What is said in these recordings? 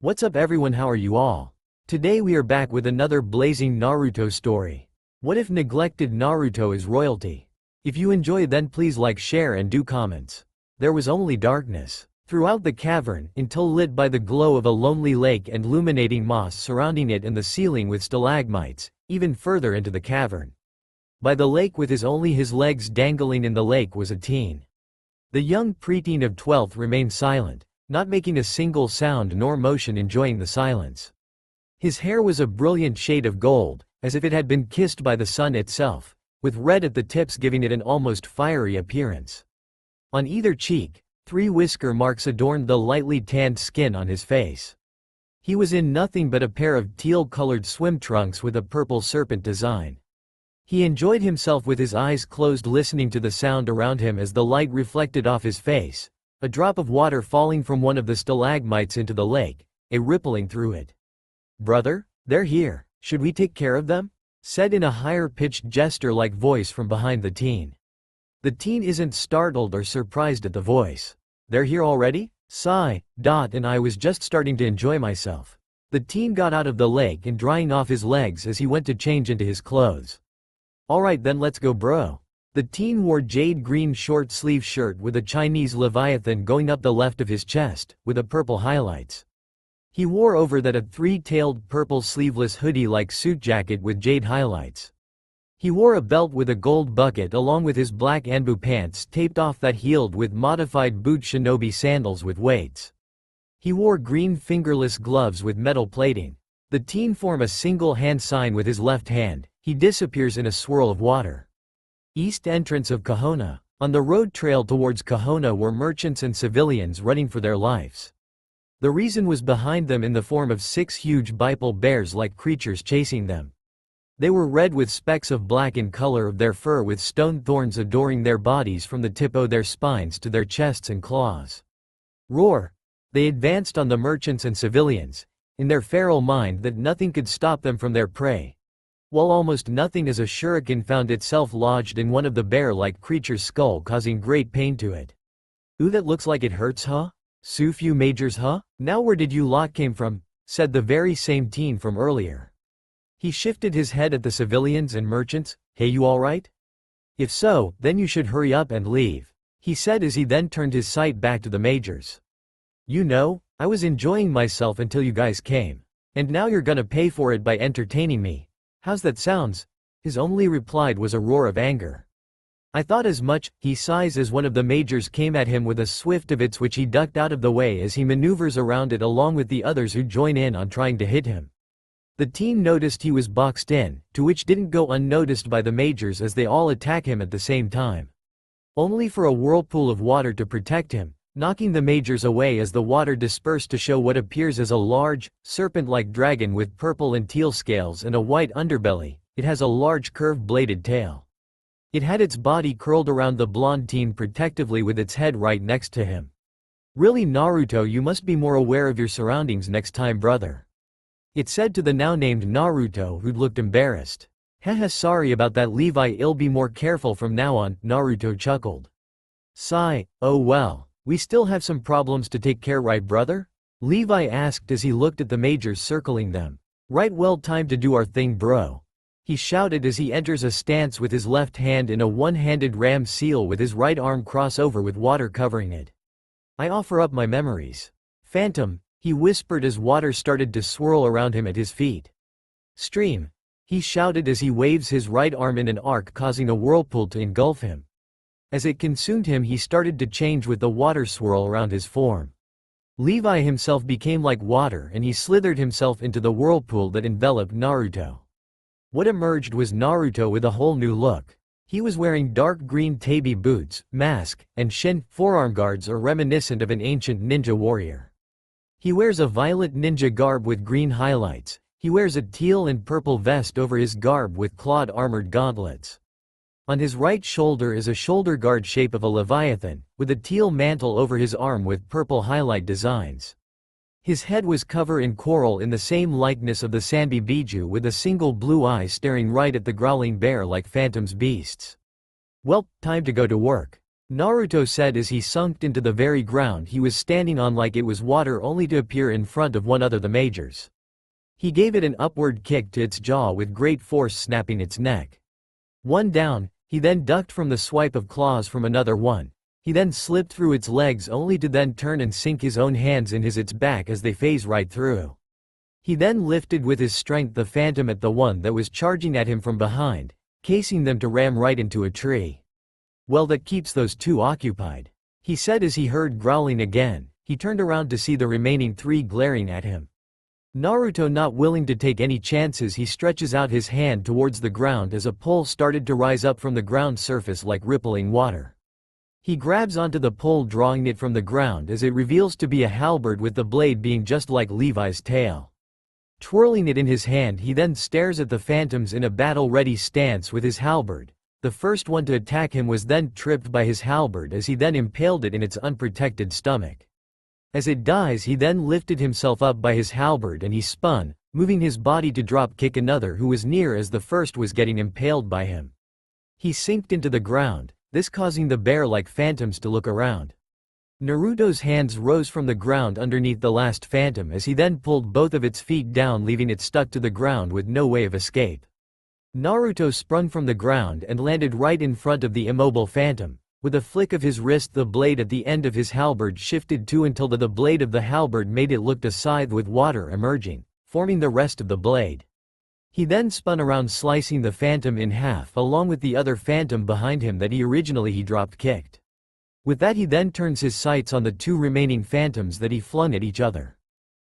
What's up everyone, how are you all? Today we are back with another blazing Naruto story. What if neglected Naruto is royalty? If you enjoy then please like, share and do comments. There was only darkness throughout the cavern until lit by the glow of a lonely lake and illuminating moss surrounding it and the ceiling with stalagmites, even further into the cavern. By the lake with his legs dangling in the lake was a teen. The young preteen of 12 remained silent, not making a single sound nor motion, enjoying the silence. His hair was a brilliant shade of gold, as if it had been kissed by the sun itself, with red at the tips giving it an almost fiery appearance. On either cheek, 3 whisker marks adorned the lightly tanned skin on his face. He was in nothing but a pair of teal-colored swim trunks with a purple serpent design. He enjoyed himself with his eyes closed, listening to the sound around him as the light reflected off his face, a drop of water falling from one of the stalagmites into the lake, a rippling through it. "Brother, they're here, should we take care of them?" said in a higher-pitched jester-like voice from behind the teen. The teen isn't startled or surprised at the voice. "They're here already? Sigh, and I was just starting to enjoy myself." The teen got out of the lake and drying off his legs as he went to change into his clothes. "Alright then, let's go bro." The teen wore jade green short-sleeve shirt with a Chinese leviathan going up the left of his chest, with a purple highlights. He wore over that a 3-tailed purple sleeveless hoodie-like suit jacket with jade highlights. He wore a belt with a gold bucket along with his black Anbu pants taped off that heeled with modified boot shinobi sandals with weights. He wore green fingerless gloves with metal plating. The teen formed a single hand sign with his left hand. He disappears in a swirl of water. East entrance of Kahona. On the road trail towards Kahona were merchants and civilians running for their lives. The reason was behind them in the form of 6 huge bipedal bears-like creatures chasing them. They were red with specks of black in color of their fur, with stone thorns adoring their bodies from the tip of their spines to their chests and claws. Roar! They advanced on the merchants and civilians, in their feral mind that nothing could stop them from their prey. While almost nothing as a shuriken found itself lodged in one of the bear-like creature's skull, causing great pain to it. "Ooh, that looks like it hurts, huh? So few majors, huh? Now where did you lot came from?" said the very same teen from earlier. He shifted his head at the civilians and merchants. "Hey, you alright? If so, then you should hurry up and leave," he said as he then turned his sight back to the majors. "You know, I was enjoying myself until you guys came. And now you're gonna pay for it by entertaining me. How's that sounds?" His only reply was a roar of anger. "I thought as much," he sighs as one of the majors came at him with a swift of its which he ducked out of the way as he maneuvers around it along with the others who join in on trying to hit him. The teen noticed he was boxed in, to which didn't go unnoticed by the majors as they all attack him at the same time. Only for a whirlpool of water to protect him, knocking the majors away as the water dispersed to show what appears as a large, serpent-like dragon with purple and teal scales and a white underbelly. It has a large curved-bladed tail. It had its body curled around the blonde teen protectively with its head right next to him. "Really Naruto, you must be more aware of your surroundings next time, brother," it said to the now named Naruto, who looked embarrassed. "Haha, sorry about that Levi, I'll be more careful from now on," Naruto chuckled. Sigh, "Oh well. We still have some problems to take care, right brother?" Levi asked as he looked at the majors circling them. "Right, well, time to do our thing bro," he shouted as he enters a stance with his left hand in a one-handed ram seal with his right arm crossover with water covering it. "I offer up my memories. Phantom," he whispered as water started to swirl around him at his feet. "Stream," he shouted as he waves his right arm in an arc causing a whirlpool to engulf him. As it consumed him, he started to change with the water swirl around his form. Levi himself became like water and he slithered himself into the whirlpool that enveloped Naruto. What emerged was Naruto with a whole new look. He was wearing dark green tabi boots, mask, and shin. Forearm guards are reminiscent of an ancient ninja warrior. He wears a violet ninja garb with green highlights. He wears a teal and purple vest over his garb with clawed armored gauntlets. On his right shoulder is a shoulder guard shape of a leviathan, with a teal mantle over his arm with purple highlight designs. His head was covered in coral in the same likeness of the Sanbi Biju, with a single blue eye staring right at the growling bear like phantom's beasts. "Well, time to go to work. Naruto said as he sunk into the very ground he was standing on like it was water only to appear in front of one other the majors. He gave it an upward kick to its jaw with great force snapping its neck. One down, he then ducked from the swipe of claws from another one. He then slipped through its legs only to then turn and sink his own hands in its back as they phase right through. He then lifted with his strength the phantom at the one that was charging at him from behind, casing them to ram right into a tree. Well, that keeps those two occupied, he said as he heard growling again. He turned around to see the remaining three glaring at him. Naruto, not willing to take any chances, he stretches out his hand towards the ground as a pole started to rise up from the ground surface like rippling water. He grabs onto the pole, drawing it from the ground as it reveals to be a halberd with the blade being just like Levi's tail. Twirling it in his hand, he then stares at the phantoms in a battle-ready stance with his halberd. The first one to attack him was then tripped by his halberd as he then impaled it in its unprotected stomach. As it dies, he then lifted himself up by his halberd and he spun, moving his body to drop kick another who was near as the first was getting impaled by him. He sinked into the ground, this causing the bear-like phantoms to look around. Naruto's hands rose from the ground underneath the last phantom as he then pulled both of its feet down, leaving it stuck to the ground with no way of escape. Naruto sprung from the ground and landed right in front of the immobile phantom. With a flick of his wrist, the blade at the end of his halberd shifted too until the blade of the halberd made it look a scythe with water emerging, forming the rest of the blade. He then spun around, slicing the phantom in half along with the other phantom behind him that he originally dropped kicked. With that, he then turns his sights on the two remaining phantoms that he flung at each other.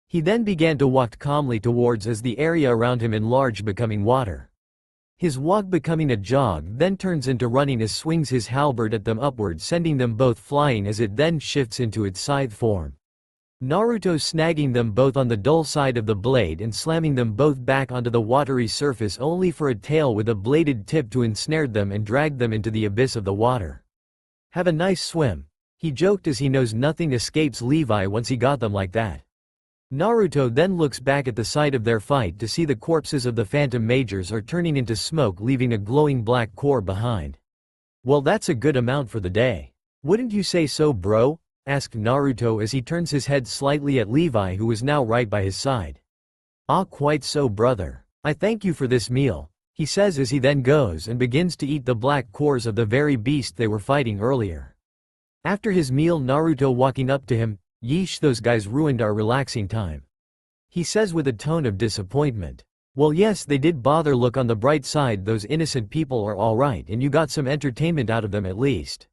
He then began to walk calmly towards as the area around him enlarged, becoming water. His walk becoming a jog then turns into running as swings his halberd at them upward, sending them both flying as it then shifts into its scythe form. Naruto snagging them both on the dull side of the blade and slamming them both back onto the watery surface, only for a tail with a bladed tip to ensnare them and drag them into the abyss of the water. Have a nice swim, he joked as he knows nothing escapes Levi once he got them like that. Naruto then looks back at the site of their fight to see the corpses of the phantom majors are turning into smoke, leaving a glowing black core behind. Well, that's a good amount for the day. Wouldn't you say so, bro? Asked Naruto as he turns his head slightly at Levi, who was now right by his side. Ah, quite so, brother. I thank you for this meal, he says as he then goes and begins to eat the black cores of the very beast they were fighting earlier. After his meal, Naruto walking up to him. Yeesh, those guys ruined our relaxing time, he says with a tone of disappointment. Well, yes, they did bother. Look on the bright side, those innocent people are alright and you got some entertainment out of them at least,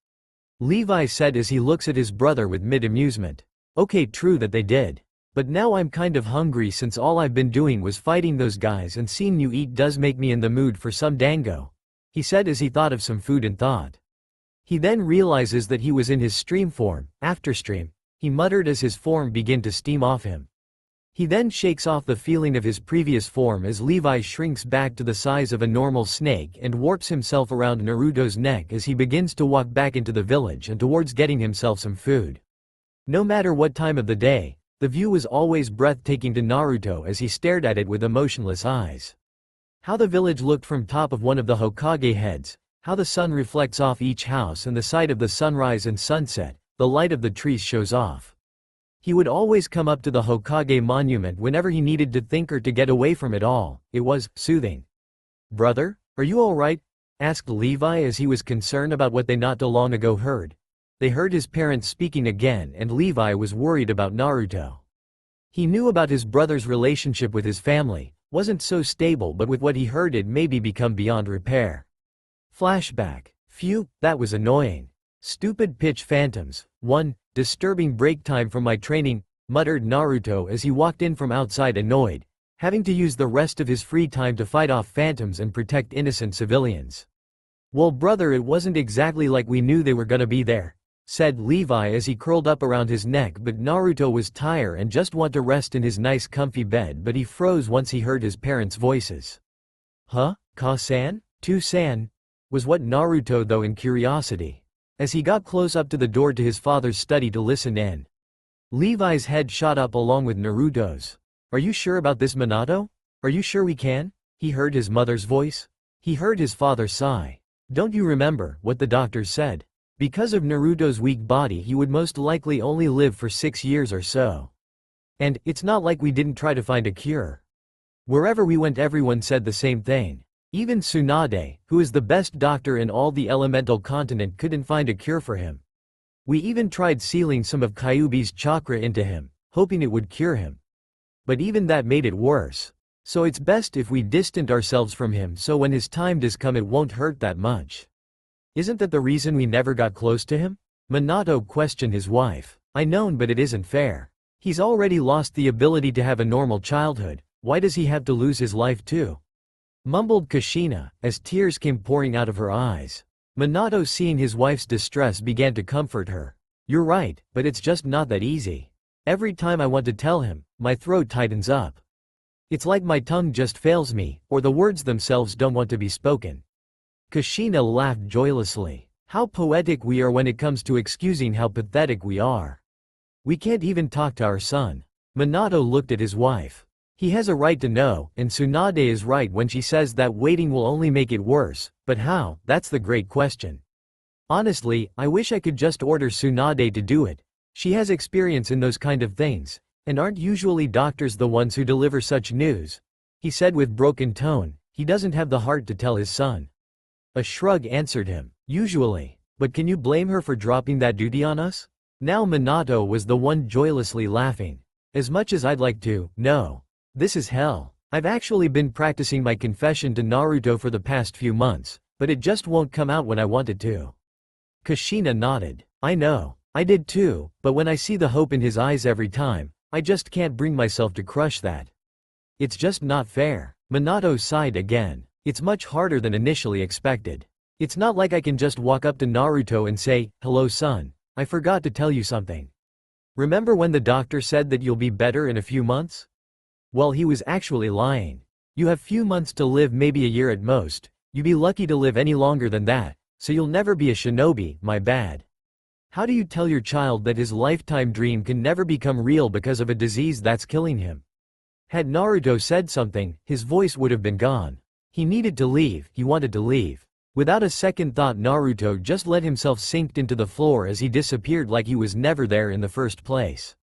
Levi said as he looks at his brother with mid-amusement. Okay, true that they did. But now I'm kind of hungry since all I've been doing was fighting those guys, and seeing you eat does make me in the mood for some dango, he said as he thought of some food and thought. He then realizes that he was in his stream form. After stream, he muttered as his form began to steam off him. He then shakes off the feeling of his previous form as Levi shrinks back to the size of a normal snake and warps himself around Naruto's neck as he begins to walk back into the village and towards getting himself some food. No matter what time of the day, the view was always breathtaking to Naruto as he stared at it with emotionless eyes. How the village looked from top of one of the Hokage heads, how the sun reflects off each house and the sight of the sunrise and sunset. The light of the trees shows off. He would always come up to the Hokage monument whenever he needed to think or to get away from it all. It was soothing. Brother, are you alright? Asked Levi as he was concerned about what they not too long ago heard. They heard his parents speaking again and Levi was worried about Naruto. He knew about his brother's relationship with his family, wasn't so stable, but with what he heard it maybe become beyond repair. Flashback. Phew, that was annoying. Stupid pitch phantoms. 1. Disturbing break time from my training, muttered Naruto as he walked in from outside, annoyed, having to use the rest of his free time to fight off phantoms and protect innocent civilians. Well, brother, it wasn't exactly like we knew they were gonna be there, said Levi as he curled up around his neck, but Naruto was tired and just want to rest in his nice comfy bed, but he froze once he heard his parents' voices. Huh? Ka-san? Tu-san? Was what Naruto though in curiosity, as he got close up to the door to his father's study to listen in. Levi's head shot up along with Naruto's. Are you sure about this, Minato? Are you sure we can? He heard his mother's voice. He heard his father sigh. Don't you remember what the doctor said? Because of Naruto's weak body, he would most likely only live for 6 years or so. And it's not like we didn't try to find a cure. Wherever we went, everyone said the same thing. Even Tsunade, who is the best doctor in all the elemental continent, couldn't find a cure for him. We even tried sealing some of Kyuubi's chakra into him, hoping it would cure him. But even that made it worse. So it's best if we distant ourselves from him, so when his time does come it won't hurt that much. Isn't that the reason we never got close to him? Minato questioned his wife. I know, but it isn't fair. He's already lost the ability to have a normal childhood. Why does he have to lose his life too? Mumbled Kushina, as tears came pouring out of her eyes. Minato, seeing his wife's distress, began to comfort her. You're right, but it's just not that easy. Every time I want to tell him, my throat tightens up. It's like my tongue just fails me, or the words themselves don't want to be spoken. Kushina laughed joyously. How poetic we are when it comes to excusing how pathetic we are. We can't even talk to our son. Minato looked at his wife. He has a right to know, and Tsunade is right when she says that waiting will only make it worse, but how? That's the great question. Honestly, I wish I could just order Tsunade to do it. She has experience in those kind of things, and aren't usually doctors the ones who deliver such news? He said with broken tone. He doesn't have the heart to tell his son. A shrug answered him. Usually. But can you blame her for dropping that duty on us? Now Minato was the one joylessly laughing. As much as I'd like to, no. This is hell. I've actually been practicing my confession to Naruto for the past few months, but it just won't come out when I want it to. Kushina nodded. I know. I did too, but when I see the hope in his eyes every time, I just can't bring myself to crush that. It's just not fair. Minato sighed again. It's much harder than initially expected. It's not like I can just walk up to Naruto and say, hello son, I forgot to tell you something. Remember when the doctor said that you'll be better in a few months? Well, he was actually lying. You have few months to live, maybe a year at most. You'd be lucky to live any longer than that, so you'll never be a shinobi, my bad. How do you tell your child that his lifetime dream can never become real because of a disease that's killing him? Had Naruto said something, his voice would have been gone. He needed to leave, he wanted to leave. Without a second thought, Naruto just let himself sink into the floor as he disappeared like he was never there in the first place.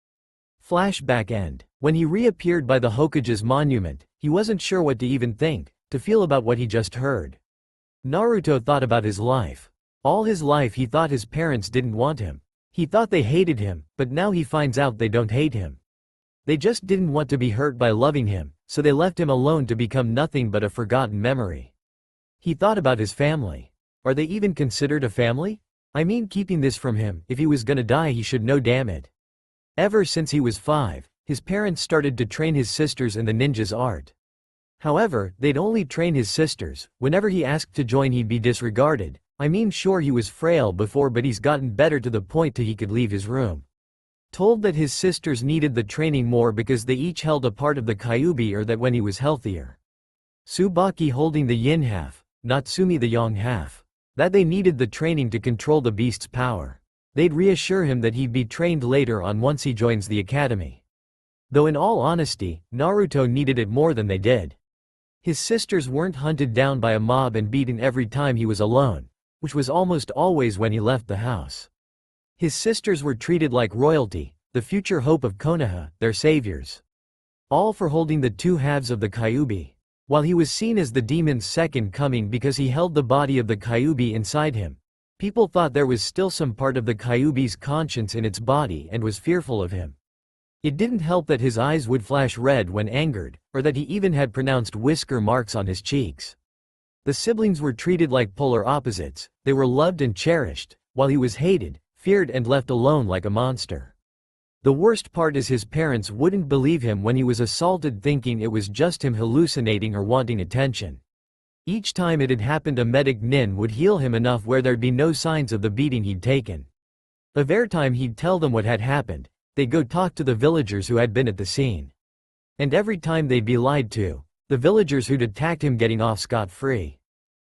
Flashback end. When he reappeared by the Hokage's monument, he wasn't sure what to even think, to feel about what he just heard. Naruto thought about his life. All his life he thought his parents didn't want him. He thought they hated him, but now he finds out they don't hate him. They just didn't want to be hurt by loving him, so they left him alone to become nothing but a forgotten memory. He thought about his family. Are they even considered a family? I mean, keeping this from him, if he was gonna die he should know, damn it. Ever since he was 5, his parents started to train his sisters in the ninja's art. However, they'd only train his sisters. Whenever he asked to join he'd be disregarded. I mean, sure, he was frail before, but he's gotten better to the point that he could leave his room. Told that his sisters needed the training more because they each held a part of the Kyuubi, or that when he was healthier. Tsubaki holding the yin half, Natsumi the yang half. That they needed the training to control the beast's power. They'd reassure him that he'd be trained later on once he joins the academy. Though in all honesty, Naruto needed it more than they did. His sisters weren't hunted down by a mob and beaten every time he was alone, which was almost always when he left the house. His sisters were treated like royalty, the future hope of Konoha, their saviors. All for holding the two halves of the Kyuubi. While he was seen as the demon's second coming because he held the body of the Kyuubi inside him, people thought there was still some part of the Kyuubi's conscience in its body and was fearful of him. It didn't help that his eyes would flash red when angered, or that he even had pronounced whisker marks on his cheeks. The siblings were treated like polar opposites. They were loved and cherished, while he was hated, feared and left alone like a monster. The worst part is his parents wouldn't believe him when he was assaulted, thinking it was just him hallucinating or wanting attention. Each time it had happened, a medic nin would heal him enough where there'd be no signs of the beating he'd taken. Every time he'd tell them what had happened, they'd go talk to the villagers who had been at the scene. And every time they'd be lied to, the villagers who'd attacked him getting off scot-free.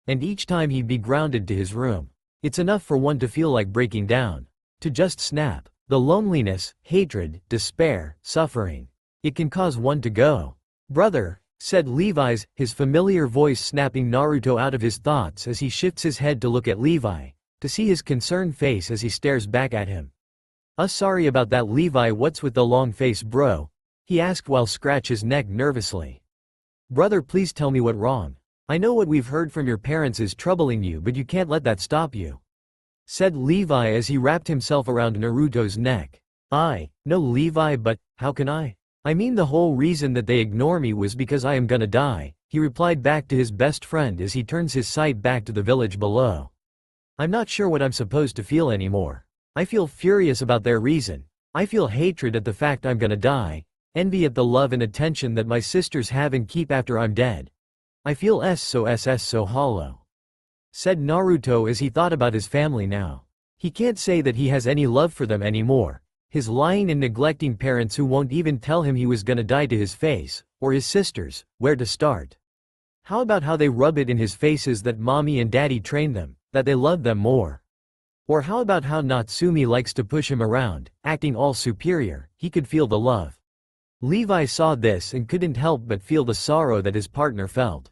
And each time he'd be grounded to his room. It's enough for one to feel like breaking down. To just snap. The loneliness, hatred, despair, suffering. It can cause one to go. Brother, said Levi's, his familiar voice snapping Naruto out of his thoughts as he shifts his head to look at Levi, to see his concerned face as he stares back at him. Sorry about that, Levi. What's with the long face, bro?" he asked while scratch his neck nervously. "Brother, please tell me what wrong. I know what we've heard from your parents is troubling you, but you can't let that stop you," said Levi as he wrapped himself around Naruto's neck. No, Levi, but how can I? I mean, the whole reason that they ignore me was because I am gonna die," he replied back to his best friend as he turns his sight back to the village below. "I'm not sure what I'm supposed to feel anymore. I feel furious about their reason. I feel hatred at the fact I'm gonna die, envy at the love and attention that my sisters have and keep after I'm dead. I feel so hollow," said Naruto as he thought about his family now. He can't say that he has any love for them anymore. His lying and neglecting parents who won't even tell him he was gonna die to his face, or his sisters, where to start? How about how they rub it in his faces that mommy and daddy trained them, that they love them more? Or how about how Natsumi likes to push him around, acting all superior? He could feel the love. Levi saw this and couldn't help but feel the sorrow that his partner felt.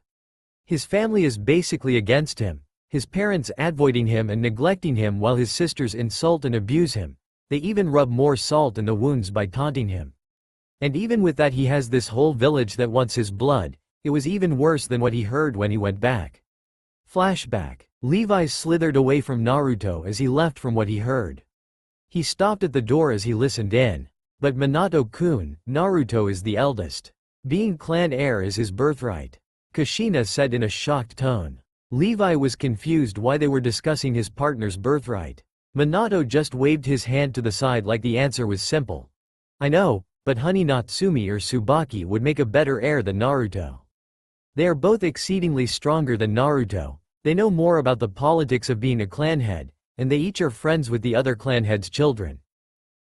His family is basically against him, his parents avoiding him and neglecting him while his sisters insult and abuse him. They even rub more salt in the wounds by taunting him. And even with that, he has this whole village that wants his blood. It was even worse than what he heard when he went back. Flashback. Levi slithered away from Naruto as he left from what he heard. He stopped at the door as he listened in. But Minato-kun, Naruto is the eldest. Being clan heir is his birthright, Kushina said in a shocked tone. Levi was confused why they were discussing his partner's birthright. Minato just waved his hand to the side like the answer was simple. I know, but honey, Natsumi or Tsubaki would make a better heir than Naruto. They are both exceedingly stronger than Naruto. They know more about the politics of being a clan head, and they each are friends with the other clan head's children.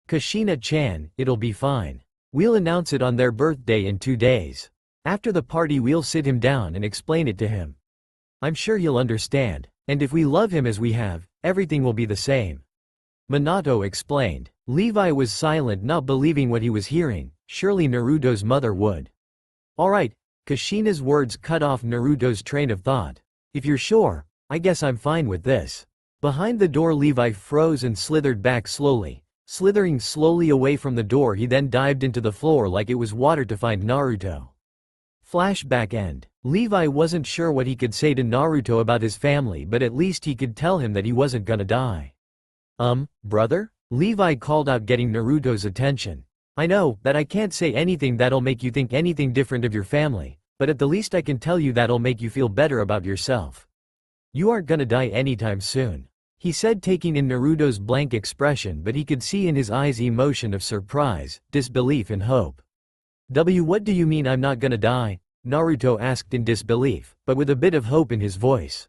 Kushina-chan, it'll be fine. We'll announce it on their birthday in 2 days. After the party we'll sit him down and explain it to him. I'm sure he'll understand, and if we love him as we have, everything will be the same. Minato explained. Levi was silent, not believing what he was hearing. Surely Naruto's mother would. Alright, Kushina's words cut off Naruto's train of thought. If you're sure, I guess I'm fine with this. Behind the door, Levi froze and slithered back slowly. Slithering slowly away from the door, he then dived into the floor like it was water to find Naruto. Flashback end. Levi wasn't sure what he could say to Naruto about his family, but at least he could tell him that he wasn't gonna die. Brother? Levi called out, getting Naruto's attention. I know that I can't say anything that'll make you think anything different of your family, but at the least I can tell you that'll make you feel better about yourself. You aren't gonna die anytime soon, he said, taking in Naruto's blank expression, but he could see in his eyes emotion of surprise, disbelief and hope. What do you mean I'm not gonna die? Naruto asked in disbelief, but with a bit of hope in his voice.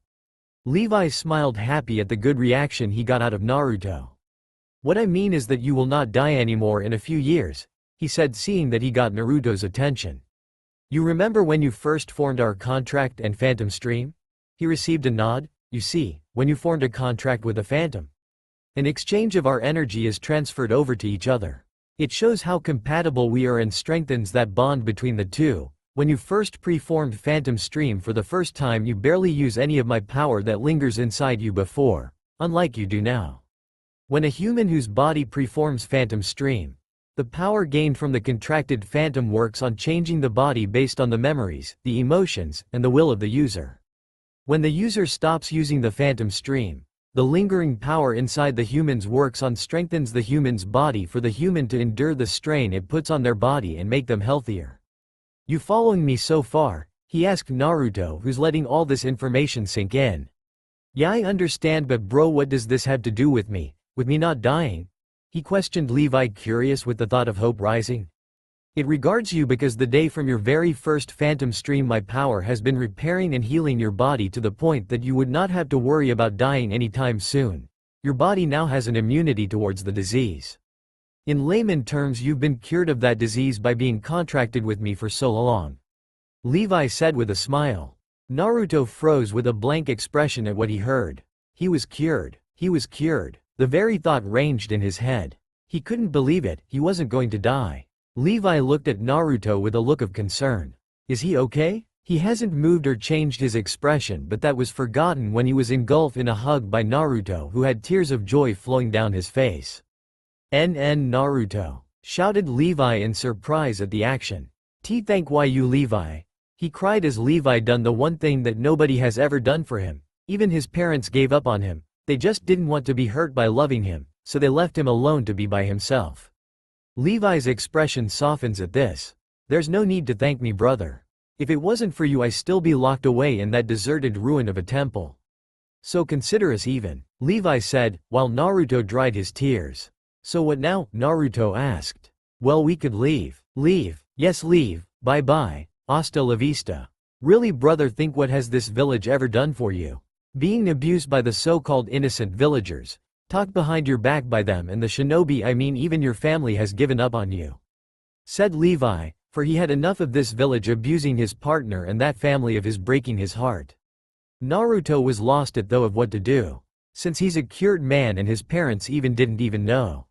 Levi smiled, happy at the good reaction he got out of Naruto. What I mean is that you will not die anymore in a few years, he said, seeing that he got Naruto's attention. You remember when you first formed our contract and Phantom Stream? He received a nod. You see, when you formed a contract with a phantom, an exchange of our energy is transferred over to each other. It shows how compatible we are and strengthens that bond between the two. When you first pre-formed Phantom Stream for the first time, you barely use any of my power that lingers inside you before, unlike you do now. When a human whose body preforms Phantom Stream, the power gained from the contracted phantom works on changing the body based on the memories, the emotions, and the will of the user. When the user stops using the Phantom Stream, the lingering power inside the humans works on strengthens the human's body for the human to endure the strain it puts on their body and make them healthier. You following me so far? He asked Naruto, who's letting all this information sink in. Yeah, I understand, but bro, what does this have to do with me? With me not dying? He questioned Levi, curious with the thought of hope rising. It regards you because the day from your very first Phantom Stream my power has been repairing and healing your body to the point that you would not have to worry about dying anytime soon. Your body now has an immunity towards the disease. In layman terms, you've been cured of that disease by being contracted with me for so long. Levi said with a smile. Naruto froze with a blank expression at what he heard. He was cured. He was cured. The very thought ranged in his head. He couldn't believe it, he wasn't going to die. Levi looked at Naruto with a look of concern. Is he okay? He hasn't moved or changed his expression, but that was forgotten when he was engulfed in a hug by Naruto, who had tears of joy flowing down his face. NN Naruto, shouted Levi in surprise at the action. Thank you Levi. He cried as Levi done the one thing that nobody has ever done for him. Even his parents gave up on him. They just didn't want to be hurt by loving him, so they left him alone to be by himself. Levi's expression softens at this. There's no need to thank me, brother. If it wasn't for you, I'd still be locked away in that deserted ruin of a temple. So consider us even, Levi said, while Naruto dried his tears. So what now? Naruto asked. Well, we could leave. Leave. Yes, leave. Bye-bye. Hasta la vista. Really, brother, think what has this village ever done for you? Being abused by the so-called innocent villagers, talked behind your back by them, and the shinobi, I mean even your family has given up on you. Said Levi, for he had enough of this village abusing his partner and that family of his breaking his heart. Naruto was lost at though of what to do, since he's a cured man and his parents didn't even know.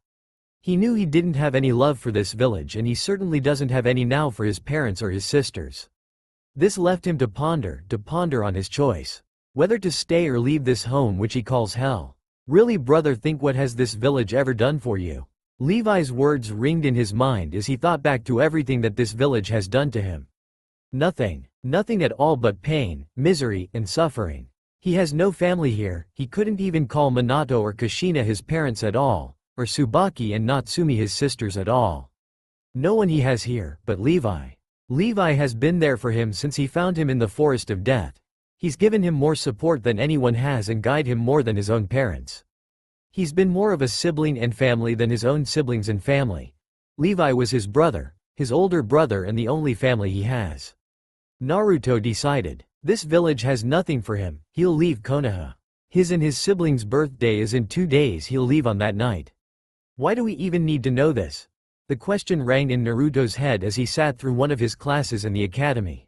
He knew he didn't have any love for this village, and he certainly doesn't have any now for his parents or his sisters. This left him to ponder on his choice. Whether to stay or leave this home which he calls hell. Really, brother, think what has this village ever done for you? Levi's words ringed in his mind as he thought back to everything that this village has done to him. Nothing. Nothing at all but pain, misery, and suffering. He has no family here. He couldn't even call Minato or Kushina his parents at all, or Tsubaki and Natsumi his sisters at all. No one he has here but Levi. Levi has been there for him since he found him in the forest of death. He's given him more support than anyone has and guided him more than his own parents. He's been more of a sibling and family than his own siblings and family. Levi was his brother, his older brother, and the only family he has. Naruto decided, this village has nothing for him. He'll leave Konoha. His and his siblings' birthday is in 2 days. He'll leave on that night. Why do we even need to know this? The question rang in Naruto's head as he sat through one of his classes in the academy.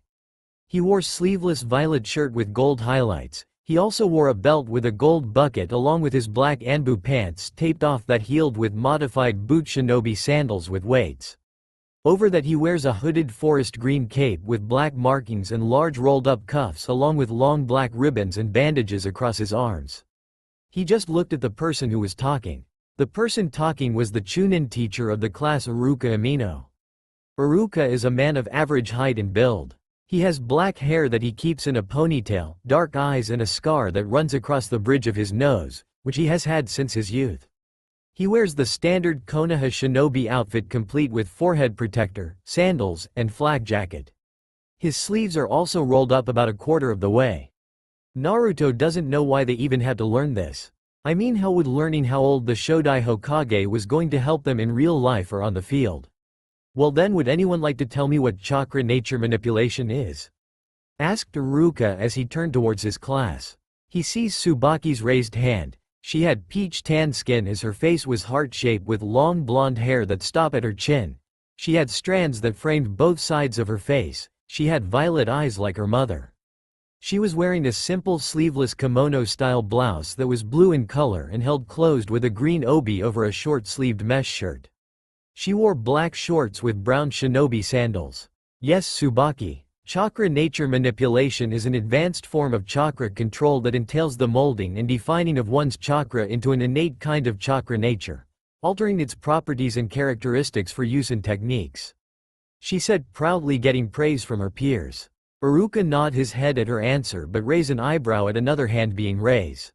He wore sleeveless violet shirt with gold highlights. He also wore a belt with a gold bucket along with his black Anbu pants taped off that heeled with modified boot shinobi sandals with weights. Over that he wears a hooded forest green cape with black markings and large rolled up cuffs along with long black ribbons and bandages across his arms. He just looked at the person who was talking. The person talking was the Chunin teacher of the class, Iruka Amino. Iruka is a man of average height and build. He has black hair that he keeps in a ponytail, dark eyes, and a scar that runs across the bridge of his nose, which he has had since his youth. He wears the standard Konoha shinobi outfit complete with forehead protector, sandals, and flak jacket. His sleeves are also rolled up about a quarter of the way. Naruto doesn't know why they even had to learn this. I mean, how would learning how old the Shodai Hokage was going to help them in real life or on the field? Well then, would anyone like to tell me what chakra nature manipulation is? Asked Iruka as he turned towards his class. He sees Tsubaki's raised hand. She had peach-tan skin as her face was heart-shaped with long blonde hair that stopped at her chin. She had strands that framed both sides of her face. She had violet eyes like her mother. She was wearing a simple sleeveless kimono-style blouse that was blue in color and held closed with a green obi over a short-sleeved mesh shirt. She wore black shorts with brown shinobi sandals. Yes, Tsubaki. Chakra nature manipulation is an advanced form of chakra control that entails the molding and defining of one's chakra into an innate kind of chakra nature, altering its properties and characteristics for use in techniques. She said, proudly getting praise from her peers. Iruka nodded his head at her answer but raised an eyebrow at another hand being raised.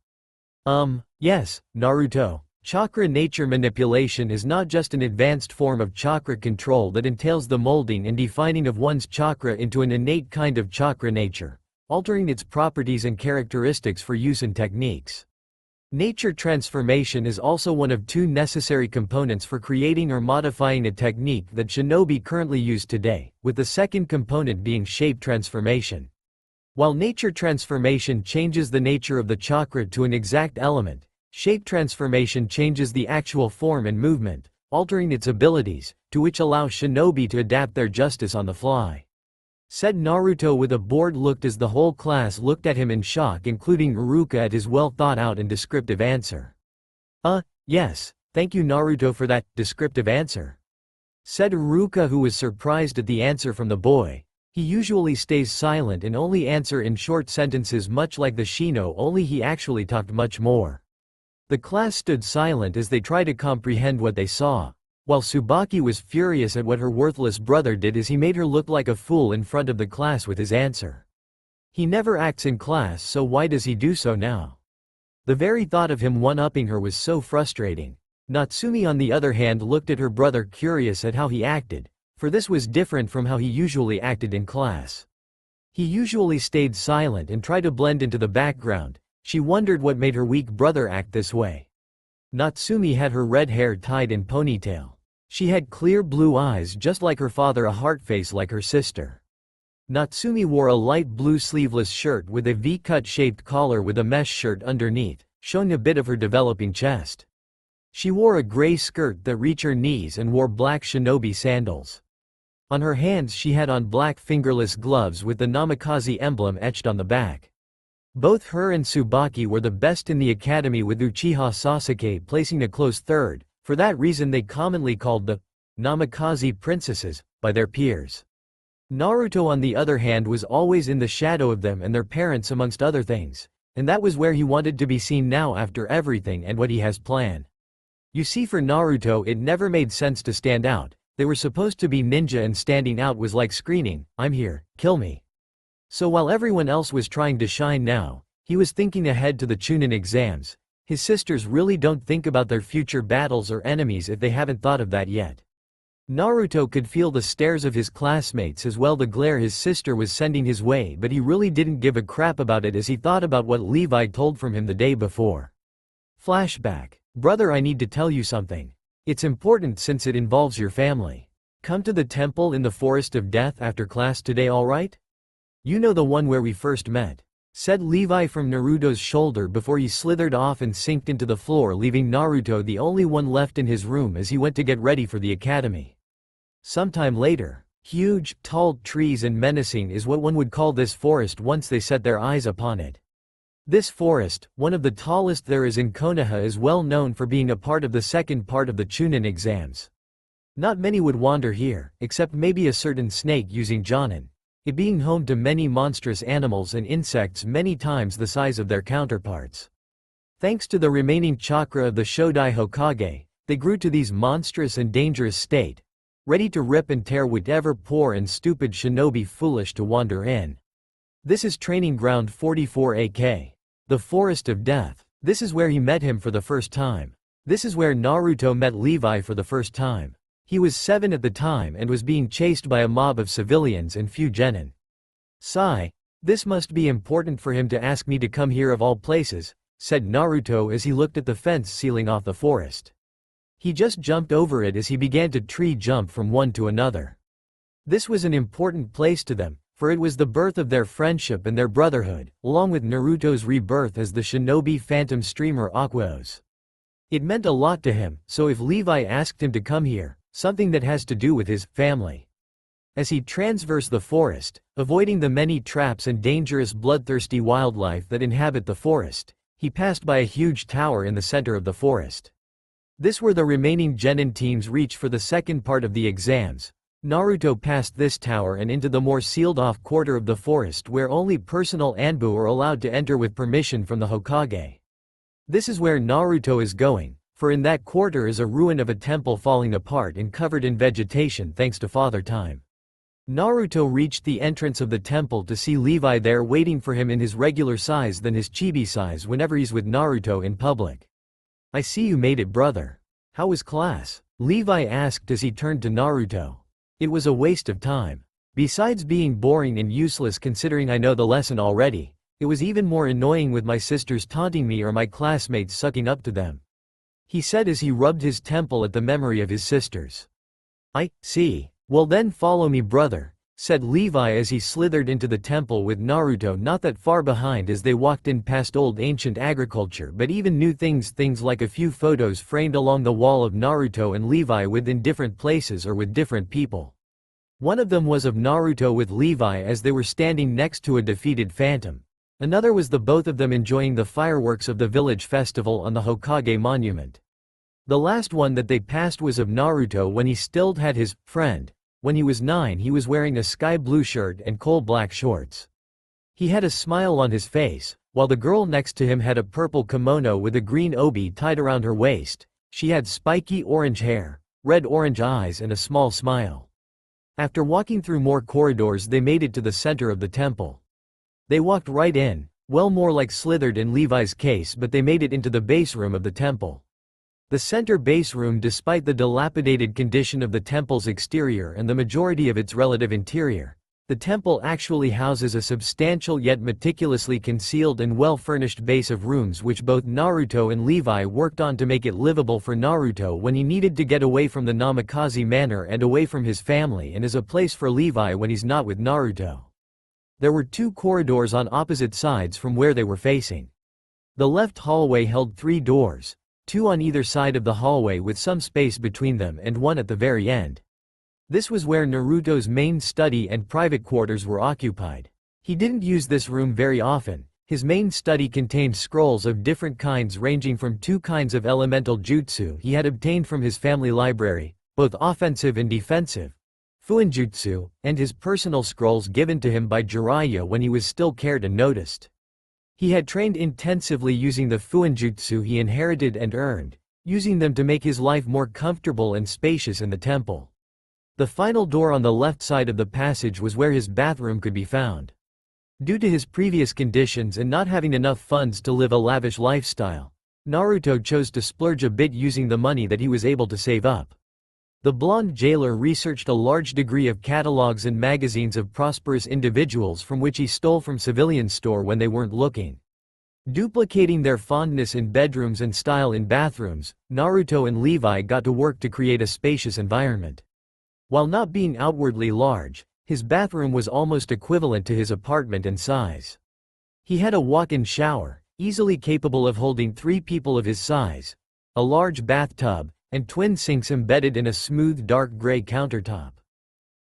Yes, Naruto. Chakra nature manipulation is not just an advanced form of chakra control that entails the molding and defining of one's chakra into an innate kind of chakra nature, altering its properties and characteristics for use in techniques. Nature transformation is also one of 2 necessary components for creating or modifying a technique that shinobi currently use today, with the second component being shape transformation. While nature transformation changes the nature of the chakra to an exact element, shape transformation changes the actual form and movement, altering its abilities, to which allow shinobi to adapt their justice on the fly. Said Naruto with a bored look as the whole class looked at him in shock, including Iruka at his well thought out and descriptive answer. Yes, thank you Naruto for that descriptive answer. Said Iruka, who was surprised at the answer from the boy. He usually stays silent and only answer in short sentences, much like the Shino, only he actually talked much more. The class stood silent as they tried to comprehend what they saw, while Tsubaki was furious at what her worthless brother did as he made her look like a fool in front of the class with his answer. He never acts in class, so why does he do so now? The very thought of him one-upping her was so frustrating. Natsumi on the other hand looked at her brother, curious at how he acted, for this was different from how he usually acted in class. He usually stayed silent and tried to blend into the background. She wondered what made her weak brother act this way. Natsumi had her red hair tied in ponytail. She had clear blue eyes just like her father, a heart face like her sister. Natsumi wore a light blue sleeveless shirt with a V-cut shaped collar with a mesh shirt underneath, showing a bit of her developing chest. She wore a gray skirt that reached her knees and wore black shinobi sandals. On her hands she had on black fingerless gloves with the Namikaze emblem etched on the back. Both her and Tsubaki were the best in the academy, with Uchiha Sasuke placing a close third. For that reason they commonly called the Namikaze princesses by their peers. Naruto on the other hand was always in the shadow of them and their parents amongst other things, and that was where he wanted to be seen now after everything and what he has planned. You see, for Naruto it never made sense to stand out. They were supposed to be ninja and standing out was like screaming, "I'm here, kill me." So while everyone else was trying to shine now, he was thinking ahead to the Chunin exams. His sisters really don't think about their future battles or enemies if they haven't thought of that yet. Naruto could feel the stares of his classmates as well, the glare his sister was sending his way, but he really didn't give a crap about it as he thought about what Levi told from him the day before. Flashback. Brother, I need to tell you something. It's important since it involves your family. Come to the temple in the Forest of Death after class today, alright? You know, the one where we first met, said Levi from Naruto's shoulder before he slithered off and sinked into the floor, leaving Naruto the only one left in his room as he went to get ready for the academy. Sometime later, huge, tall trees and menacing is what one would call this forest once they set their eyes upon it. This forest, one of the tallest there is in Konoha, is well known for being a part of the second part of the Chunin exams. Not many would wander here, except maybe a certain snake using Jonin, it being home to many monstrous animals and insects many times the size of their counterparts. Thanks to the remaining chakra of the Shodai Hokage, they grew to these monstrous and dangerous state, ready to rip and tear whatever poor and stupid shinobi foolish to wander in. This is training ground 44 AK. The Forest of Death. This is where he met him for the first time. This is where Naruto met Levi for the first time. He was 7 at the time and was being chased by a mob of civilians and few genin. Sigh. This must be important for him to ask me to come here of all places, said Naruto as he looked at the fence sealing off the forest. He just jumped over it as he began to tree jump from one to another. This was an important place to them, for it was the birth of their friendship and their brotherhood, along with Naruto's rebirth as the shinobi phantom streamer Aquos. It meant a lot to him, so if Levi asked him to come here, something that has to do with his family. As he traversed the forest, avoiding the many traps and dangerous bloodthirsty wildlife that inhabit the forest, he passed by a huge tower in the center of the forest. This were the remaining genin teams reach for the second part of the exams. Naruto passed this tower and into the more sealed-off quarter of the forest where only personal Anbu are allowed to enter with permission from the Hokage. This is where Naruto is going, for in that quarter is a ruin of a temple falling apart and covered in vegetation thanks to Father Time. Naruto reached the entrance of the temple to see Levi there waiting for him in his regular size than his chibi size whenever he's with Naruto in public. I see you made it, brother. How was class? Levi asked as he turned to Naruto. It was a waste of time. Besides being boring and useless considering I know the lesson already, it was even more annoying with my sisters taunting me or my classmates sucking up to them, he said as he rubbed his temple at the memory of his sisters. I see. Well then follow me, brother, said Levi as he slithered into the temple with Naruto not that far behind as they walked in past old ancient agriculture but even new things like a few photos framed along the wall of Naruto and Levi within different places or with different people. One of them was of Naruto with Levi as they were standing next to a defeated phantom. Another was the both of them enjoying the fireworks of the village festival on the Hokage monument. The last one that they passed was of Naruto when he still had his friend, When he was 9, he was wearing a sky blue shirt and coal black shorts. He had a smile on his face, while the girl next to him had a purple kimono with a green obi tied around her waist. She had spiky orange hair, red-orange eyes and a small smile. After walking through more corridors they made it to the center of the temple. They walked right in, well more like slithered in Levi's case, but they made it into the base room of the temple. The center base room, despite the dilapidated condition of the temple's exterior and the majority of its relative interior, the temple actually houses a substantial yet meticulously concealed and well-furnished base of rooms which both Naruto and Levi worked on to make it livable for Naruto when he needed to get away from the Namikaze manor and away from his family, and as a place for Levi when he's not with Naruto. There were 2 corridors on opposite sides from where they were facing. The left hallway held 3 doors, 2 on either side of the hallway with some space between them and one at the very end. This was where Naruto's main study and private quarters were occupied. He didn't use this room very often. His main study contained scrolls of different kinds ranging from 2 kinds of elemental jutsu he had obtained from his family library, both offensive and defensive, Fuinjutsu, and his personal scrolls given to him by Jiraiya when he was still cared and noticed. He had trained intensively using the Fuinjutsu he inherited and earned, using them to make his life more comfortable and spacious in the temple. The final door on the left side of the passage was where his bathroom could be found. Due to his previous conditions and not having enough funds to live a lavish lifestyle, Naruto chose to splurge a bit using the money that he was able to save up. The blonde jailer researched a large degree of catalogs and magazines of prosperous individuals from which he stole from civilian store when they weren't looking. Duplicating their fondness in bedrooms and style in bathrooms, Naruto and Levi got to work to create a spacious environment. While not being outwardly large, his bathroom was almost equivalent to his apartment in size. He had a walk-in shower, easily capable of holding 3 people of his size, a large bathtub, and twin sinks embedded in a smooth dark gray countertop.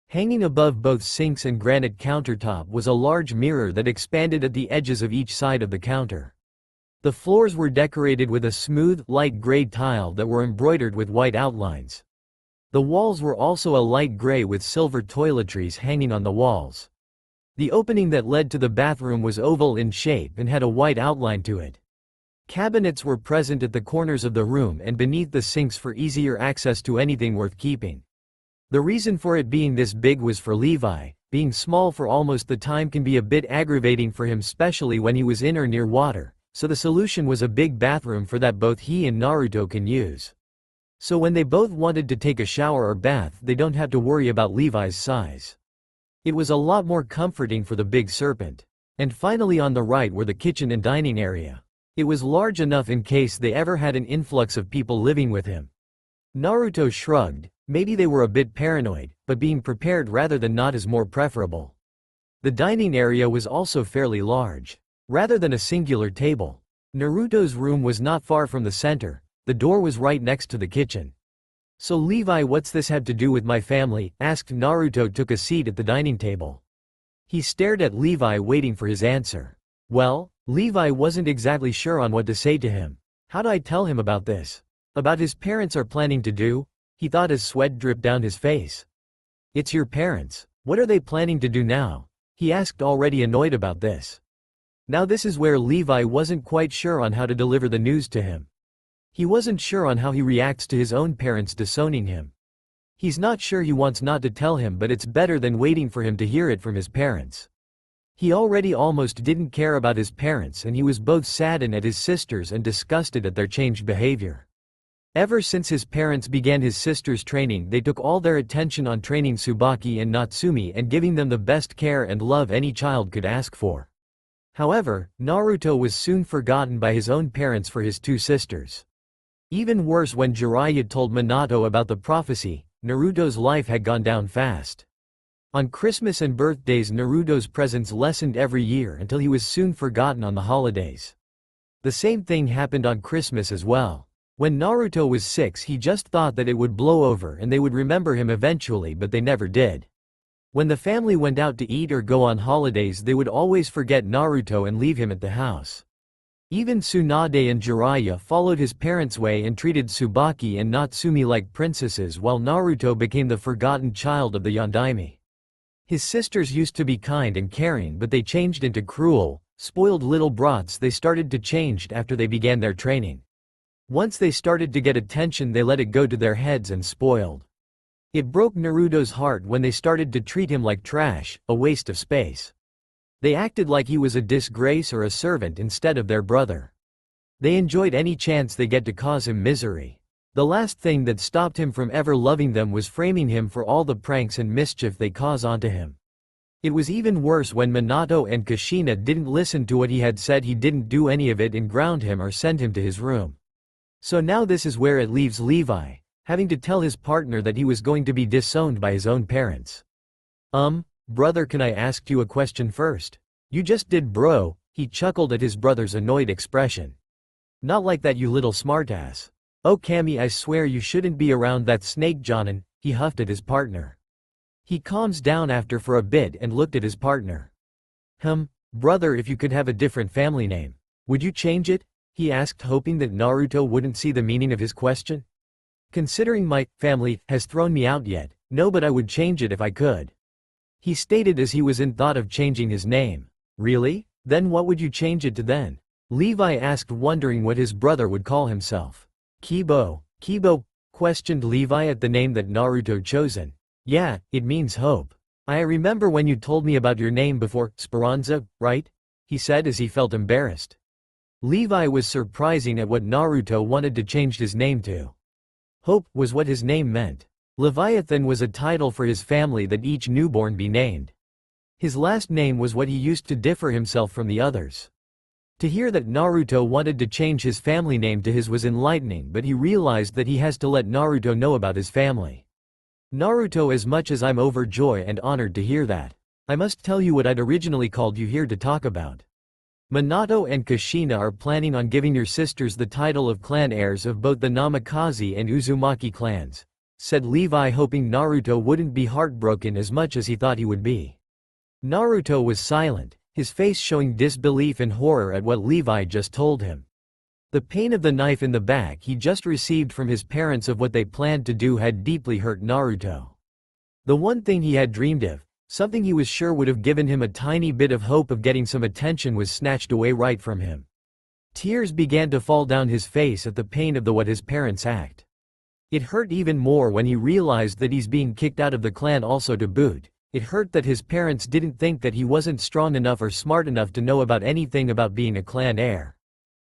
Hanging above both sinks and granite countertop was a large mirror that expanded at the edges of each side of the counter. The floors were decorated with a smooth, light gray tile that were embroidered with white outlines. The walls were also a light gray with silver toiletries hanging on the walls. The opening that led to the bathroom was oval in shape and had a white outline to it. Cabinets were present at the corners of the room and beneath the sinks for easier access to anything worth keeping. The reason for it being this big was for Levi. Being small for almost the time can be a bit aggravating for him, especially when he was in or near water, so the solution was a big bathroom for that both he and Naruto can use. So when they both wanted to take a shower or bath, they don't have to worry about Levi's size. It was a lot more comforting for the big serpent. And finally on the right were the kitchen and dining area. It was large enough in case they ever had an influx of people living with him. Naruto shrugged. Maybe they were a bit paranoid, but being prepared rather than not is more preferable. The dining area was also fairly large. Rather than a singular table, Naruto's room was not far from the center. The door was right next to the kitchen. "So Levi, what's this have to do with my family?" asked Naruto. Took a seat at the dining table. He stared at Levi waiting for his answer. Well, Levi wasn't exactly sure on what to say to him. How do I tell him about this? About his parents are planning to do? He thought as sweat dripped down his face. It's your parents. What are they planning to do now? He asked, already annoyed about this. Now this is where Levi wasn't quite sure on how to deliver the news to him. He wasn't sure on how he reacts to his own parents disowning him. He's not sure he wants not to tell him, but it's better than waiting for him to hear it from his parents. He already almost didn't care about his parents, and he was both saddened at his sisters and disgusted at their changed behavior. Ever since his parents began his sister's training, they took all their attention on training Tsubaki and Natsumi and giving them the best care and love any child could ask for. However, Naruto was soon forgotten by his own parents for his 2 sisters. Even worse, when Jiraiya told Minato about the prophecy, Naruto's life had gone down fast. On Christmas and birthdays, Naruto's presence lessened every year until he was soon forgotten on the holidays. The same thing happened on Christmas as well. When Naruto was 6, he just thought that it would blow over and they would remember him eventually, but they never did. When the family went out to eat or go on holidays, they would always forget Naruto and leave him at the house. Even Tsunade and Jiraiya followed his parents' way and treated Tsubaki and Natsumi like princesses, while Naruto became the forgotten child of the Yondaime. His sisters used to be kind and caring, but they changed into cruel, spoiled little brats. They started to change after they began their training. Once they started to get attention, they let it go to their heads and spoiled. It broke Naruto's heart when they started to treat him like trash, a waste of space. They acted like he was a disgrace or a servant instead of their brother. They enjoyed any chance they get to cause him misery. The last thing that stopped him from ever loving them was framing him for all the pranks and mischief they cause onto him. It was even worse when Minato and Kushina didn't listen to what he had said. He didn't do any of it and ground him or send him to his room. So now this is where it leaves Levi, having to tell his partner that he was going to be disowned by his own parents. Brother, can I ask you a question first? You just did, bro. He chuckled at his brother's annoyed expression. Not like that, you little smartass. Oh Cammy, I swear you shouldn't be around that snake Jonin, he huffed at his partner. He calms down after for a bit and looked at his partner. Brother, if you could have a different family name, would you change it? He asked, hoping that Naruto wouldn't see the meaning of his question. Considering my family has thrown me out yet, no, but I would change it if I could. He stated as he was in thought of changing his name. Really? Then what would you change it to then? Levi asked, wondering what his brother would call himself. Kibo, questioned Levi at the name that Naruto chosen. Yeah, it means hope. I remember when you told me about your name before, Speranza, right? He said as he felt embarrassed. Levi was surprising at what Naruto wanted to change his name to. Hope was what his name meant. Leviathan was a title for his family that each newborn be named. His last name was what he used to differ himself from the others. To hear that Naruto wanted to change his family name to his was enlightening, but he realized that he has to let Naruto know about his family. Naruto, as much as I'm overjoyed and honored to hear that, I must tell you what I'd originally called you here to talk about. Minato and Kushina are planning on giving your sisters the title of clan heirs of both the Namikaze and Uzumaki clans, said Levi, hoping Naruto wouldn't be heartbroken as much as he thought he would be. Naruto was silent, his face showing disbelief and horror at what Levi just told him. The pain of the knife in the back he just received from his parents of what they planned to do had deeply hurt Naruto. The one thing he had dreamed of, something he was sure would have given him a tiny bit of hope of getting some attention, was snatched away right from him. Tears began to fall down his face at the pain of what his parents act. It hurt even more when he realized that he's being kicked out of the clan also to boot. It hurt that his parents didn't think that he wasn't strong enough or smart enough to know about anything about being a clan heir.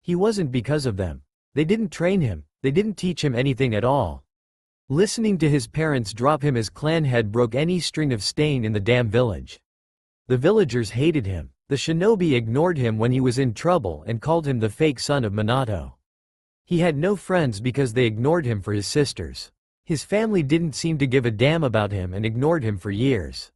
He wasn't because of them. They didn't train him, they didn't teach him anything at all. Listening to his parents drop him as clan head broke any string of staying in the damn village. The villagers hated him. The shinobi ignored him when he was in trouble and called him the fake son of Minato. He had no friends because they ignored him for his sisters. His family didn't seem to give a damn about him and ignored him for years.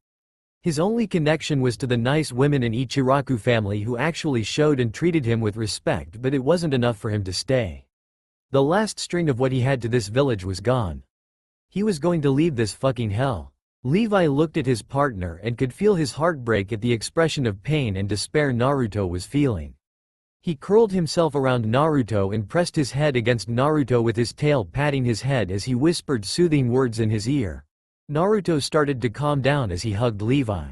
His only connection was to the nice women in Ichiraku family who actually showed and treated him with respect, but it wasn't enough for him to stay. The last string of what he had to this village was gone. He was going to leave this fucking hell. Levi looked at his partner and could feel his heart break at the expression of pain and despair Naruto was feeling. He curled himself around Naruto and pressed his head against Naruto with his tail patting his head as he whispered soothing words in his ear. Naruto started to calm down as he hugged Levi.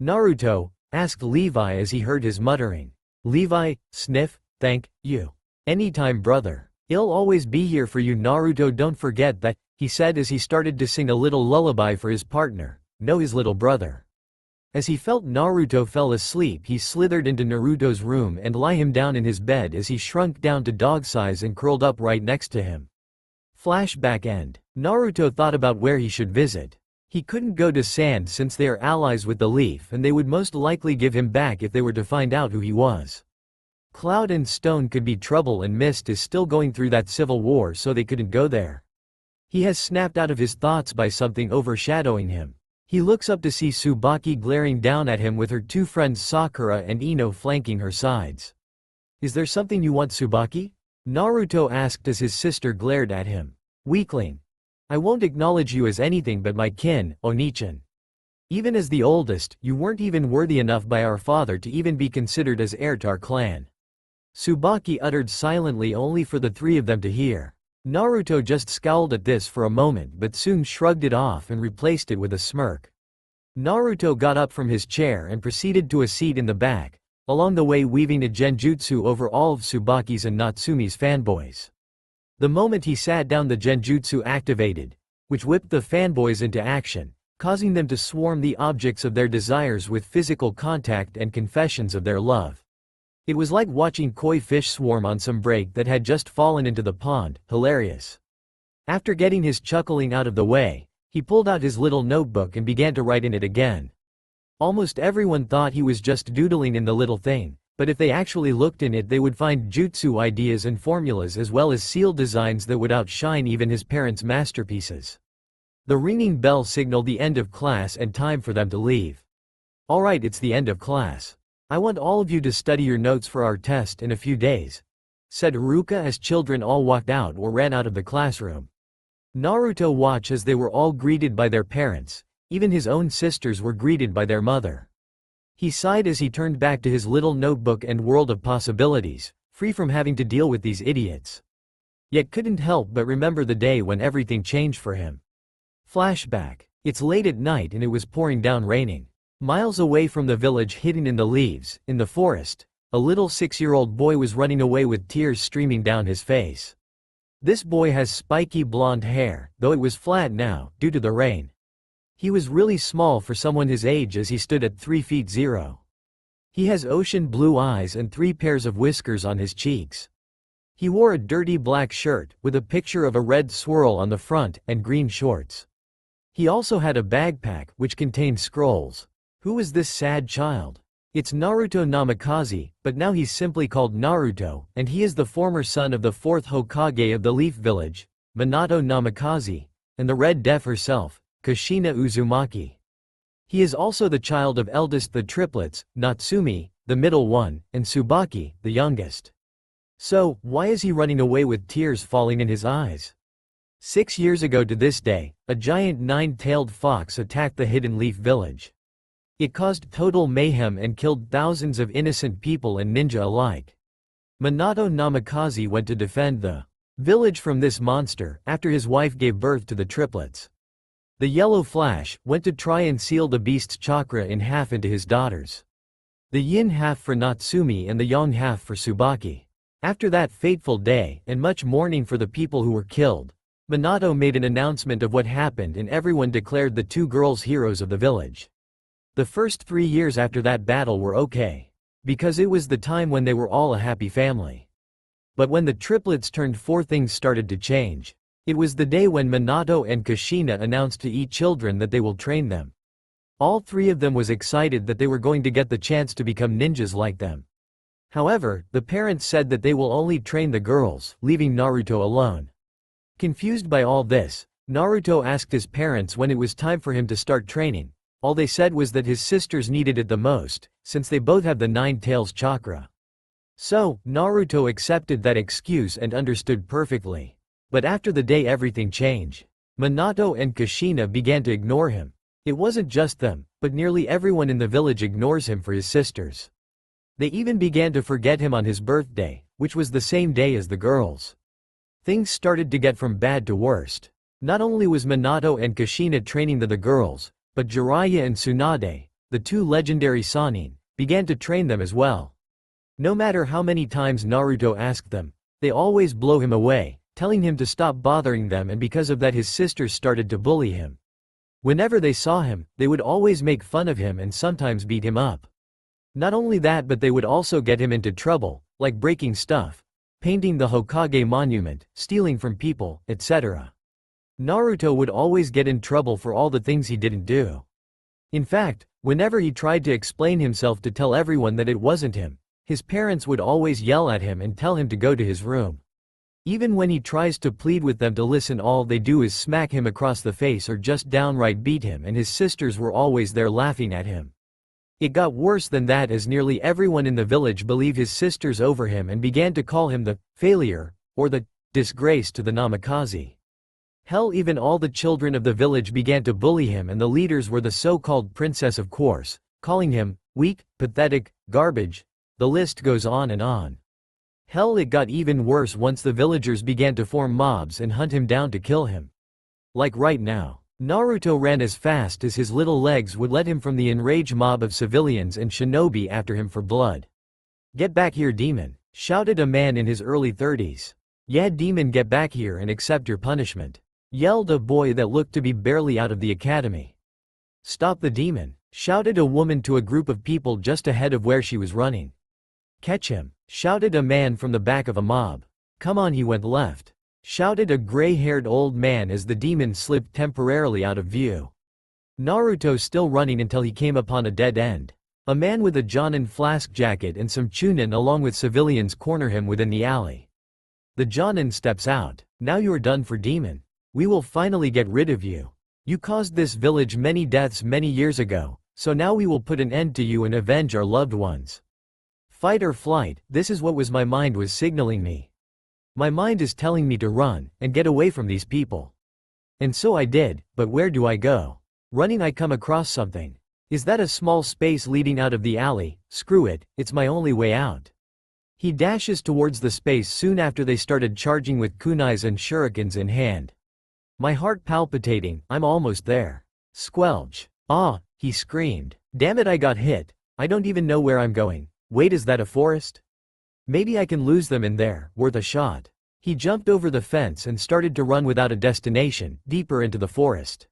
Naruto, asked Levi as he heard his muttering. Levi, sniff, thank you. Anytime, brother. I'll always be here for you, Naruto, don't forget that, he said as he started to sing a little lullaby for his partner, no, his little brother. As he felt Naruto fell asleep, he slithered into Naruto's room and lay him down in his bed as he shrunk down to dog size and curled up right next to him. Flashback end. Naruto thought about where he should visit. He couldn't go to Sand since they are allies with the Leaf and they would most likely give him back if they were to find out who he was. Cloud and Stone could be trouble and Mist is still going through that civil war, so they couldn't go there. He has snapped out of his thoughts by something overshadowing him. He looks up to see Tsubaki glaring down at him with her two friends Sakura and Ino flanking her sides. Is there something you want, Tsubaki? Naruto asked as his sister glared at him. Weakling. I won't acknowledge you as anything but my kin, Onichan. Even as the oldest, you weren't even worthy enough by our father to even be considered as heir to our clan. Tsubaki uttered silently only for the three of them to hear. Naruto just scowled at this for a moment but soon shrugged it off and replaced it with a smirk. Naruto got up from his chair and proceeded to a seat in the back, along the way weaving a genjutsu over all of Tsubaki's and Natsumi's fanboys. The moment he sat down, the genjutsu activated, which whipped the fanboys into action, causing them to swarm the objects of their desires with physical contact and confessions of their love. It was like watching koi fish swarm on some break that had just fallen into the pond. Hilarious. After getting his chuckling out of the way, he pulled out his little notebook and began to write in it again. Almost everyone thought he was just doodling in the little thing, but if they actually looked in it they would find jutsu ideas and formulas as well as seal designs that would outshine even his parents' masterpieces. The ringing bell signaled the end of class and time for them to leave. "Alright, it's the end of class. I want all of you to study your notes for our test in a few days," said Iruka as children all walked out or ran out of the classroom. Naruto watched as they were all greeted by their parents, even his own sisters were greeted by their mother. He sighed as he turned back to his little notebook and world of possibilities, free from having to deal with these idiots. Yet couldn't help but remember the day when everything changed for him. Flashback. It's late at night and it was pouring down raining. Miles away from the village, hidden in the leaves, in the forest, a little 6-year-old boy was running away with tears streaming down his face. This boy has spiky blonde hair, though it was flat now, due to the rain. He was really small for someone his age as he stood at 3 feet 0. He has ocean blue eyes and 3 pairs of whiskers on his cheeks. He wore a dirty black shirt, with a picture of a red swirl on the front, and green shorts. He also had a backpack, which contained scrolls. Who is this sad child? It's Naruto Namikaze, but now he's simply called Naruto, and he is the former son of the 4th Hokage of the Leaf Village, Minato Namikaze, and the Red Death herself, Kushina Uzumaki. He is also the child of eldest the triplets, Natsumi, the middle one, and Tsubaki, the youngest. So, why is he running away with tears falling in his eyes? 6 years ago to this day, a giant 9-tailed fox attacked the Hidden Leaf Village. It caused total mayhem and killed thousands of innocent people and ninja alike. Minato Namikaze went to defend the village from this monster after his wife gave birth to the triplets. The Yellow Flash went to try and seal the beast's chakra in half into his daughters. The yin half for Natsumi and the yang half for Tsubaki. After that fateful day, and much mourning for the people who were killed, Minato made an announcement of what happened and everyone declared the 2 girls heroes of the village. The first 3 years after that battle were okay, because it was the time when they were all a happy family. But when the triplets turned 4 things started to change. It was the day when Minato and Kushina announced to each children that they will train them. All 3 of them was excited that they were going to get the chance to become ninjas like them. However, the parents said that they will only train the girls, leaving Naruto alone. Confused by all this, Naruto asked his parents when it was time for him to start training. All they said was that his sisters needed it the most, since they both have the 9 tails chakra. So, Naruto accepted that excuse and understood perfectly. But after the day everything changed. Minato and Kushina began to ignore him. It wasn't just them, but nearly everyone in the village ignores him for his sisters. They even began to forget him on his birthday, which was the same day as the girls. Things started to get from bad to worst. Not only was Minato and Kushina training the girls, but Jiraiya and Tsunade, the 2 legendary Sannin, began to train them as well. No matter how many times Naruto asked them, they always blow him away, telling him to stop bothering them, and because of that his sisters started to bully him. Whenever they saw him, they would always make fun of him and sometimes beat him up. Not only that, but they would also get him into trouble, like breaking stuff, painting the Hokage monument, stealing from people, etc. Naruto would always get in trouble for all the things he didn't do. In fact, whenever he tried to explain himself to tell everyone that it wasn't him, his parents would always yell at him and tell him to go to his room. Even when he tries to plead with them to listen, all they do is smack him across the face or just downright beat him, and his sisters were always there laughing at him. It got worse than that as nearly everyone in the village believed his sisters over him and began to call him the failure, or the disgrace to the Namikaze. Hell, even all the children of the village began to bully him, and the leaders were the so-called princess, of course, calling him weak, pathetic, garbage. The list goes on and on. Hell, it got even worse once the villagers began to form mobs and hunt him down to kill him. Like right now. Naruto ran as fast as his little legs would let him from the enraged mob of civilians and shinobi after him for blood. "Get back here, demon," shouted a man in his early 30s. "Yeah, demon, get back here and accept your punishment," yelled a boy that looked to be barely out of the academy. "Stop the demon," shouted a woman to a group of people just ahead of where she was running. "Catch him," shouted a man from the back of a mob. "Come on, he went left," shouted a gray-haired old man as the demon slipped temporarily out of view. Naruto still running until he came upon a dead end. A man with a Jonin flask jacket and some chunin along with civilians corner him within the alley. The Jonin steps out. "Now you're done for, demon. We will finally get rid of you. You caused this village many deaths many years ago, so now we will put an end to you and avenge our loved ones. Fight or flight, this is what my mind was signaling me. My mind is telling me to run, and get away from these people. And so I did, but where do I go? Running, I come across something. Is that a small space leading out of the alley? Screw it, it's my only way out." He dashes towards the space soon after they started charging with kunais and shurikens in hand. "My heart palpitating, I'm almost there." Squelch. "Ah," he screamed. "Damn it, I got hit. I don't even know where I'm going. Wait, is that a forest? Maybe I can lose them in there, worth a shot." He jumped over the fence and started to run without a destination, deeper into the forest.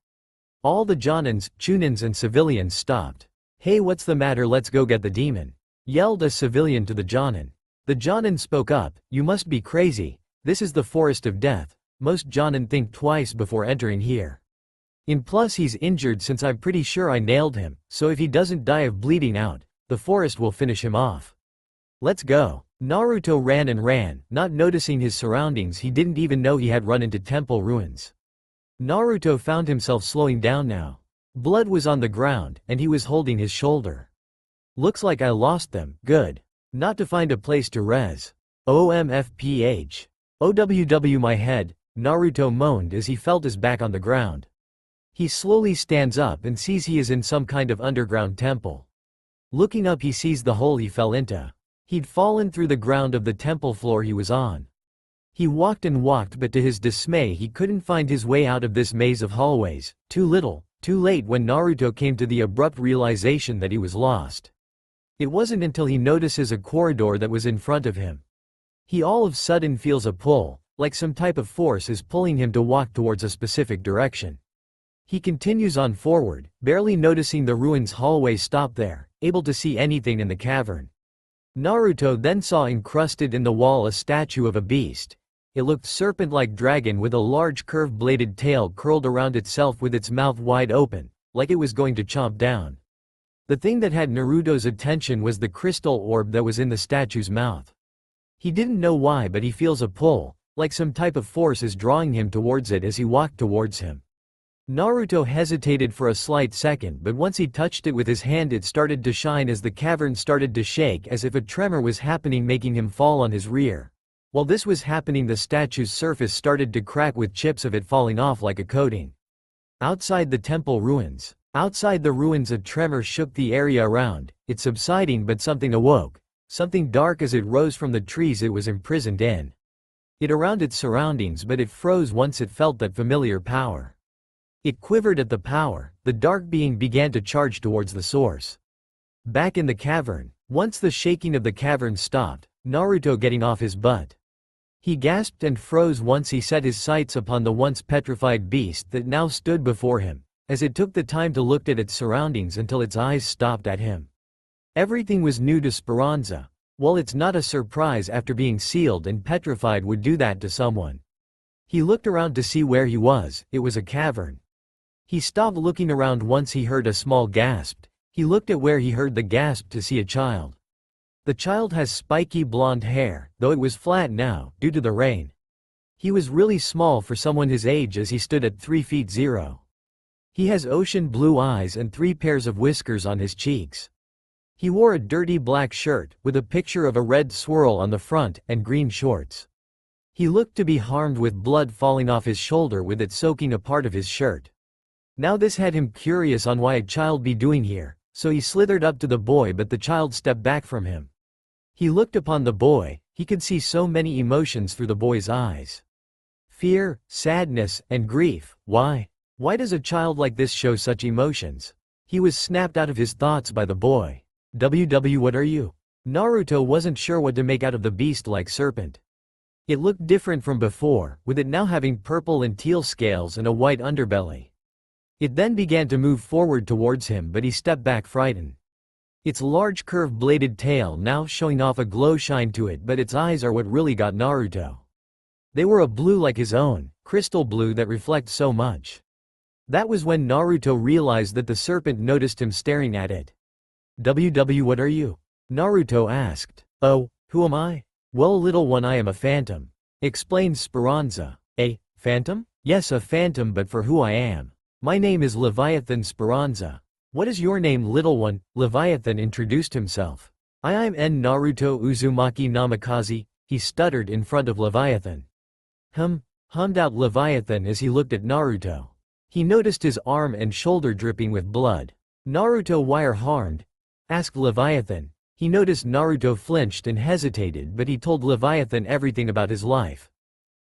All the Jonins, Chunins and civilians stopped. "Hey, what's the matter? Let's go get the demon," yelled a civilian to the Jonin. The Jonin spoke up, "You must be crazy. This is the forest of death. Most Jonin think twice before entering here. And plus he's injured since I'm pretty sure I nailed him, so if he doesn't die of bleeding out, the forest will finish him off. Let's go." Naruto ran and ran, not noticing his surroundings. He didn't even know he had run into temple ruins. Naruto found himself slowing down now. Blood was on the ground, and he was holding his shoulder. "Looks like I lost them, good. Not to find a place to res. OMFPH. OWW my head," Naruto moaned as he felt his back on the ground. He slowly stands up and sees he is in some kind of underground temple. Looking up, he sees the hole he fell into. He'd fallen through the ground of the temple floor he was on. He walked and walked, but to his dismay he couldn't find his way out of this maze of hallways. Too little, too late when Naruto came to the abrupt realization that he was lost. It wasn't until he notices a corridor that was in front of him. He all of a sudden feels a pull, like some type of force is pulling him to walk towards a specific direction. He continues on forward, barely noticing the ruins hallway stop there, able to see anything in the cavern. Naruto then saw encrusted in the wall a statue of a beast. It looked serpent-like dragon with a large curved-bladed tail curled around itself with its mouth wide open, like it was going to chomp down. The thing that had Naruto's attention was the crystal orb that was in the statue's mouth. He didn't know why, but he feels a pull, like some type of force is drawing him towards it as he walked towards him. Naruto hesitated for a slight second, but once he touched it with his hand it started to shine as the cavern started to shake as if a tremor was happening, making him fall on his rear. While this was happening, the statue's surface started to crack with chips of it falling off like a coating. Outside the temple ruins. Outside the ruins a tremor shook the area around, it subsiding, but something awoke. Something dark as it rose from the trees it was imprisoned in. It around its surroundings, but it froze once it felt that familiar power. It quivered at the power, the dark being began to charge towards the source. Back in the cavern, once the shaking of the cavern stopped, Naruto getting off his butt. He gasped and froze once he set his sights upon the once petrified beast that now stood before him, as it took the time to look at its surroundings until its eyes stopped at him. Everything was new to Speranza. Well, it's not a surprise after being sealed and petrified would do that to someone. He looked around to see where he was. It was a cavern. He stopped looking around once he heard a small gasp. He looked at where he heard the gasp to see a child. The child has spiky blonde hair, though it was flat now, due to the rain. He was really small for someone his age as he stood at 3 feet 0. He has ocean blue eyes and 3 pairs of whiskers on his cheeks. He wore a dirty black shirt, with a picture of a red swirl on the front, and green shorts. He looked to be harmed with blood falling off his shoulder with it soaking a part of his shirt. Now this had him curious on why a child be doing here, so he slithered up to the boy, but the child stepped back from him. He looked upon the boy, He could see so many emotions through the boy's eyes. Fear, sadness, and grief. Why? Why does a child like this show such emotions? He was snapped out of his thoughts by the boy. What are you? Naruto wasn't sure what to make out of the beast-like serpent. It looked different from before, with it now having purple and teal scales and a white underbelly. It then began to move forward towards him, but he stepped back frightened. Its large curved-bladed tail now showing off a glow shine to it, but its eyes are what really got Naruto. They were a blue like his own, crystal blue that reflects so much. That was when Naruto realized that the serpent noticed him staring at it. What are you? Naruto asked. Oh, who am I? Well, little one, I am a phantom, explained Speranza. A phantom? Yes, a phantom, but for who I am. My name is Leviathan Speranza. What is your name, little one? Leviathan introduced himself. I am Naruto Uzumaki Namikaze, he stuttered in front of Leviathan. Hummed out Leviathan as he looked at Naruto. He noticed his arm and shoulder dripping with blood. Naruto, why are harmed? Asked Leviathan. He noticed Naruto flinched and hesitated, but he told Leviathan everything about his life.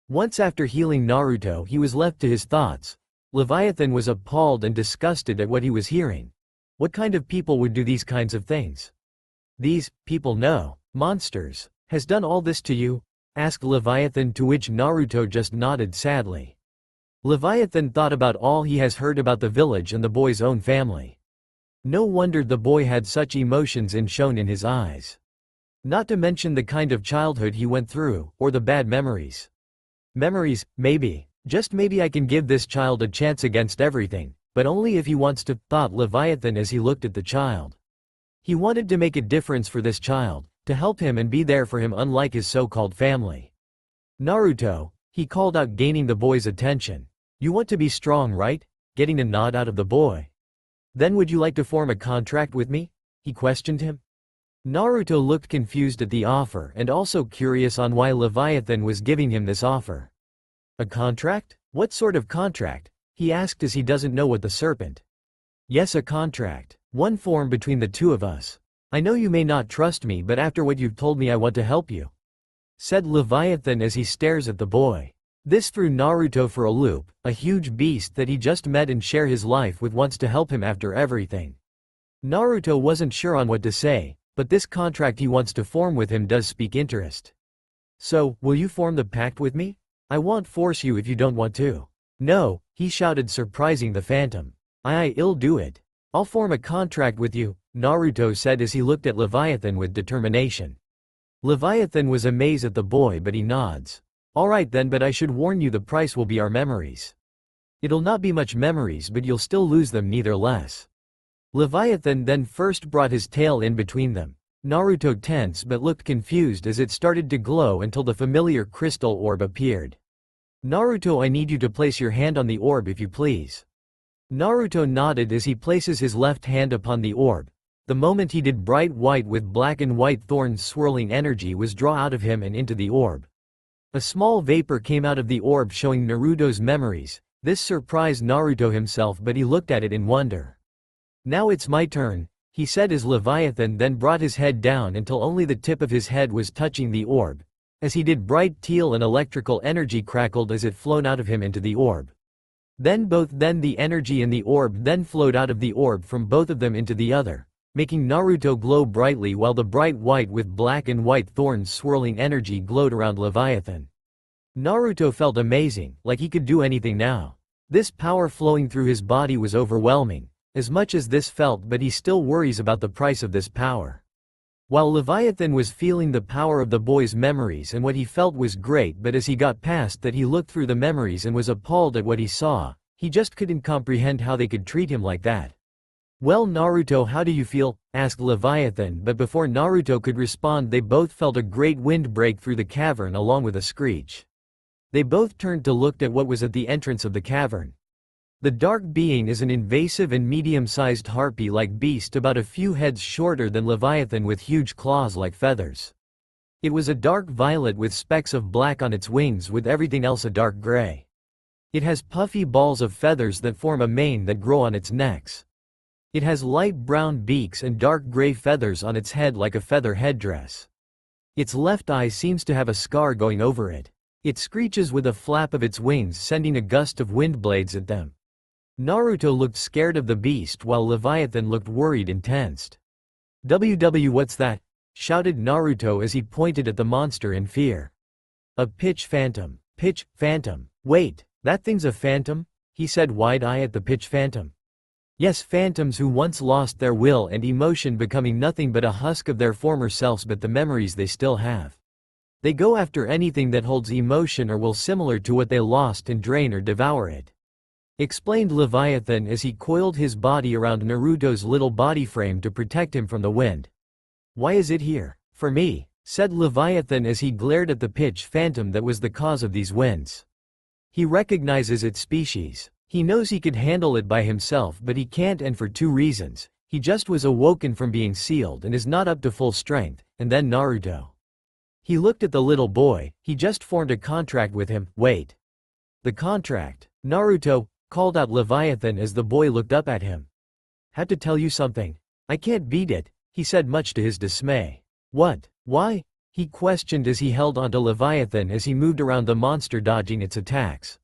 Once after healing Naruto, he was left to his thoughts. Leviathan was appalled and disgusted at what he was hearing. What kind of people would do these kinds of things? These people, no, monsters, has done all this to you? Asked Leviathan, to which Naruto just nodded sadly. Leviathan thought about all he has heard about the village and the boy's own family. No wonder the boy had such emotions shown in his eyes. Not to mention the kind of childhood he went through, or the bad memories. Memories, maybe. Just maybe I can give this child a chance against everything, but only if he wants to, thought Leviathan as he looked at the child. He wanted to make a difference for this child, to help him and be there for him unlike his so-called family. Naruto, he called out, gaining the boy's attention. You want to be strong, right? Getting a nod out of the boy. Then would you like to form a contract with me? He questioned him. Naruto looked confused at the offer and also curious on why Leviathan was giving him this offer. A contract? What sort of contract? He asked as he doesn't know what the serpent. Yes, a contract. One formed between the two of us. I know you may not trust me, but after what you've told me I want to help you, said Leviathan as he stares at the boy. This threw Naruto for a loop. A huge beast that he just met and share his life with wants to help him after everything. Naruto wasn't sure on what to say, but this contract he wants to form with him does speak interest. So, will you form the pact with me? I won't force you if you don't want to. No, he shouted, surprising the phantom. I'll do it. I'll form a contract with you, Naruto said as he looked at Leviathan with determination. Leviathan was amazed at the boy, but he nods. Alright then, but I should warn you, the price will be our memories. It'll not be much memories, but you'll still lose them, neither less. Leviathan then first brought his tail in between them. Naruto tensed but looked confused as it started to glow until the familiar crystal orb appeared. Naruto, I need you to place your hand on the orb if you please. Naruto nodded as he places his left hand upon the orb. The moment he did, bright white with black and white thorns swirling energy was drawn out of him and into the orb. A small vapor came out of the orb showing Naruto's memories. This surprised Naruto himself, but he looked at it in wonder. Now it's my turn, he said as Leviathan then brought his head down until only the tip of his head was touching the orb. As he did, bright teal and electrical energy crackled as it flowed out of him into the orb. Then the energy in the orb then flowed out of the orb from both of them into the other, making Naruto glow brightly, while the bright white with black and white thorns swirling energy glowed around Leviathan. Naruto felt amazing, like he could do anything now. This power flowing through his body was overwhelming, as much as this felt, but he still worries about the price of this power. While Leviathan was feeling the power of the boy's memories, and what he felt was great, but as he got past that he looked through the memories and was appalled at what he saw. He just couldn't comprehend how they could treat him like that. Well, Naruto, how do you feel? Asked Leviathan, but before Naruto could respond, they both felt a great wind break through the cavern along with a screech. They both turned to look at what was at the entrance of the cavern. The dark being is an invasive and medium-sized harpy-like beast about a few heads shorter than Leviathan with huge claws like feathers. It was a dark violet with specks of black on its wings, with everything else a dark gray. It has puffy balls of feathers that form a mane that grow on its necks. It has light brown beaks and dark gray feathers on its head like a feather headdress. Its left eye seems to have a scar going over it. It screeches with a flap of its wings, sending a gust of wind blades at them. Naruto looked scared of the beast while Leviathan looked worried and tensed. "WW, what's that?" shouted Naruto as he pointed at the monster in fear. "A pitch phantom. Pitch phantom. Wait, that thing's a phantom?" he said, wide-eyed at the pitch phantom. "Yes, phantoms who once lost their will and emotion, becoming nothing but a husk of their former selves, but the memories they still have. They go after anything that holds emotion or will similar to what they lost and drain or devour it," explained Leviathan as he coiled his body around Naruto's little body frame to protect him from the wind. "Why is it here? For me," said Leviathan as he glared at the pitch phantom that was the cause of these winds. He recognizes its species. He knows he could handle it by himself, but he can't, and for two reasons. He just was awoken from being sealed and is not up to full strength, and then Naruto. He looked at the little boy. He just formed a contract with him. "Wait. The contract?" Naruto called out Leviathan as the boy looked up at him. "Had to tell you something. I can't beat it," he said, much to his dismay. "What? Why?" he questioned as he held onto Leviathan as he moved around the monster, dodging its attacks.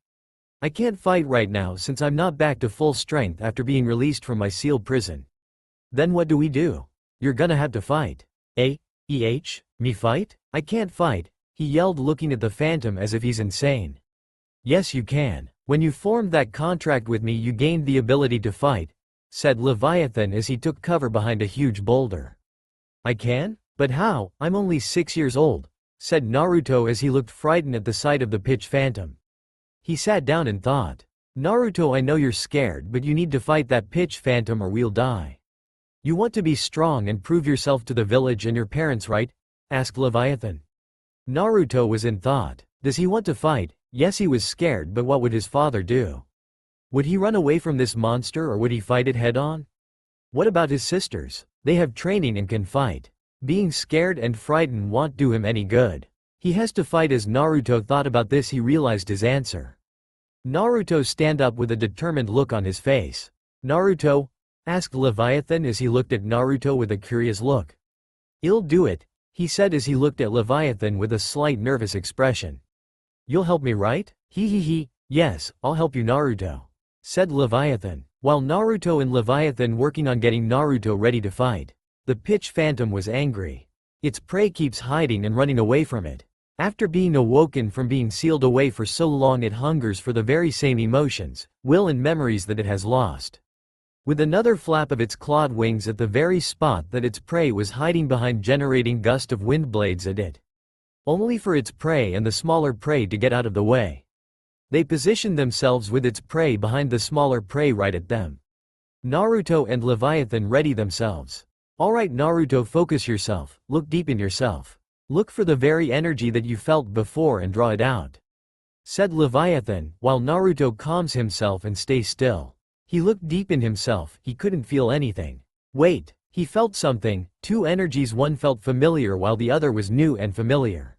"I can't fight right now since I'm not back to full strength after being released from my sealed prison." "Then what do we do?" "You're gonna have to fight." Me fight? I can't fight," he yelled, looking at the phantom as if he's insane. "Yes, you can. When you formed that contract with me, you gained the ability to fight," said Leviathan as he took cover behind a huge boulder. "I can? But how? I'm only 6 years old," said Naruto as he looked frightened at the sight of the pitch phantom. He sat down and thought. "Naruto, I know you're scared, but you need to fight that pitch phantom or we'll die. You want to be strong and prove yourself to the village and your parents, right?" asked Leviathan. Naruto was in thought. Does he want to fight? Yes, he was scared, but what would his father do? Would he run away from this monster or would he fight it head on? What about his sisters? They have training and can fight. Being scared and frightened won't do him any good. He has to fight. As Naruto thought about this, he realized his answer. Naruto stand up with a determined look on his face. "Naruto?" asked Leviathan as he looked at Naruto with a curious look. "I'll do it," he said as he looked at Leviathan with a slight nervous expression. "You'll help me, right?" He. "Yes, I'll help you, Naruto," said Leviathan. While Naruto and Leviathan working on getting Naruto ready to fight, the pitch phantom was angry. Its prey keeps hiding and running away from it. After being awoken from being sealed away for so long, it hungers for the very same emotions, will and memories that it has lost. With another flap of its clawed wings at the very spot that its prey was hiding behind, generating gust of wind blades at it, only for its prey and the smaller prey to get out of the way. They positioned themselves with its prey behind the smaller prey right at them. Naruto and Leviathan ready themselves. "Alright Naruto, focus yourself, look deep in yourself. Look for the very energy that you felt before and draw it out," said Leviathan, while Naruto calms himself and stays still. He looked deep in himself. He couldn't feel anything. Wait, he felt something, two energies, one felt familiar while the other was new and familiar.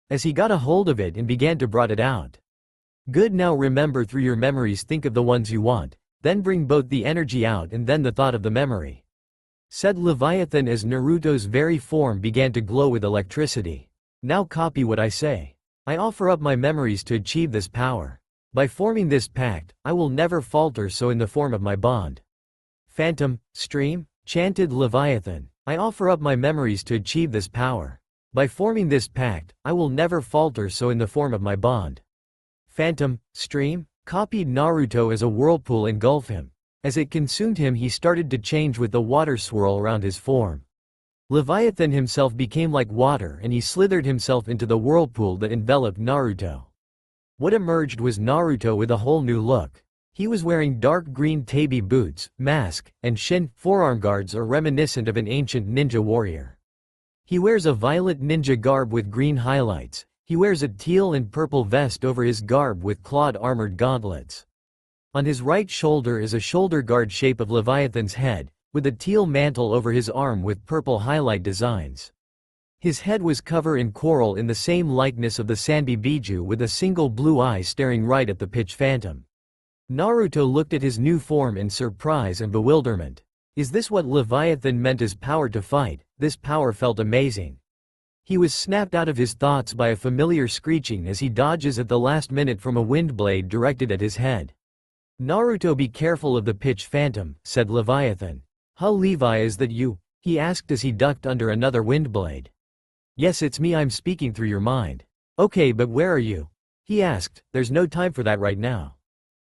As he got a hold of it and began to brought it out. "Good, now remember through your memories, think of the ones you want, then bring both the energy out and then the thought of the memory," said Leviathan as Naruto's very form began to glow with electricity. "Now copy what I say. I offer up my memories to achieve this power. By forming this pact, I will never falter, so in the form of my bond." "Phantom, stream," chanted Leviathan. "I offer up my memories to achieve this power. By forming this pact, I will never falter, so in the form of my bond." "Phantom, stream," copied Naruto as a whirlpool engulfed him. As it consumed him, he started to change with the water swirl around his form. Leviathan himself became like water and he slithered himself into the whirlpool that enveloped Naruto. What emerged was Naruto with a whole new look. He was wearing dark green tabi boots, mask, and shin forearm guards are reminiscent of an ancient ninja warrior. He wears a violet ninja garb with green highlights. He wears a teal and purple vest over his garb with clawed armored gauntlets. On his right shoulder is a shoulder guard shape of Leviathan's head, with a teal mantle over his arm with purple highlight designs. His head was covered in coral in the same likeness of the Sanbi Biju, with a single blue eye staring right at the pitch phantom. Naruto looked at his new form in surprise and bewilderment. Is this what Leviathan meant his power to fight? This power felt amazing. He was snapped out of his thoughts by a familiar screeching as he dodges at the last minute from a wind blade directed at his head. "Naruto, be careful of the pitch phantom," said Leviathan. "Huh, Levi, is that you?" he asked as he ducked under another wind blade. "Yes, it's me, I'm speaking through your mind." "Okay, but where are you?" he asked. "There's no time for that right now."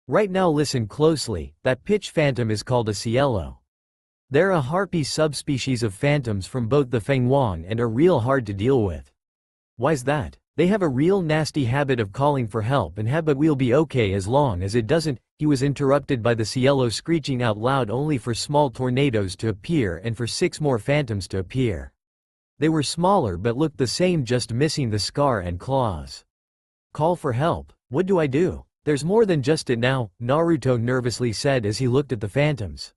"Right now, listen closely, that pitch phantom is called a cielo. They're a harpy subspecies of phantoms from both the Fenghuang and are real hard to deal with." "Why's that?" "They have a real nasty habit of calling for help but we'll be okay as long as it doesn't." He was interrupted by the cielo screeching out loud only for small tornadoes to appear and for 6 more phantoms to appear. They were smaller but looked the same, just missing the scar and claws. "Call for help? What do I do? There's more than just it now," Naruto nervously said as he looked at the phantoms.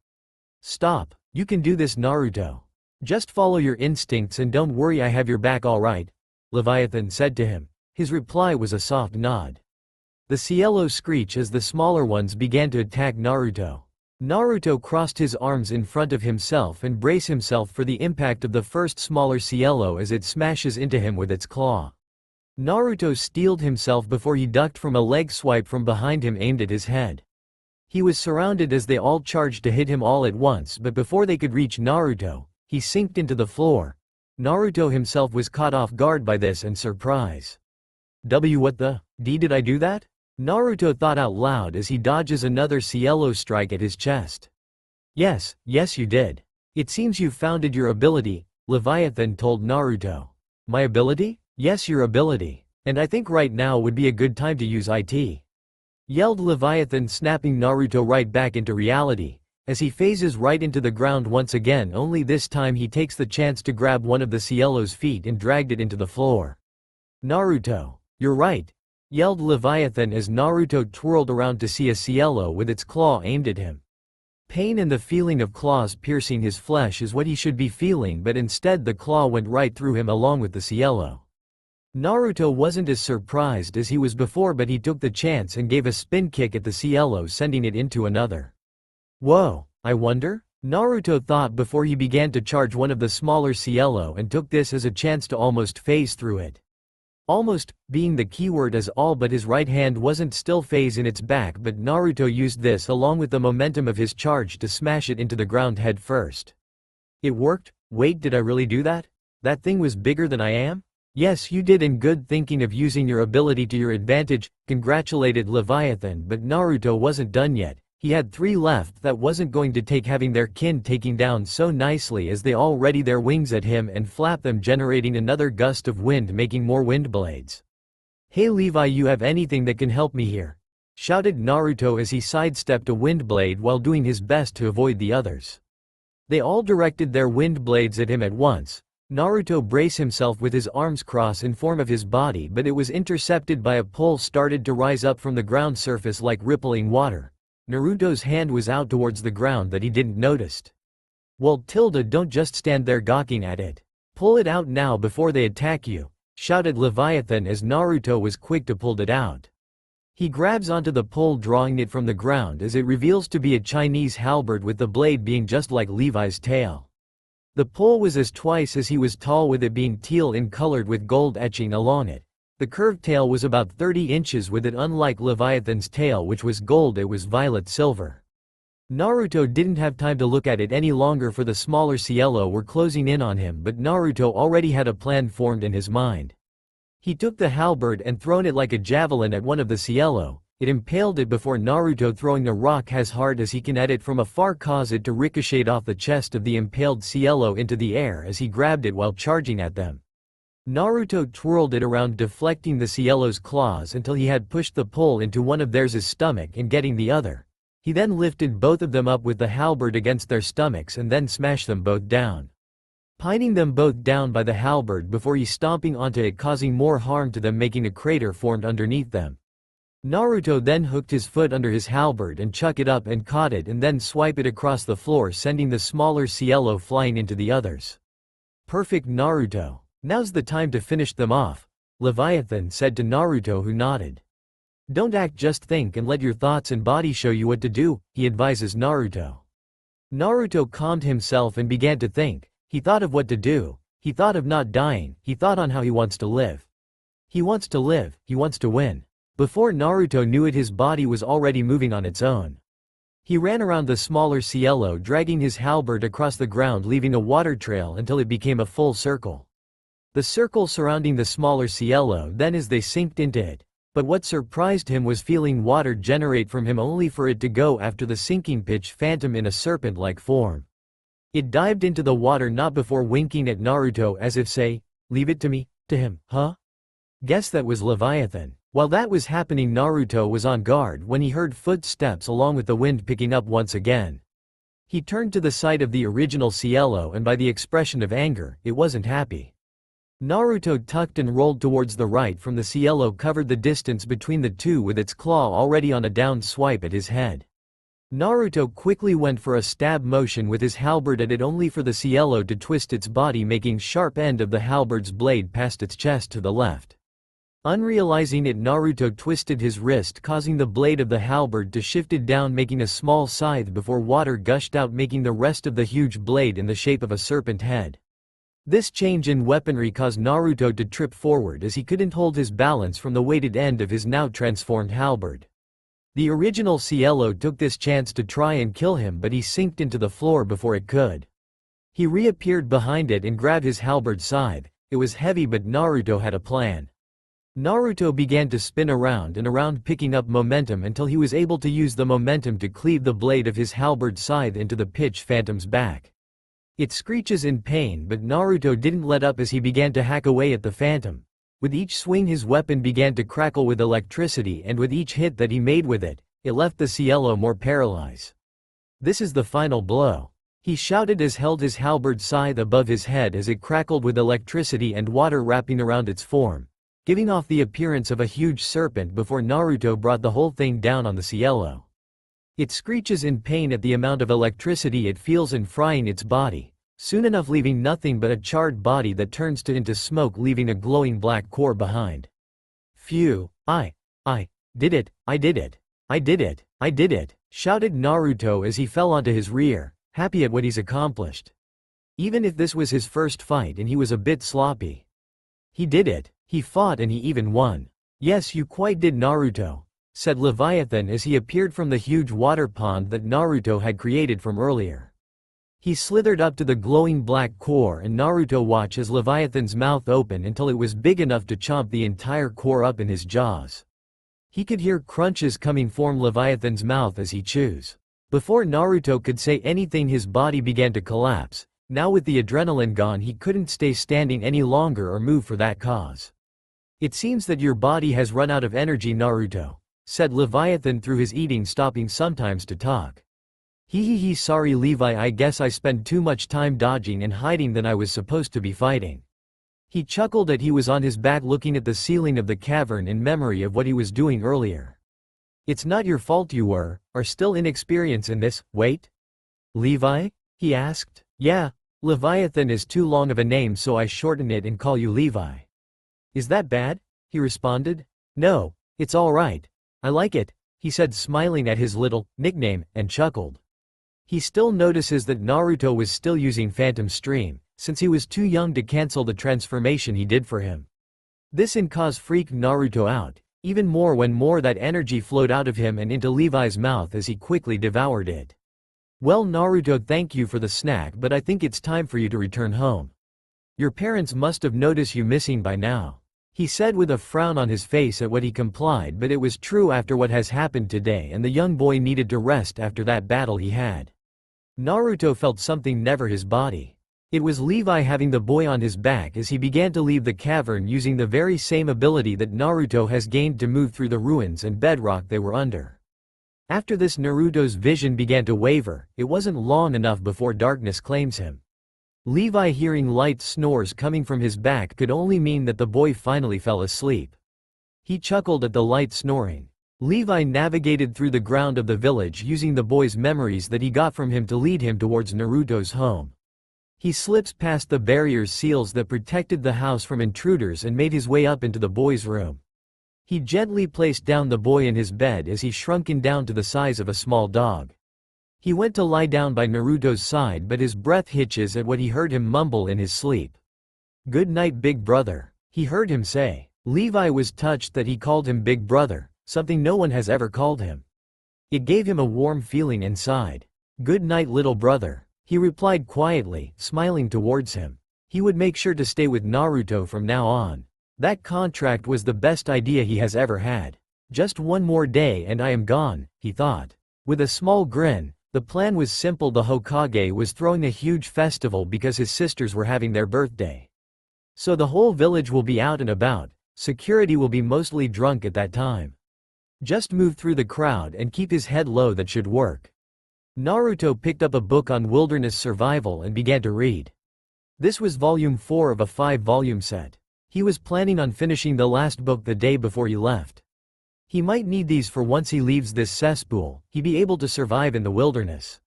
"Stop. You can do this, Naruto. Just follow your instincts and don't worry, I have your back, all right," Leviathan said to him. His reply was a soft nod. The cielo screeched as the smaller ones began to attack Naruto. Naruto crossed his arms in front of himself and braced himself for the impact of the first smaller cielo as it smashes into him with its claw. Naruto steeled himself before he ducked from a leg swipe from behind him aimed at his head. He was surrounded as they all charged to hit him all at once, but before they could reach Naruto, he sinked into the floor. Naruto himself was caught off guard by this and surprise. What the D did I do that? Naruto thought out loud as he dodges another cielo strike at his chest. Yes, you did. It seems you've founded your ability, Leviathan told Naruto. My ability? Yes, your ability. And I think right now would be a good time to use it. Yelled Leviathan, snapping Naruto right back into reality, as he phases right into the ground once again, only this time he takes the chance to grab one of the cielo's feet and dragged it into the floor. Naruto, you're right, yelled Leviathan as Naruto twirled around to see a cielo with its claw aimed at him. Pain and the feeling of claws piercing his flesh is what he should be feeling, but instead the claw went right through him along with the cielo. Naruto wasn't as surprised as he was before, but he took the chance and gave a spin kick at the cielo, sending it into another. Whoa, I wonder? Naruto thought before he began to charge one of the smaller cielo and took this as a chance to almost phase through it. Almost, being the keyword, as all but his right hand wasn't still phase in its back, but Naruto used this along with the momentum of his charge to smash it into the ground head first. It worked? Wait, did I really do that? That thing was bigger than I am? Yes, you did, and good thinking of using your ability to your advantage, congratulated Leviathan, but Naruto wasn't done yet. He had 3 left that wasn't going to take having their kin taking down so nicely as they all ready their wings at him and flap them, generating another gust of wind, making more wind blades. Hey Levi, you have anything that can help me here? Shouted Naruto as he sidestepped a wind blade while doing his best to avoid the others. They all directed their wind blades at him at once. Naruto braced himself with his arms crossed in form of his body, but it was intercepted by a pole started to rise up from the ground surface like rippling water. Naruto's hand was out towards the ground that he didn't notice. Well, don't just stand there gawking at it. Pull it out now before they attack you, shouted Leviathan as Naruto was quick to pull it out. He grabs onto the pole, drawing it from the ground as it reveals to be a Chinese halberd with the blade being just like Levi's tail. The pole was as twice as he was tall, with it being teal in colored with gold etching along it. The curved tail was about 30 inches with it, unlike Leviathan's tail which was gold, it was violet silver. Naruto didn't have time to look at it any longer, for the smaller cielo were closing in on him, but Naruto already had a plan formed in his mind. He took the halberd and thrown it like a javelin at one of the cielo. It impaled it before Naruto throwing the rock as hard as he can at it from afar, caused it to ricochet off the chest of the impaled cielo into the air as he grabbed it while charging at them. Naruto twirled it around, deflecting the cielo's claws until he had pushed the pole into one of theirs' stomach and getting the other. He then lifted both of them up with the halberd against their stomachs and then smashed them both down. Pining them both down by the halberd before he stomping onto it, causing more harm to them, making a crater formed underneath them. Naruto then hooked his foot under his halberd and chuck it up and caught it and then swipe it across the floor, sending the smaller cielo flying into the others. Perfect, Naruto. Now's the time to finish them off, Leviathan said to Naruto, who nodded. Don't act, just think and let your thoughts and body show you what to do, he advises Naruto. Naruto calmed himself and began to think. He thought of what to do. He thought of not dying, he thought on how he wants to live. He wants to live, he wants to win. Before Naruto knew it, his body was already moving on its own. He ran around the smaller cielo, dragging his halberd across the ground, leaving a water trail until it became a full circle. The circle surrounding the smaller cielo then as they sinked into it. But what surprised him was feeling water generate from him only for it to go after the sinking pitch phantom in a serpent-like form. It dived into the water not before winking at Naruto as if say, "Leave it to me," to him, huh? Guess that was Leviathan. While that was happening, Naruto was on guard when he heard footsteps along with the wind picking up once again. He turned to the side of the original cielo and by the expression of anger, it wasn't happy. Naruto tucked and rolled towards the right from the cielo, covered the distance between the two with its claw already on a down swipe at his head. Naruto quickly went for a stab motion with his halberd at it only for the cielo to twist its body, making sharp end of the halberd's blade past its chest to the left. Unrealizing it, Naruto twisted his wrist, causing the blade of the halberd to shifted down, making a small scythe before water gushed out, making the rest of the huge blade in the shape of a serpent head. This change in weaponry caused Naruto to trip forward as he couldn't hold his balance from the weighted end of his now transformed halberd. The original cielo took this chance to try and kill him, but he sinked into the floor before it could. He reappeared behind it and grabbed his halberd scythe. It was heavy, but Naruto had a plan. Naruto began to spin around and around, picking up momentum until he was able to use the momentum to cleave the blade of his halberd scythe into the pitch phantom's back. It screeches in pain, but Naruto didn't let up as he began to hack away at the phantom. With each swing his weapon began to crackle with electricity, and with each hit that he made with it, it left the cielo more paralyzed. "This is the final blow," he shouted as held his halberd scythe above his head as it crackled with electricity and water wrapping around its form, giving off the appearance of a huge serpent before Naruto brought the whole thing down on the cielo. It screeches in pain at the amount of electricity it feels in frying its body, soon enough leaving nothing but a charred body that turns into smoke, leaving a glowing black core behind. "Phew, I did it, I did it, I did it, I did it," shouted Naruto as he fell onto his rear, happy at what he's accomplished. Even if this was his first fight and he was a bit sloppy. He did it. He fought and he even won. "Yes, you quite did, Naruto," said Leviathan as he appeared from the huge water pond that Naruto had created from earlier. He slithered up to the glowing black core and Naruto watched as Leviathan's mouth opened until it was big enough to chomp the entire core up in his jaws. He could hear crunches coming from Leviathan's mouth as he chews. Before Naruto could say anything, his body began to collapse. Now with the adrenaline gone, he couldn't stay standing any longer or move for that cause. "It seems that your body has run out of energy, Naruto," said Leviathan through his eating, stopping sometimes to talk. He, sorry Levi, I guess I spent too much time dodging and hiding than I was supposed to be fighting." He chuckled as he was on his back looking at the ceiling of the cavern in memory of what he was doing earlier. "It's not your fault you are still inexperienced in this, wait? Levi?" he asked. "Yeah, Leviathan is too long of a name, so I shorten it and call you Levi." "Is that bad?" he responded. "No, it's all right. I like it," he said, smiling at his little nickname, and chuckled. He still notices that Naruto was still using Phantom Stream, since he was too young to cancel the transformation he did for him. This cause freaked Naruto out, even more when that energy flowed out of him and into Levi's mouth as he quickly devoured it. "Well Naruto, thank you for the snack, but I think it's time for you to return home. Your parents must have noticed you missing by now," he said with a frown on his face at what he complied, but it was true after what has happened today, and the young boy needed to rest after that battle he had. Naruto felt something never his body. It was Levi having the boy on his back as he began to leave the cavern using the very same ability that Naruto has gained to move through the ruins and bedrock they were under. After this, Naruto's vision began to waver. It wasn't long enough before darkness claims him. Levi, hearing light snores coming from his back, could only mean that the boy finally fell asleep. He chuckled at the light snoring. Levi navigated through the ground of the village using the boy's memories that he got from him to lead him towards Naruto's home. He slips past the barrier seals that protected the house from intruders and made his way up into the boy's room. He gently placed down the boy in his bed as he shrunken down to the size of a small dog. He went to lie down by Naruto's side, but his breath hitches at what he heard him mumble in his sleep. Good night, big brother, he heard him say. Levi was touched that he called him big brother, something no one has ever called him. It gave him a warm feeling inside. Good night, little brother, he replied quietly, smiling towards him. He would make sure to stay with Naruto from now on. That contract was the best idea he has ever had. Just one more day and I am gone, he thought. With a small grin, the plan was simple. The Hokage was throwing a huge festival because his sisters were having their birthday. So the whole village will be out and about, security will be mostly drunk at that time. Just move through the crowd and keep his head low, that should work. Naruto picked up a book on wilderness survival and began to read. This was volume 4 of a 5-volume set. He was planning on finishing the last book the day before he left. He might need these for once he leaves this cesspool, he'd be able to survive in the wilderness.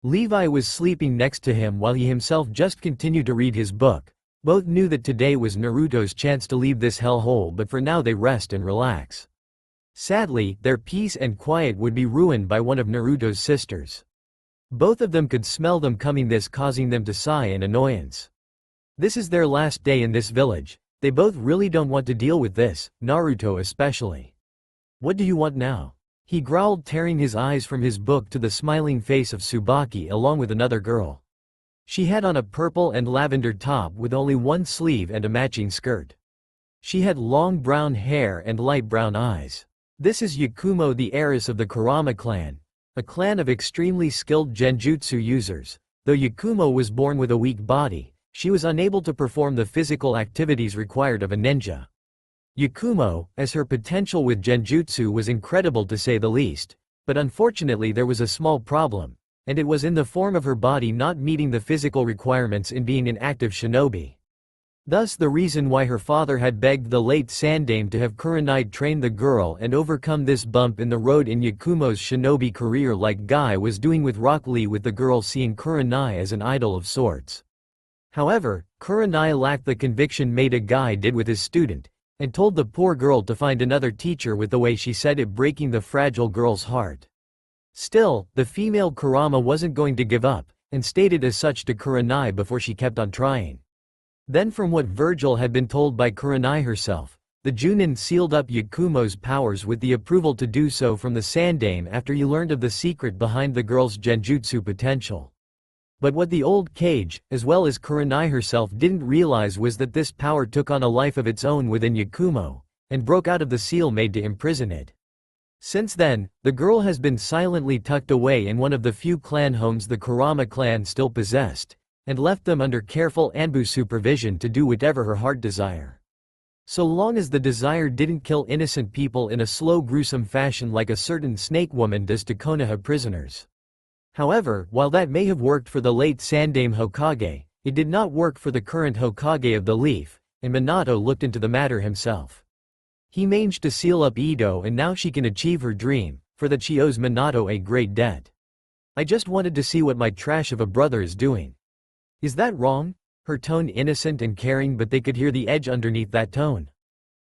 Levi was sleeping next to him while he himself just continued to read his book. Both knew that today was Naruto's chance to leave this hellhole, but for now they rest and relax. Sadly, their peace and quiet would be ruined by one of Naruto's sisters. Both of them could smell them coming, this causing them to sigh in annoyance. This is their last day in this village. They both really don't want to deal with this, Naruto especially. What do you want now? He growled, tearing his eyes from his book to the smiling face of Tsubaki along with another girl. She had on a purple and lavender top with only one sleeve and a matching skirt. She had long brown hair and light brown eyes. This is Yakumo, the heiress of the Kurama clan, a clan of extremely skilled genjutsu users. Though Yakumo was born with a weak body, she was unable to perform the physical activities required of a ninja. Yakumo, as her potential with genjutsu was incredible to say the least, but unfortunately there was a small problem, and it was in the form of her body not meeting the physical requirements in being an active shinobi. Thus the reason why her father had begged the late Sandame to have Kurenai train the girl and overcome this bump in the road in Yakumo's shinobi career, like Guy was doing with Rock Lee, with the girl seeing Kurenai as an idol of sorts. However, Kurenai lacked the conviction Maida Guy did with his student, and told the poor girl to find another teacher, with the way she said it breaking the fragile girl's heart. Still, the female Kurama wasn't going to give up, and stated as such to Kurenai before she kept on trying. Then, from what Virgil had been told by Kurenai herself, the Junin sealed up Yakumo's powers with the approval to do so from the Sandame after he learned of the secret behind the girl's genjutsu potential. But what the old Cage, as well as Kurenai herself, didn't realize was that this power took on a life of its own within Yakumo, and broke out of the seal made to imprison it. Since then, the girl has been silently tucked away in one of the few clan homes the Kurama clan still possessed, and left them under careful Anbu supervision to do whatever her heart desire. So long as the desire didn't kill innocent people in a slow, gruesome fashion like a certain snake woman does to Konoha prisoners. However, while that may have worked for the late Sandame Hokage, it did not work for the current Hokage of the Leaf, and Minato looked into the matter himself. He managed to seal up Ito, and now she can achieve her dream, for that she owes Minato a great debt. I just wanted to see what my trash of a brother is doing. Is that wrong? Her tone innocent and caring, but they could hear the edge underneath that tone.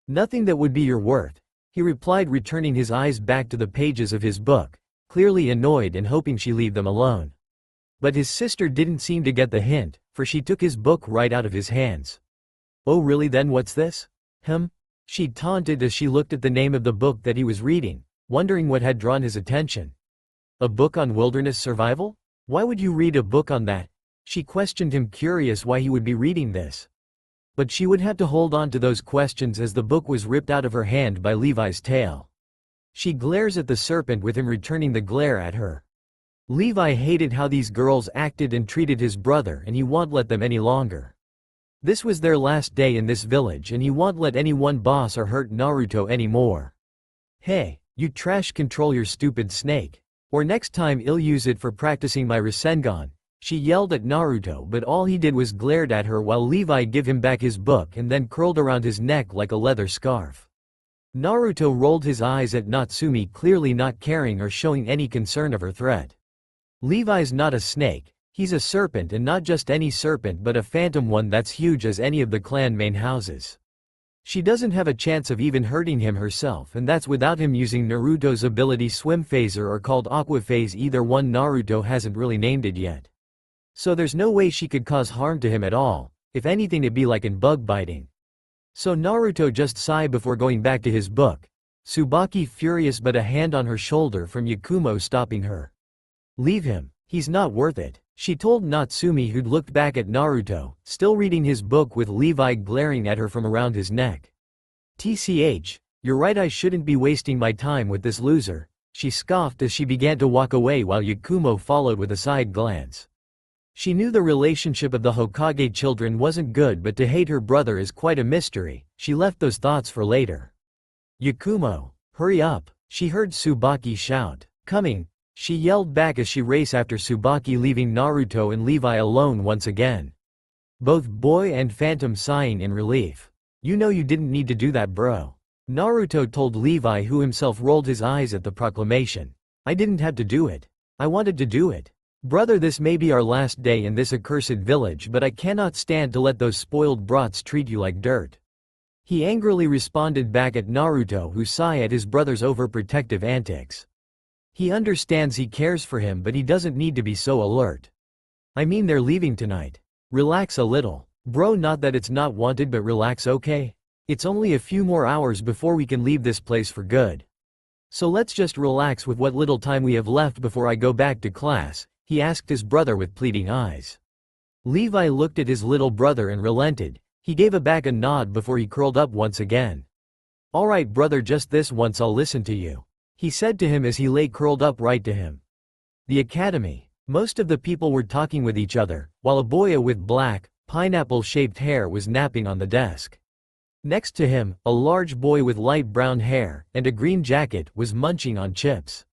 Nothing that would be your worth, he replied, returning his eyes back to the pages of his book, clearly annoyed and hoping she leave them alone. But his sister didn't seem to get the hint, for she took his book right out of his hands. Oh really, then what's this? She taunted as she looked at the name of the book that he was reading, wondering what had drawn his attention. A book on wilderness survival? Why would you read a book on that? She questioned him, curious why he would be reading this. But she would have to hold on to those questions as the book was ripped out of her hand by Levi's tail. She glares at the serpent, with him returning the glare at her. Levi hated how these girls acted and treated his brother, and he won't let them any longer. This was their last day in this village, and he won't let anyone boss or hurt Naruto anymore. Hey, you trash, control your stupid snake. Or next time I'll use it for practicing my Rasengan. She yelled at Naruto, but all he did was glared at her while Levi gave him back his book and then curled around his neck like a leather scarf. Naruto rolled his eyes at Natsumi, clearly not caring or showing any concern of her threat. Levi's not a snake, he's a serpent, and not just any serpent but a phantom one that's huge as any of the clan main houses. She doesn't have a chance of even hurting him herself, and that's without him using Naruto's ability Swim Phaser, or called Aqua Phase, either one Naruto hasn't really named it yet. So there's no way she could cause harm to him at all, If anything, it'd be like in bug biting. So Naruto just sighed before going back to his book. Tsubaki furious, but a hand on her shoulder from Yakumo stopping her. Leave him, he's not worth it, she told Natsumi, who'd looked back at Naruto, still reading his book with Levi glaring at her from around his neck. TCH, you're right, I shouldn't be wasting my time with this loser, she scoffed as she began to walk away while Yakumo followed with a side glance. She knew the relationship of the Hokage children wasn't good, but to hate her brother is quite a mystery. She left those thoughts for later. Yakumo, hurry up, she heard Tsubaki shout. Coming, she yelled back as she raced after Tsubaki, leaving Naruto and Levi alone once again. Both boy and Phantom sighing in relief. You know you didn't need to do that, bro. Naruto told Levi, who himself rolled his eyes at the proclamation. I didn't have to do it. I wanted to do it. Brother, this may be our last day in this accursed village, but I cannot stand to let those spoiled brats treat you like dirt. He angrily responded back at Naruto, who sighed at his brother's overprotective antics. He understands he cares for him, but he doesn't need to be so alert. I mean, they're leaving tonight. Relax a little. Bro, not that it's not wanted, but relax, okay? It's only a few more hours before we can leave this place for good. So let's just relax with what little time we have left before I go back to class, he asked his brother with pleading eyes. Levi looked at his little brother and relented. He gave back a nod before he curled up once again. All right, brother, just this once I'll listen to you, he said to him as he lay curled up right to him. The academy. Most of the people were talking with each other, while a boy with black, pineapple-shaped hair was napping on the desk. Next to him, a large boy with light brown hair and a green jacket was munching on chips.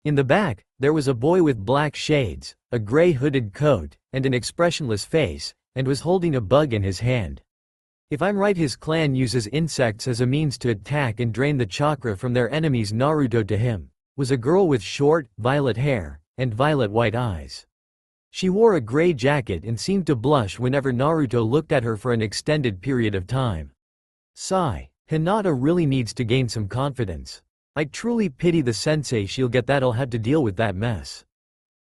In the back, there was a boy with black shades, a gray hooded coat, and an expressionless face, and was holding a bug in his hand. If I'm right, his clan uses insects as a means to attack and drain the chakra from their enemies. Naruto to him was a girl with short, violet hair, and violet-white eyes. She wore a gray jacket and seemed to blush whenever Naruto looked at her for an extended period of time. Sigh. Hinata really needs to gain some confidence. I truly pity the sensei, she'll get that, I'll have to deal with that mess.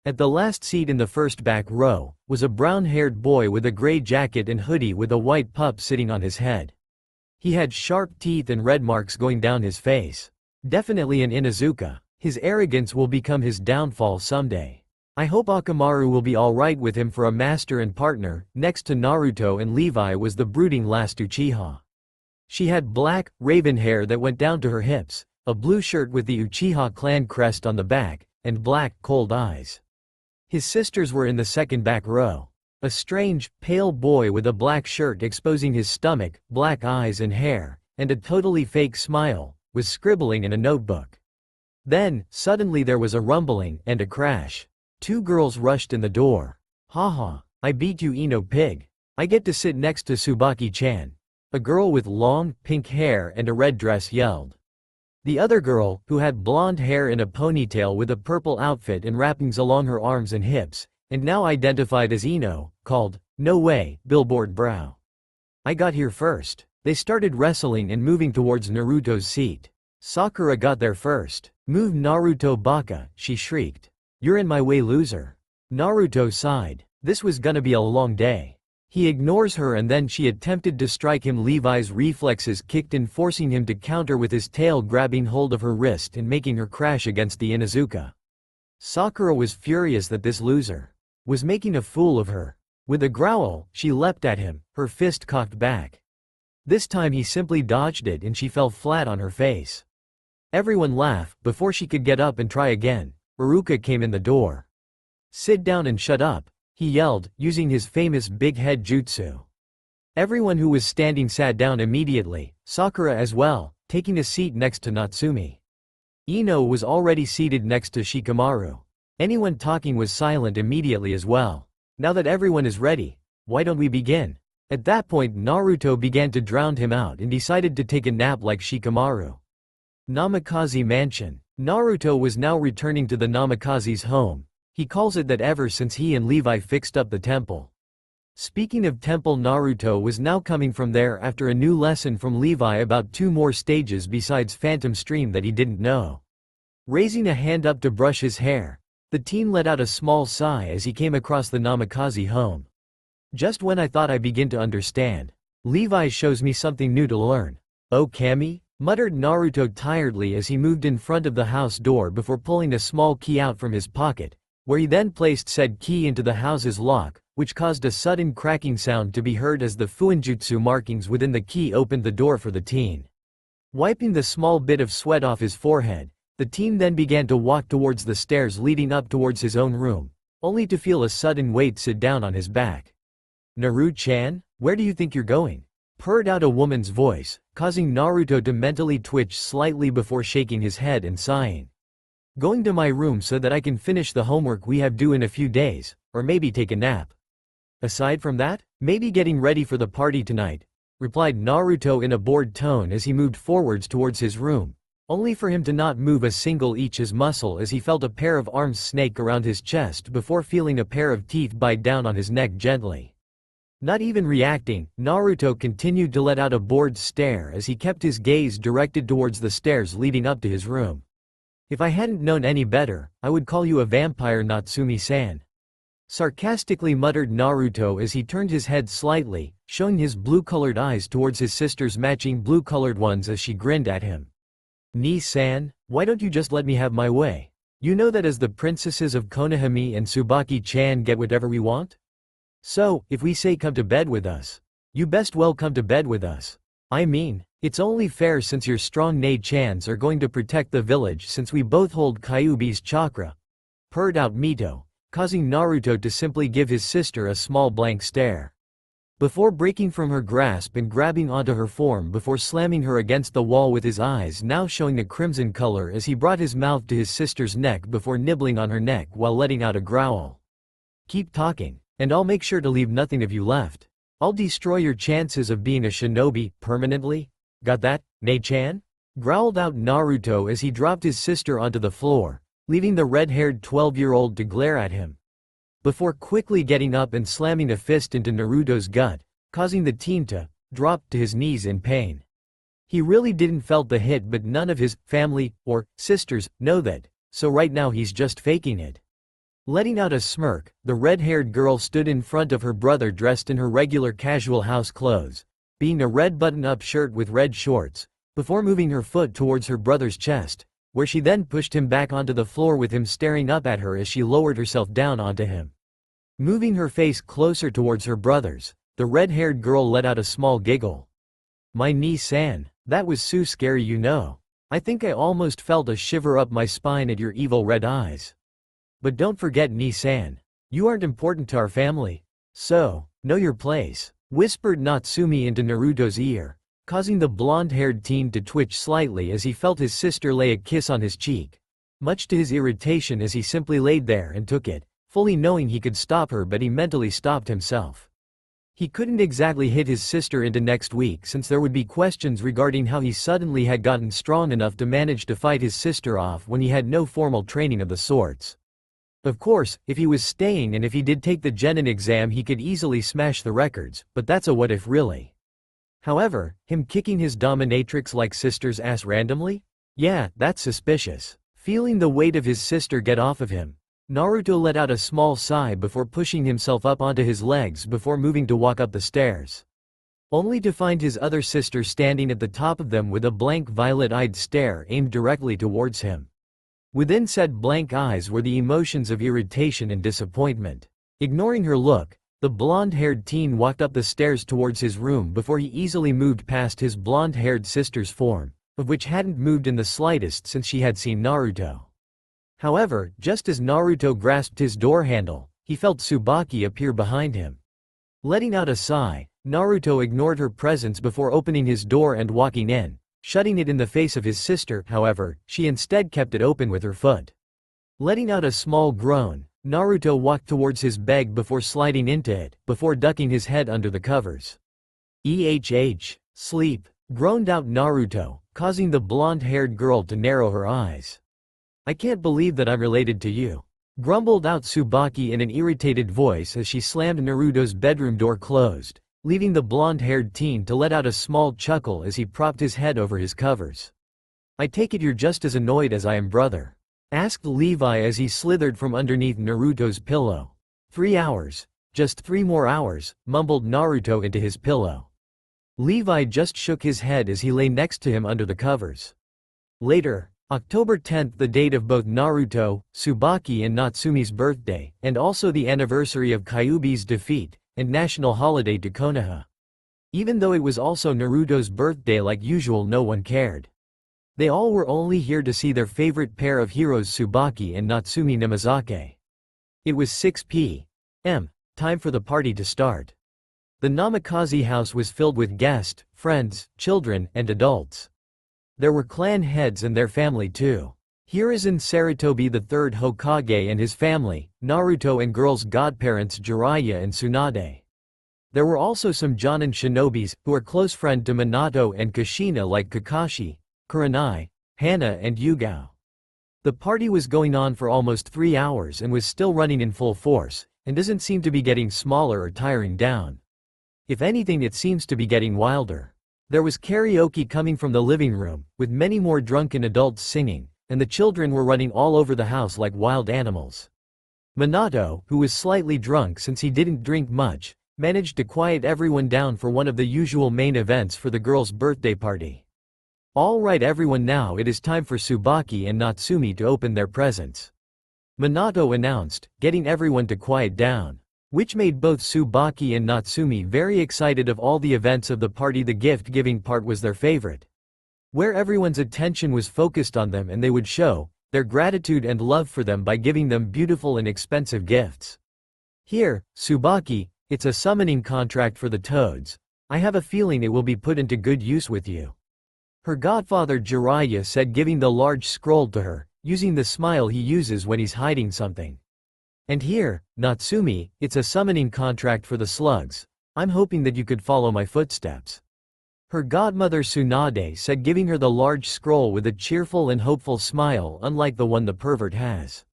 At the last seat in the first back row, was a brown-haired boy with a gray jacket and hoodie with a white pup sitting on his head. He had sharp teeth and red marks going down his face. Definitely an Inuzuka. His arrogance will become his downfall someday. I hope Akamaru will be alright with him for a master and partner. Next to Naruto and Levi was the brooding last Uchiha. She had black, raven hair that went down to her hips, a blue shirt with the Uchiha clan crest on the back, and black, cold eyes. His sisters were in the second back row. A strange, pale boy with a black shirt exposing his stomach, black eyes and hair, and a totally fake smile, was scribbling in a notebook. Then, suddenly there was a rumbling and a crash. Two girls rushed in the door. Haha, I beat you, Ino pig. I get to sit next to Tsubaki-chan. A girl with long, pink hair and a red dress yelled. The other girl, who had blonde hair in a ponytail with a purple outfit and wrappings along her arms and hips, and now identified as Ino, called, "No way, billboard brow. I got here first." They started wrestling and moving towards Naruto's seat. Sakura got there first. "Move, Naruto baka," she shrieked. "You're in my way, loser." Naruto sighed. This was gonna be a long day. He ignores her and then she attempted to strike him. Levi's reflexes kicked in, forcing him to counter with his tail, grabbing hold of her wrist and making her crash against the Inuzuka. Sakura was furious that this loser was making a fool of her. With a growl, she leapt at him, her fist cocked back. This time he simply dodged it and she fell flat on her face. Everyone laughed. Before she could get up and try again, Iruka came in the door. "Sit down and shut up," he yelled, using his famous big head jutsu. Everyone who was standing sat down immediately, Sakura as well, taking a seat next to Natsumi. Ino was already seated next to Shikamaru. Anyone talking was silent immediately as well. Now that everyone is ready, why don't we begin? At that point Naruto began to drown him out and decided to take a nap like Shikamaru. Namikaze Mansion. Naruto was now returning to the Namikaze's home. He calls it that ever since he and Levi fixed up the temple. Speaking of temple, Naruto was now coming from there after a new lesson from Levi about 2 more stages besides Phantom Stream that he didn't know. Raising a hand up to brush his hair, the teen let out a small sigh as he came across the Namikaze home. Just when I thought I begin to understand, Levi shows me something new to learn. Oh Kami? Muttered Naruto tiredly as he moved in front of the house door before pulling a small key out from his pocket, where he then placed said key into the house's lock, which caused a sudden cracking sound to be heard as the fuinjutsu markings within the key opened the door for the teen. Wiping the small bit of sweat off his forehead, the teen then began to walk towards the stairs leading up towards his own room, only to feel a sudden weight sit down on his back. Naru-chan, where do you think you're going? Purred out a woman's voice, causing Naruto to mentally twitch slightly before shaking his head and sighing. Going to my room so that I can finish the homework we have due in a few days, or maybe take a nap. Aside from that, maybe getting ready for the party tonight, replied Naruto in a bored tone as he moved forwards towards his room, only for him to not move a single inch muscle as he felt a pair of arms snake around his chest before feeling a pair of teeth bite down on his neck gently. Not even reacting, Naruto continued to let out a bored stare as he kept his gaze directed towards the stairs leading up to his room. If I hadn't known any better, I would call you a vampire, Natsumi-san. Sarcastically muttered Naruto as he turned his head slightly, showing his blue-colored eyes towards his sister's matching blue-colored ones as she grinned at him. Ni-san, why don't you just let me have my way? You know that as the princesses of Konohime and Tsubaki-chan get whatever we want? So, if we say come to bed with us, you best well come to bed with us. I mean, it's only fair since your strong Nei-chans are going to protect the village since we both hold Kyuubi's chakra. Purred out Mito, causing Naruto to simply give his sister a small blank stare. Before breaking from her grasp and grabbing onto her form before slamming her against the wall with his eyes now showing a crimson color as he brought his mouth to his sister's neck before nibbling on her neck while letting out a growl. Keep talking. And I'll make sure to leave nothing of you left. I'll destroy your chances of being a shinobi, permanently. Got that, Nei-chan? Growled out Naruto as he dropped his sister onto the floor, leaving the red-haired 12-year-old to glare at him. Before quickly getting up and slamming a fist into Naruto's gut, causing the teen to drop to his knees in pain. He really didn't felt the hit, but none of his family or sisters know that, so right now he's just faking it. Letting out a smirk, the red-haired girl stood in front of her brother dressed in her regular casual house clothes, being a red button-up shirt with red shorts, before moving her foot towards her brother's chest, where she then pushed him back onto the floor with him staring up at her as she lowered herself down onto him. Moving her face closer towards her brother's, the red-haired girl let out a small giggle. My Ni-san, that was so scary, you know. I think I almost felt a shiver up my spine at your evil red eyes. But don't forget, Ni-san, you aren't important to our family. So, know your place, whispered Natsumi into Naruto's ear, causing the blonde-haired teen to twitch slightly as he felt his sister lay a kiss on his cheek. Much to his irritation as he simply laid there and took it, fully knowing he could stop her, but he mentally stopped himself. He couldn't exactly hit his sister into next week since there would be questions regarding how he suddenly had gotten strong enough to manage to fight his sister off when he had no formal training of the sorts. Of course, if he was staying and if he did take the genin exam he could easily smash the records, but that's a what if really. However, him kicking his dominatrix-like sister's ass randomly? Yeah, that's suspicious. Feeling the weight of his sister get off of him, Naruto let out a small sigh before pushing himself up onto his legs before moving to walk up the stairs. Only to find his other sister standing at the top of them with a blank violet-eyed stare aimed directly towards him. Within said blank eyes were the emotions of irritation and disappointment. Ignoring her look, the blonde-haired teen walked up the stairs towards his room before he easily moved past his blonde-haired sister's form, of which hadn't moved in the slightest since she had seen Naruto. However, just as Naruto grasped his door handle, he felt Tsubaki appear behind him. Letting out a sigh, Naruto ignored her presence before opening his door and walking in. Shutting it in the face of his sister, however, she instead kept it open with her foot. Letting out a small groan, Naruto walked towards his bed before sliding into it, before ducking his head under the covers. Sleep, groaned out Naruto, causing the blonde-haired girl to narrow her eyes. I can't believe that I'm related to you, grumbled out Tsubaki in an irritated voice as she slammed Naruto's bedroom door closed, leaving the blonde-haired teen to let out a small chuckle as he propped his head over his covers. I take it you're just as annoyed as I am, brother? Asked Levi as he slithered from underneath Naruto's pillow. 3 hours. Just 3 more hours, mumbled Naruto into his pillow. Levi just shook his head as he lay next to him under the covers. Later, October 10th, the date of both Naruto, Tsubaki and Natsumi's birthday, and also the anniversary of Kyuubi's defeat, and national holiday to Konoha. Even though it was also Naruto's birthday like usual, no one cared. They all were only here to see their favorite pair of heroes Tsubaki and Natsumi Namazake. It was 6 p.m. Time for the party to start. The Namikaze house was filled with guests, friends, children, and adults. There were clan heads and their family too. Hiruzen Sarutobi the third Hokage and his family, Naruto and girls' godparents Jiraiya and Tsunade. There were also some Jonin shinobis, who are close friend to Minato and Kushina like Kakashi, Kurenai, Hana and Yugao. The party was going on for almost 3 hours and was still running in full force, and doesn't seem to be getting smaller or tiring down. If anything, it seems to be getting wilder. There was karaoke coming from the living room, with many more drunken adults singing, and the children were running all over the house like wild animals. Minato, who was slightly drunk since he didn't drink much, managed to quiet everyone down for one of the usual main events for the girls' birthday party. All right everyone, now it is time for Tsubaki and Natsumi to open their presents. Minato announced, getting everyone to quiet down. Which made both Tsubaki and Natsumi very excited. Of all the events of the party, the gift-giving part was their favorite. Where everyone's attention was focused on them and they would show their gratitude and love for them by giving them beautiful and expensive gifts. Here, Tsubaki, it's a summoning contract for the toads. I have a feeling it will be put into good use with you. Her godfather Jiraiya said, giving the large scroll to her, using the smile he uses when he's hiding something. And here, Natsumi, it's a summoning contract for the slugs. I'm hoping that you could follow my footsteps. Her godmother Tsunade said, giving her the large scroll with a cheerful and hopeful smile unlike the one the pervert has.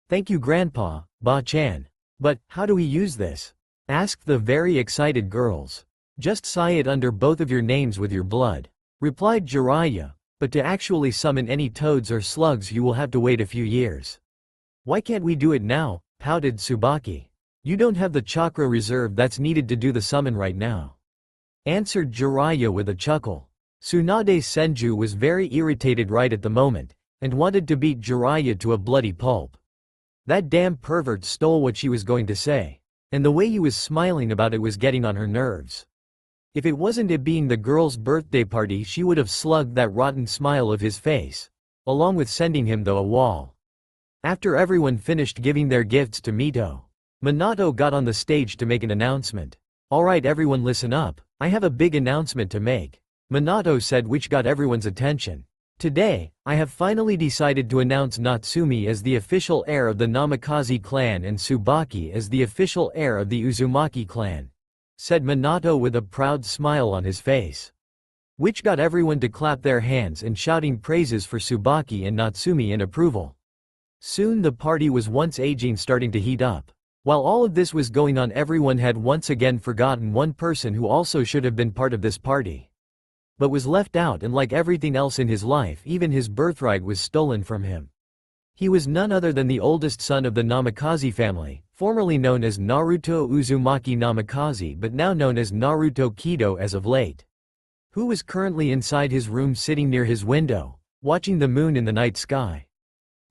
Thank you Grandpa, Ba-chan. But, how do we use this? Asked the very excited girls. Just sigh it under both of your names with your blood, replied Jiraiya, but to actually summon any toads or slugs you will have to wait a few years. Why can't we do it now? Pouted Tsubaki. You don't have the chakra reserve that's needed to do the summon right now, answered Jiraiya with a chuckle. Tsunade Senju was very irritated right at the moment, and wanted to beat Jiraiya to a bloody pulp. That damn pervert stole what she was going to say, and the way he was smiling about it was getting on her nerves. If it wasn't it being the girl's birthday party, she would have slugged that rotten smile of his face, along with sending him to a wall. After everyone finished giving their gifts to Mito, Minato got on the stage to make an announcement. Alright everyone, listen up, I have a big announcement to make, Minato said, which got everyone's attention. Today, I have finally decided to announce Natsumi as the official heir of the Namikaze clan and Tsubaki as the official heir of the Uzumaki clan, said Minato with a proud smile on his face. Which got everyone to clap their hands and shouting praises for Tsubaki and Natsumi in approval. Soon the party was once again starting to heat up. While all of this was going on, everyone had once again forgotten one person who also should have been part of this party, but was left out, and like everything else in his life, even his birthright was stolen from him. He was none other than the oldest son of the Namikaze family, formerly known as Naruto Uzumaki Namikaze but now known as Naruto Kido as of late, who was currently inside his room sitting near his window, watching the moon in the night sky.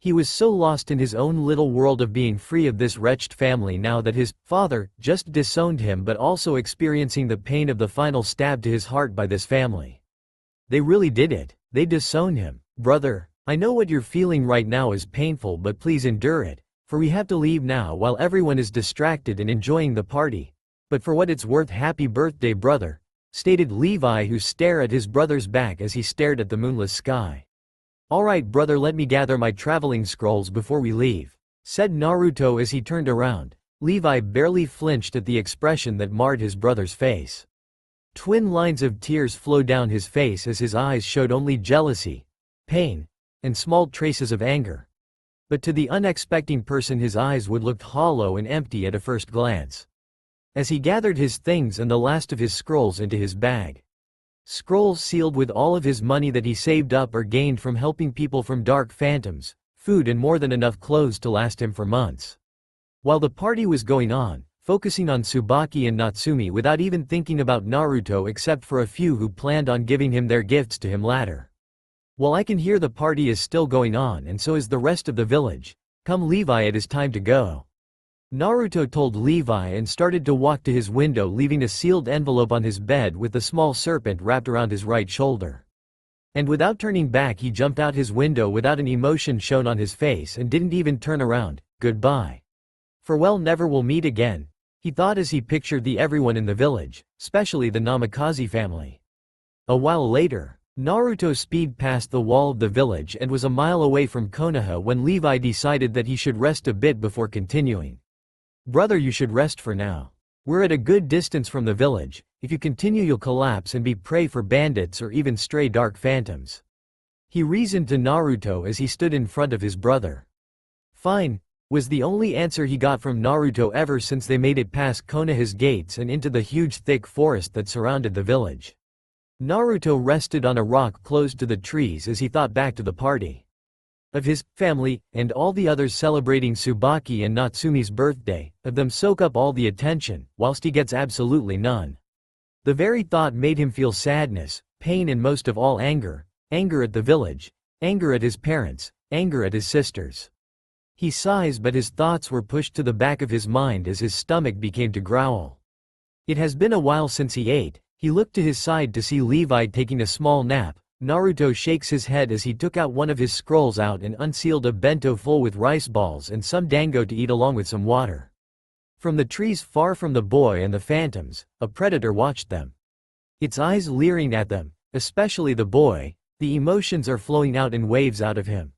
He was so lost in his own little world of being free of this wretched family now that his father just disowned him, but also experiencing the pain of the final stab to his heart by this family. They really did it. They disowned him. Brother, I know what you're feeling right now is painful, but please endure it, for we have to leave now while everyone is distracted and enjoying the party. But for what it's worth, happy birthday brother, stated Levi, who stared at his brother's back as he stared at the moonless sky. Alright brother, let me gather my traveling scrolls before we leave, said Naruto as he turned around. Levi barely flinched at the expression that marred his brother's face. Twin lines of tears flowed down his face as his eyes showed only jealousy, pain, and small traces of anger. But to the unexpecting person his eyes would look hollow and empty at a first glance, as he gathered his things and the last of his scrolls into his bag. Scrolls sealed with all of his money that he saved up or gained from helping people from dark phantoms, food and more than enough clothes to last him for months. While the party was going on, focusing on Tsubaki and Natsumi without even thinking about Naruto except for a few who planned on giving him their gifts to him later. Well, I can hear the party is still going on and so is the rest of the village. Come Levi, it is time to go. Naruto told Levi and started to walk to his window, leaving a sealed envelope on his bed with the small serpent wrapped around his right shoulder. And without turning back he jumped out his window without an emotion shown on his face and didn't even turn around. Goodbye. Farewell, never will meet again, he thought as he pictured everyone in the village, especially the Namikaze family. A while later, Naruto speeded past the wall of the village and was a mile away from Konoha when Levi decided that he should rest a bit before continuing. Brother, you should rest for now. We're at a good distance from the village. If you continue you'll collapse and be prey for bandits or even stray dark phantoms. He reasoned to Naruto as he stood in front of his brother. Fine, was the only answer he got from Naruto ever since they made it past Konoha's gates and into the huge thick forest that surrounded the village. Naruto rested on a rock close to the trees as he thought back to the party of his family, and all the others celebrating Tsubaki and Natsumi's birthday, of them soak up all the attention, whilst he gets absolutely none. The very thought made him feel sadness, pain and most of all anger. Anger at the village, anger at his parents, anger at his sisters. He sighs, but his thoughts were pushed to the back of his mind as his stomach began to growl. It has been a while since he ate. He looked to his side to see Levi taking a small nap. Naruto shakes his head as he took out one of his scrolls out and unsealed a bento full with rice balls and some dango to eat along with some water. From the trees far from the boy and the phantoms, a predator watched them. Its eyes leering at them, especially the boy. The emotions are flowing out in waves out of him.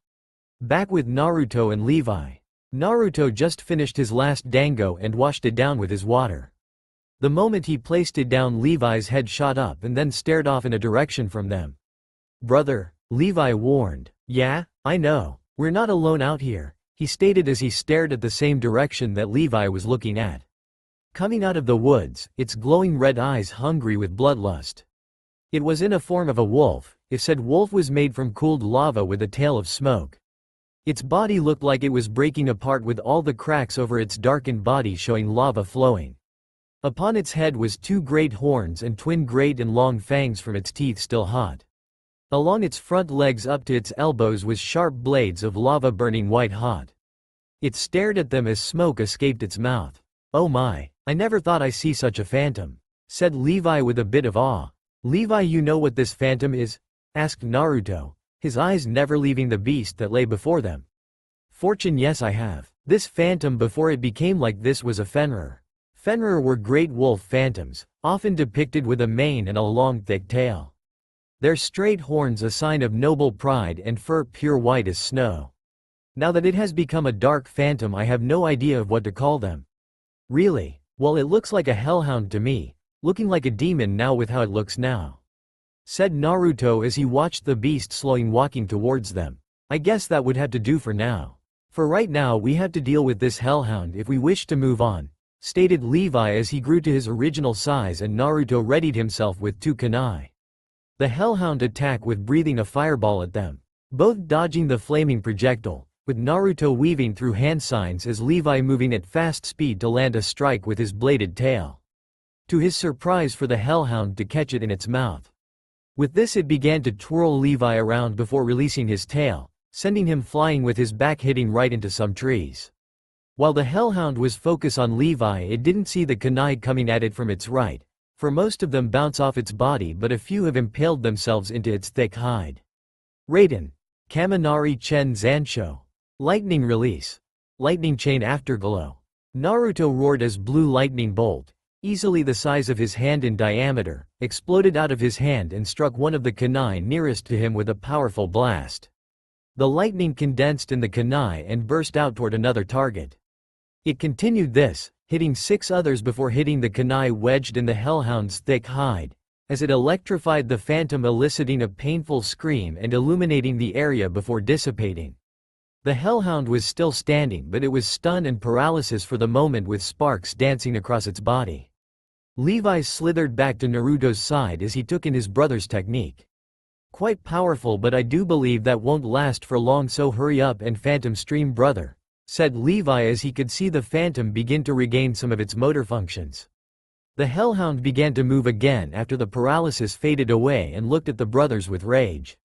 Back with Naruto and Levi. Naruto just finished his last dango and washed it down with his water. The moment he placed it down, Levi's head shot up and then stared off in a direction from them. Brother, Levi warned. Yeah, I know. We're not alone out here, he stated as he stared at the same direction that Levi was looking at. Coming out of the woods, its glowing red eyes hungry with bloodlust. It was in a form of a wolf. If said wolf was made from cooled lava with a tail of smoke. Its body looked like it was breaking apart with all the cracks over its darkened body showing lava flowing. Upon its head was two great horns and twin great and long fangs from its teeth still hot. Along its front legs up to its elbows was sharp blades of lava burning white hot. It stared at them as smoke escaped its mouth. Oh my, I never thought I see such a phantom, said Levi with a bit of awe. Levi, you know what this phantom is? Asked Naruto, his eyes never leaving the beast that lay before them. Fortune, yes I have. This phantom before it became like this was a Fenrir. Fenrir were great wolf phantoms, often depicted with a mane and a long thick tail. Their straight horns a sign of noble pride and fur pure white as snow. Now that it has become a dark phantom I have no idea of what to call them. Really? Well, it looks like a hellhound to me, looking like a demon now with how it looks now, said Naruto as he watched the beast slowly walking towards them. I guess that would have to do for now. For right now we have to deal with this hellhound if we wish to move on, stated Levi as he grew to his original size and Naruto readied himself with two kunai. The hellhound attacked with breathing a fireball at them, both dodging the flaming projectile, with Naruto weaving through hand signs as Levi moving at fast speed to land a strike with his bladed tail. To his surprise for the hellhound to catch it in its mouth. With this it began to twirl Levi around before releasing his tail, sending him flying with his back hitting right into some trees. While the hellhound was focused on Levi, it didn't see the kunai coming at it from its right, for most of them bounce off its body but a few have impaled themselves into its thick hide. Raiden. Kaminari Chen Zansho. Lightning release. Lightning chain afterglow. Naruto roared as blue lightning bolt, easily the size of his hand in diameter, exploded out of his hand and struck one of the kunai nearest to him with a powerful blast. The lightning condensed in the kunai and burst out toward another target. It continued this, hitting 6 others before hitting the kunai wedged in the hellhound's thick hide, as it electrified the phantom, eliciting a painful scream and illuminating the area before dissipating. The hellhound was still standing but it was stunned and paralysis for the moment with sparks dancing across its body. Levi slithered back to Naruto's side as he took in his brother's technique. Quite powerful, but I do believe that won't last for long, so hurry up and phantom stream brother, said Levi as he could see the phantom begin to regain some of its motor functions. The hellhound began to move again after the paralysis faded away and looked at the brothers with rage.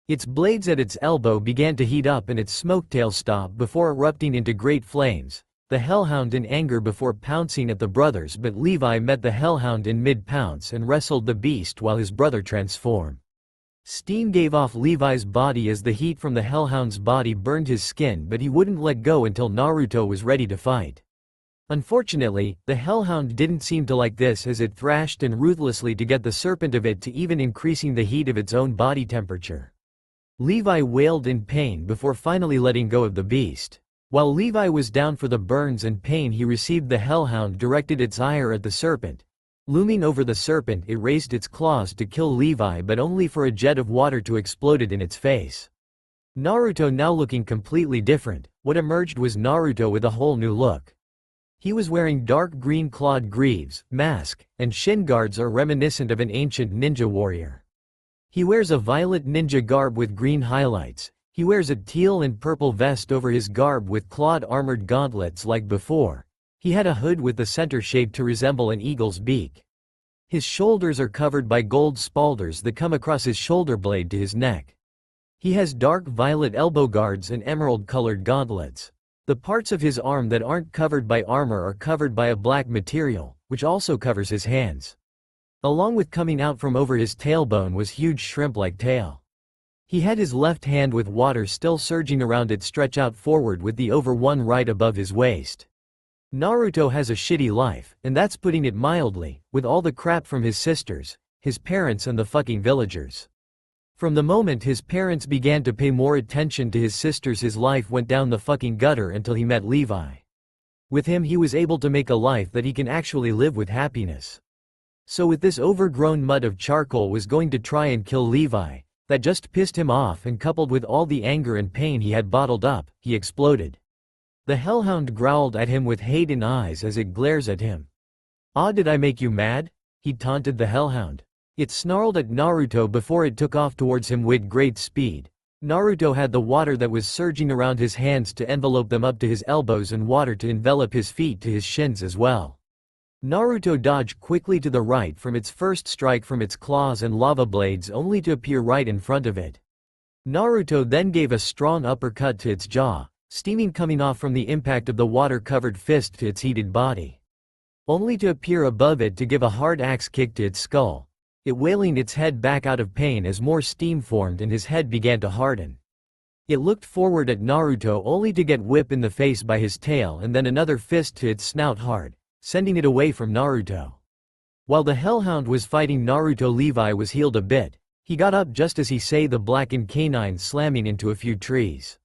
Its blades at its elbow began to heat up and its smoketail stopped before erupting into great flames. The hellhound in anger before pouncing at the brothers, but Levi met the hellhound in mid-pounce and wrestled the beast while his brother transformed. Steam gave off Levi's body as the heat from the hellhound's body burned his skin, but he wouldn't let go until Naruto was ready to fight. Unfortunately, the hellhound didn't seem to like this as it thrashed and ruthlessly to get the serpent of it to even increasing the heat of its own body temperature. Levi wailed in pain before finally letting go of the beast. While Levi was down for the burns and pain he received, the hellhound directed its ire at the serpent. Looming over the serpent, it raised its claws to kill Levi, but only for a jet of water to explode in its face. Naruto now looking completely different. What emerged was Naruto with a whole new look. He was wearing dark green clawed greaves, mask, and shin guards are reminiscent of an ancient ninja warrior. He wears a violet ninja garb with green highlights. He wears a teal and purple vest over his garb with clawed armored gauntlets like before. He had a hood with the center shaped to resemble an eagle's beak. His shoulders are covered by gold spalders that come across his shoulder blade to his neck. He has dark violet elbow guards and emerald-colored gauntlets. The parts of his arm that aren't covered by armor are covered by a black material, which also covers his hands. Along with coming out from over his tailbone was huge shrimp-like tail. He had his left hand with water still surging around it stretch out forward with the over one right above his waist. Naruto has a shitty life, and that's putting it mildly, with all the crap from his sisters, his parents and the fucking villagers. From the moment his parents began to pay more attention to his sisters, his life went down the fucking gutter until he met Levi. With him he was able to make a life that he can actually live with happiness. So with this overgrown mud of charcoal was going to try and kill Levi. That just pissed him off, and coupled with all the anger and pain he had bottled up, he exploded. The hellhound growled at him with hate in eyes as it glares at him. "Ah, did I make you mad?" he taunted the hellhound. It snarled at Naruto before it took off towards him with great speed. Naruto had the water that was surging around his hands to envelope them up to his elbows and water to envelop his feet to his shins as well. Naruto dodged quickly to the right from its first strike from its claws and lava blades only to appear right in front of it. Naruto then gave a strong uppercut to its jaw, steaming coming off from the impact of the water-covered fist to its heated body. Only to appear above it to give a hard axe kick to its skull. It wailing its head back out of pain as more steam formed and his head began to harden. It looked forward at Naruto only to get whipped in the face by his tail and then another fist to its snout hard, sending it away from Naruto. While the hellhound was fighting Naruto, Levi was healed a bit. He got up just as he saw the blackened canine slamming into a few trees.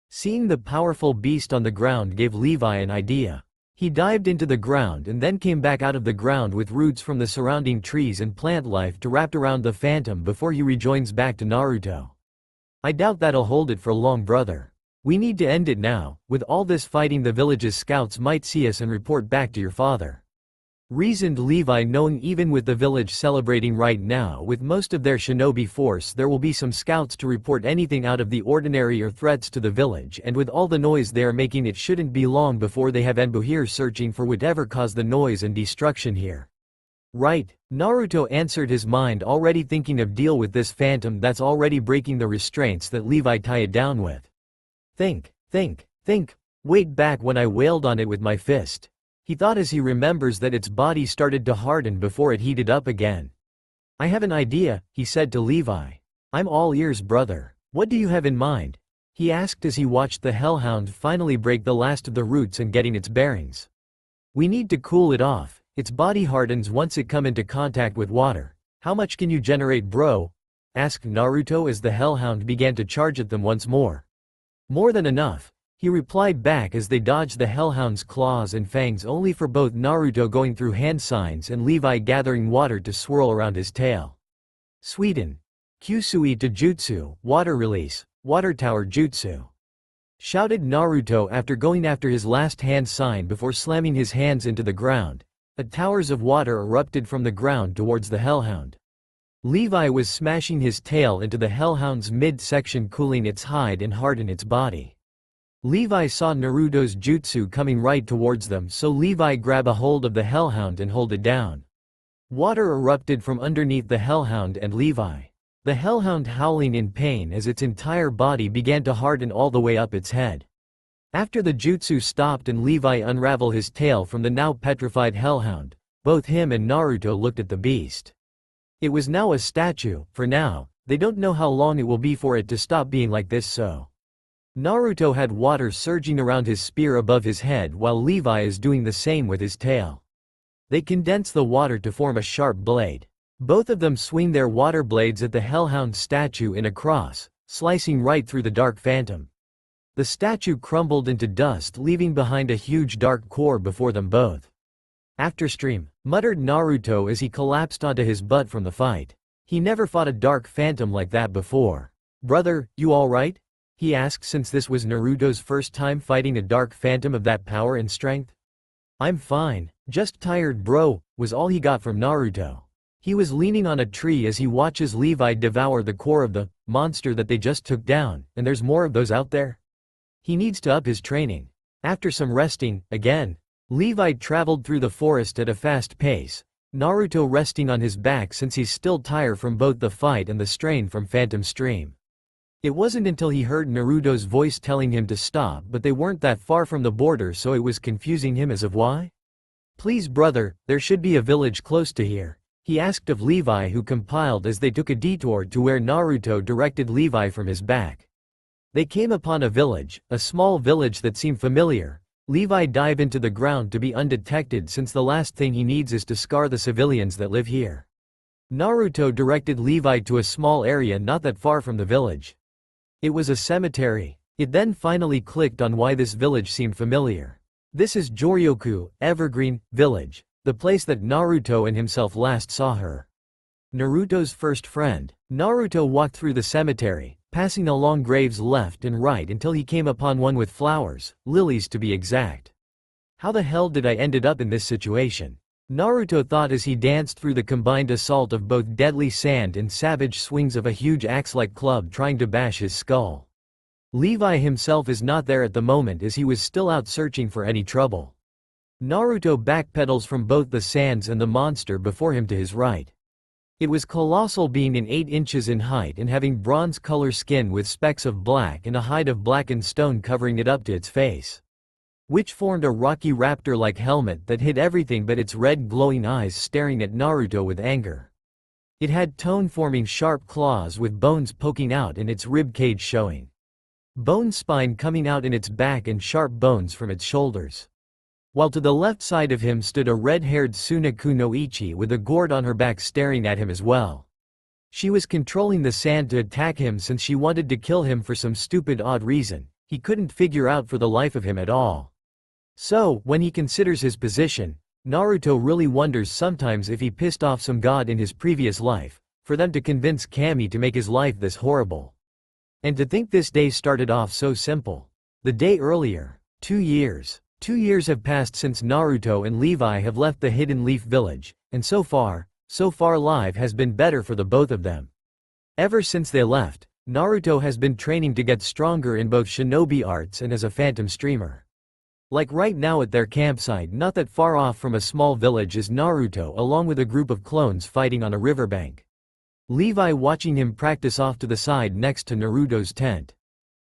Seeing the powerful beast on the ground gave Levi an idea. He dived into the ground and then came back out of the ground with roots from the surrounding trees and plant life to wrap around the phantom before he rejoins back to Naruto. "I doubt that'll hold it for long, brother. We need to end it now. With all this fighting, the village's scouts might see us and report back to your father," reasoned Levi, knowing even with the village celebrating right now with most of their shinobi force, there will be some scouts to report anything out of the ordinary or threats to the village, and with all the noise they are making it shouldn't be long before they have Enbu here searching for whatever caused the noise and destruction here. "Right," Naruto answered, his mind already thinking of deal with this phantom that's already breaking the restraints that Levi tied it down with. Think. Wait, back when I wailed on it with my fist," he thought as he remembers that its body started to harden before it heated up again. "I have an idea," he said to Levi. "I'm all ears, brother. What do you have in mind?" he asked as he watched the hellhound finally break the last of the roots and getting its bearings. "We need to cool it off. Its body hardens once it come into contact with water. How much can you generate, bro?" asked Naruto as the hellhound began to charge at them once more. "More than enough," he replied back as they dodged the hellhound's claws and fangs, only for both Naruto going through hand signs and Levi gathering water to swirl around his tail. "Sweden. Kyusui to Jutsu, water release, water tower jutsu," shouted Naruto after going after his last hand sign before slamming his hands into the ground. Towers of water erupted from the ground towards the hellhound. Levi was smashing his tail into the hellhound's mid-section, cooling its hide and harden its body. Levi saw Naruto's jutsu coming right towards them, so Levi grabbed a hold of the hellhound and hold it down. Water erupted from underneath the hellhound and Levi. The hellhound howling in pain as its entire body began to harden all the way up its head. After the jutsu stopped and Levi unraveled his tail from the now petrified hellhound, both him and Naruto looked at the beast. It was now a statue. For now, they don't know how long it will be for it to stop being like this, so Naruto had water surging around his spear above his head while Levi is doing the same with his tail. They condense the water to form a sharp blade. Both of them swing their water blades at the hellhound statue in a cross, slicing right through the dark phantom. The statue crumbled into dust, leaving behind a huge dark core before them both. "After stream," muttered Naruto as he collapsed onto his butt from the fight. He never fought a dark phantom like that before. "Brother, you alright?" he asked, since this was Naruto's first time fighting a dark phantom of that power and strength. "I'm fine, just tired bro," was all he got from Naruto. He was leaning on a tree as he watches Levi devour the core of the monster that they just took down, and there's more of those out there. He needs to up his training. After some resting, again, Levi traveled through the forest at a fast pace, Naruto resting on his back since he's still tired from both the fight and the strain from Phantom Stream. It wasn't until he heard Naruto's voice telling him to stop, but they weren't that far from the border, so it was confusing him as of why. "Please brother, there should be a village close to here," he asked of Levi, who compiled as they took a detour to where Naruto directed Levi from his back. They came upon a village, a small village that seemed familiar. Levi dived into the ground to be undetected since the last thing he needs is to scar the civilians that live here. Naruto directed Levi to a small area not that far from the village. It was a cemetery. It then finally clicked on why this village seemed familiar. This is Joryoku, Evergreen, Village, the place that Naruto and himself last saw her. Naruto's first friend. Naruto walked through the cemetery, passing along graves left and right until he came upon one with flowers, lilies to be exact. How the hell did I ended up in this situation? Naruto thought as he danced through the combined assault of both deadly sand and savage swings of a huge axe-like club trying to bash his skull. Levi himself is not there at the moment as he was still out searching for any trouble. Naruto backpedals from both the sands and the monster before him to his right. It was colossal, being in 8 inches in height and having bronze-color skin with specks of black and a hide of blackened stone covering it up to its face, which formed a rocky raptor-like helmet that hid everything but its red glowing eyes staring at Naruto with anger. It had tone-forming sharp claws with bones poking out and its rib cage showing. Bone spine coming out in its back and sharp bones from its shoulders. While to the left side of him stood a red-haired Tsunaku no Ichi with a gourd on her back staring at him as well. She was controlling the sand to attack him since she wanted to kill him for some stupid odd reason he couldn't figure out for the life of him at all. So, when he considers his position, Naruto really wonders sometimes if he pissed off some god in his previous life, for them to convince Kami to make his life this horrible. And to think this day started off so simple. The day earlier. 2 years. 2 years have passed since Naruto and Levi have left the Hidden Leaf Village, and so far life has been better for the both of them. Ever since they left, Naruto has been training to get stronger in both shinobi arts and as a phantom streamer. Like right now at their campsite not that far off from a small village is Naruto along with a group of clones fighting on a riverbank. Levi watching him practice off to the side next to Naruto's tent,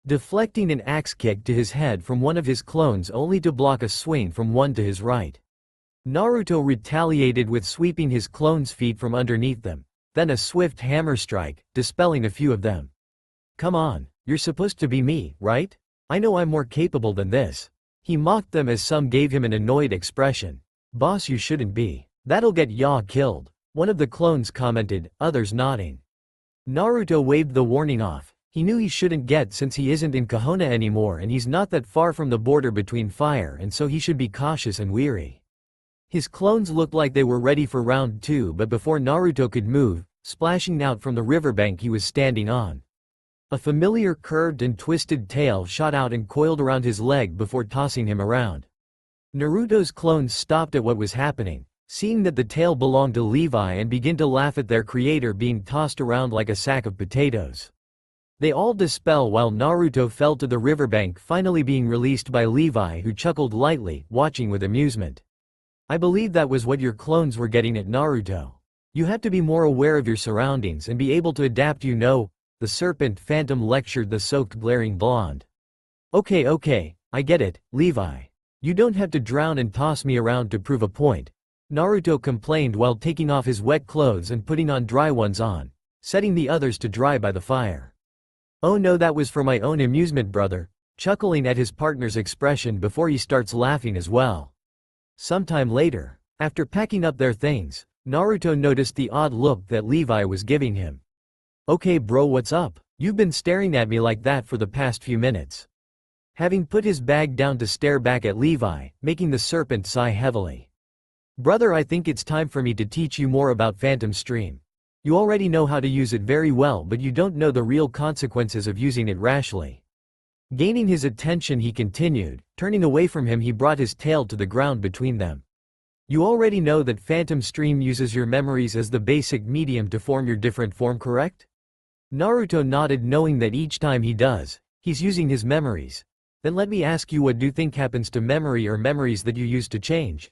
deflecting an axe kick to his head from one of his clones only to block a swing from one to his right. Naruto retaliated with sweeping his clone's feet from underneath them, then a swift hammer strike, dispelling a few of them. "Come on, you're supposed to be me, right? I know I'm more capable than this." He mocked them as some gave him an annoyed expression. "Boss, you shouldn't be. That'll get ya killed," one of the clones commented, others nodding. Naruto waved the warning off. He knew he shouldn't get since he isn't in Konoha anymore and he's not that far from the border between fire, and so he should be cautious and wary. His clones looked like they were ready for round 2, but before Naruto could move, splashing out from the riverbank he was standing on, a familiar curved and twisted tail shot out and coiled around his leg before tossing him around. Naruto's clones stopped at what was happening, seeing that the tail belonged to Levi, and began to laugh at their creator being tossed around like a sack of potatoes. They all dispel while Naruto fell to the riverbank, finally being released by Levi, who chuckled lightly, watching with amusement. I believe that was what your clones were getting at, Naruto. You have to be more aware of your surroundings and be able to adapt, you know, the serpent phantom lectured the soaked glaring blonde. Okay, I get it, Levi. You don't have to drown and toss me around to prove a point, Naruto complained while taking off his wet clothes and putting on dry ones setting the others to dry by the fire. Oh no, that was for my own amusement, brother, chuckling at his partner's expression before he starts laughing as well. Sometime later, after packing up their things, Naruto noticed the odd look that Levi was giving him. Okay bro, what's up? You've been staring at me like that for the past few minutes. Having put his bag down to stare back at Levi, making the serpent sigh heavily. Brother, I think it's time for me to teach you more about Phantom Stream. You already know how to use it very well, but you don't know the real consequences of using it rashly. Gaining his attention, he continued. Turning away from him, he brought his tail to the ground between them. You already know that Phantom Stream uses your memories as the basic medium to form your different form, correct? Naruto nodded, knowing that each time he does, he's using his memories. Then let me ask you, what do you think happens to memory or memories that you use to change?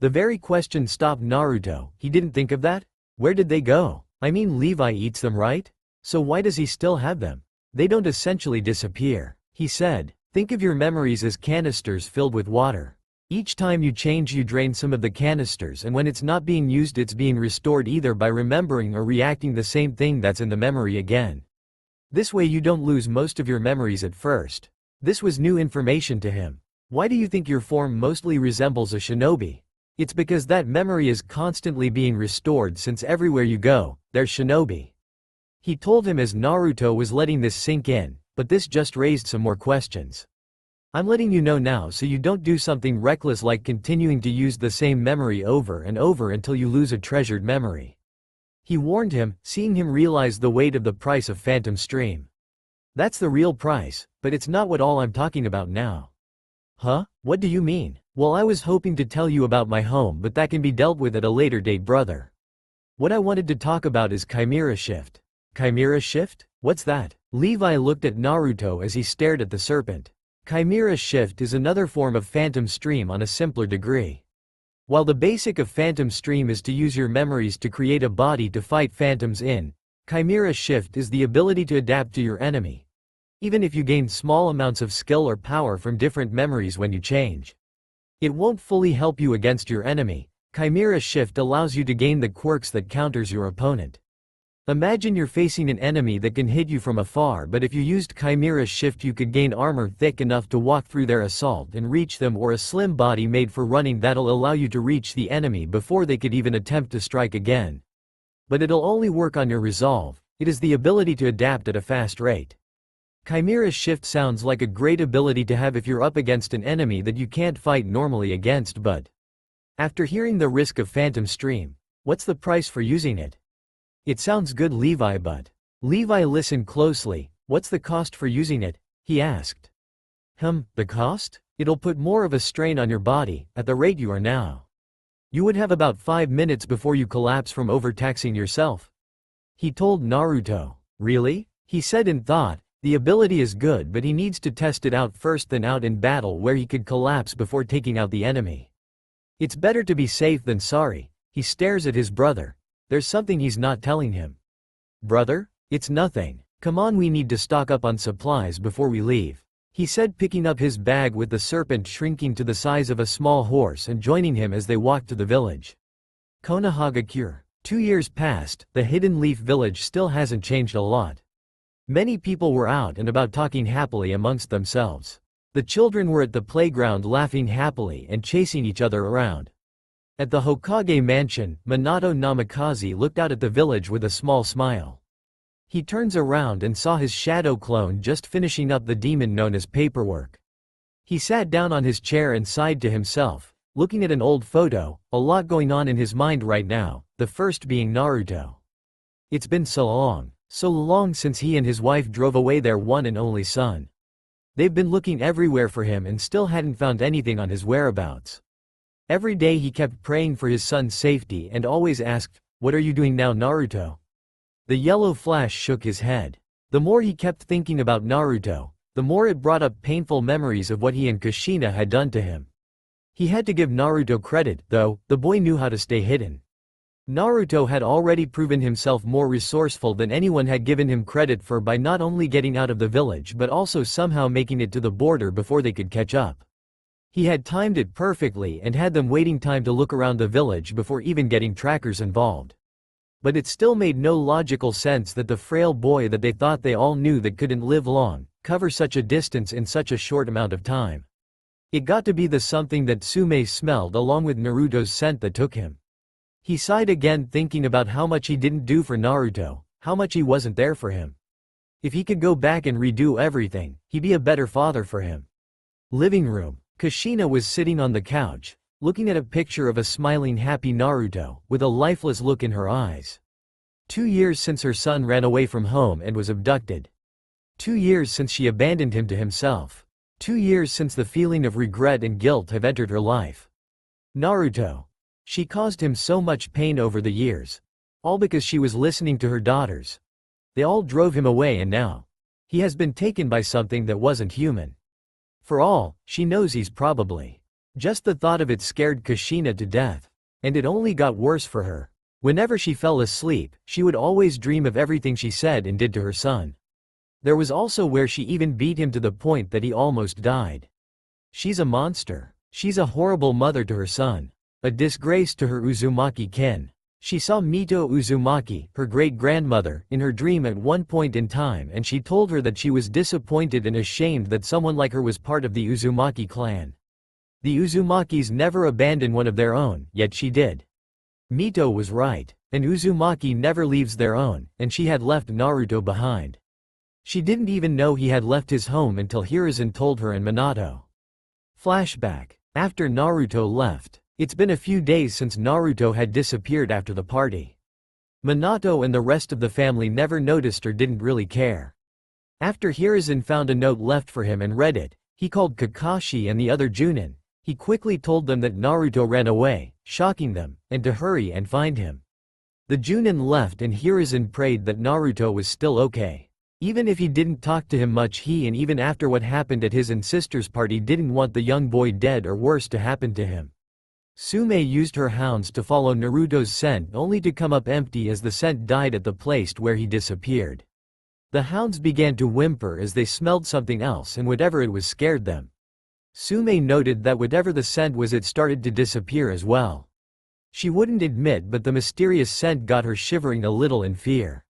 The very question stopped Naruto. He didn't think of that? Where did they go? I mean, Levi eats them, right? So why does he still have them? They don't essentially disappear, he said. Think of your memories as canisters filled with water. Each time you change, you drain some of the canisters, and when it's not being used, it's being restored either by remembering or reacting the same thing that's in the memory again. This way you don't lose most of your memories at first. This was new information to him. Why do you think your form mostly resembles a shinobi? It's because that memory is constantly being restored, since everywhere you go, there's shinobi. He told him as Naruto was letting this sink in, but this just raised some more questions. I'm letting you know now so you don't do something reckless like continuing to use the same memory over and over until you lose a treasured memory. He warned him, seeing him realize the weight of the price of Phantom Stream. That's the real price, but it's not what all I'm talking about now. Huh? What do you mean? Well, I was hoping to tell you about my home, but that can be dealt with at a later date, brother. What I wanted to talk about is Chimera Shift. Chimera Shift? What's that? Levi looked at Naruto as he stared at the serpent. Chimera Shift is another form of Phantom Stream on a simpler degree. While the basic of Phantom Stream is to use your memories to create a body to fight phantoms in, Chimera Shift is the ability to adapt to your enemy. Even if you gain small amounts of skill or power from different memories when you change, it won't fully help you against your enemy. Chimera Shift allows you to gain the quirks that counters your opponent. Imagine you're facing an enemy that can hit you from afar, but if you used Chimera Shift you could gain armor thick enough to walk through their assault and reach them, or a slim body made for running that'll allow you to reach the enemy before they could even attempt to strike again. But it'll only work on your resolve. It is the ability to adapt at a fast rate. Chimera Shift sounds like a great ability to have if you're up against an enemy that you can't fight normally against, but after hearing the risk of Phantom Stream, what's the price for using it? It sounds good, Levi, but Levi listened closely. What's the cost for using it? He asked. The cost? It'll put more of a strain on your body, at the rate you are now. You would have about 5 minutes before you collapse from overtaxing yourself, he told Naruto. Really? He said in thought. The ability is good, but he needs to test it out first, then out in battle where he could collapse before taking out the enemy. It's better to be safe than sorry. He stares at his brother. There's something he's not telling him. Brother? It's nothing. Come on, we need to stock up on supplies before we leave, he said, picking up his bag with the serpent shrinking to the size of a small horse and joining him as they walked to the village. Konohagakure. 2 years passed, the Hidden Leaf village still hasn't changed a lot. Many people were out and about talking happily amongst themselves. The children were at the playground laughing happily and chasing each other around. At the Hokage mansion, Minato Namikaze looked out at the village with a small smile. He turns around and saw his shadow clone just finishing up the demon known as paperwork. He sat down on his chair and sighed to himself, looking at an old photo, a lot going on in his mind right now, the first being Naruto. It's been so long since he and his wife drove away their one and only son. They've been looking everywhere for him and still hadn't found anything on his whereabouts. Every day he kept praying for his son's safety and always asked, "What are you doing now, Naruto?" The yellow flash shook his head. The more he kept thinking about Naruto, the more it brought up painful memories of what he and Kushina had done to him. He had to give Naruto credit, though. The boy knew how to stay hidden. Naruto had already proven himself more resourceful than anyone had given him credit for by not only getting out of the village but also somehow making it to the border before they could catch up. He had timed it perfectly and had them waiting time to look around the village before even getting trackers involved. But it still made no logical sense that the frail boy that they thought they all knew that couldn't live long, cover such a distance in such a short amount of time. It got to be the something that Tsume smelled along with Naruto's scent that took him. He sighed again, thinking about how much he didn't do for Naruto, how much he wasn't there for him. If he could go back and redo everything, he'd be a better father for him. Living room. Kushina was sitting on the couch, looking at a picture of a smiling happy Naruto, with a lifeless look in her eyes. 2 years since her son ran away from home and was abducted. 2 years since she abandoned him to himself. 2 years since the feeling of regret and guilt have entered her life. Naruto. She caused him so much pain over the years. All because she was listening to her daughters. They all drove him away and now he has been taken by something that wasn't human. For all she knows, he's probably. Just the thought of it scared Kushina to death. And it only got worse for her. Whenever she fell asleep, she would always dream of everything she said and did to her son. There was also where she even beat him to the point that he almost died. She's a monster. She's a horrible mother to her son. A disgrace to her Uzumaki kin. She saw Mito Uzumaki, her great-grandmother, in her dream at one point in time, and she told her that she was disappointed and ashamed that someone like her was part of the Uzumaki clan. The Uzumakis never abandon one of their own, yet she did. Mito was right. An Uzumaki never leaves their own, and she had left Naruto behind. She didn't even know he had left his home until Hiruzen told her and Minato. Flashback. After Naruto left, it's been a few days since Naruto had disappeared after the party. Minato and the rest of the family never noticed or didn't really care. After Hiruzen found a note left for him and read it, he called Kakashi and the other Junin. He quickly told them that Naruto ran away, shocking them, and to hurry and find him. The Junin left and Hiruzen prayed that Naruto was still okay. Even if he didn't talk to him much, he and even after what happened at his and sister's party didn't want the young boy dead or worse to happen to him. Tsume used her hounds to follow Naruto's scent only to come up empty as the scent died at the place where he disappeared. The hounds began to whimper as they smelled something else, and whatever it was scared them. Tsume noted that whatever the scent was, it started to disappear as well. She wouldn't admit, but the mysterious scent got her shivering a little in fear.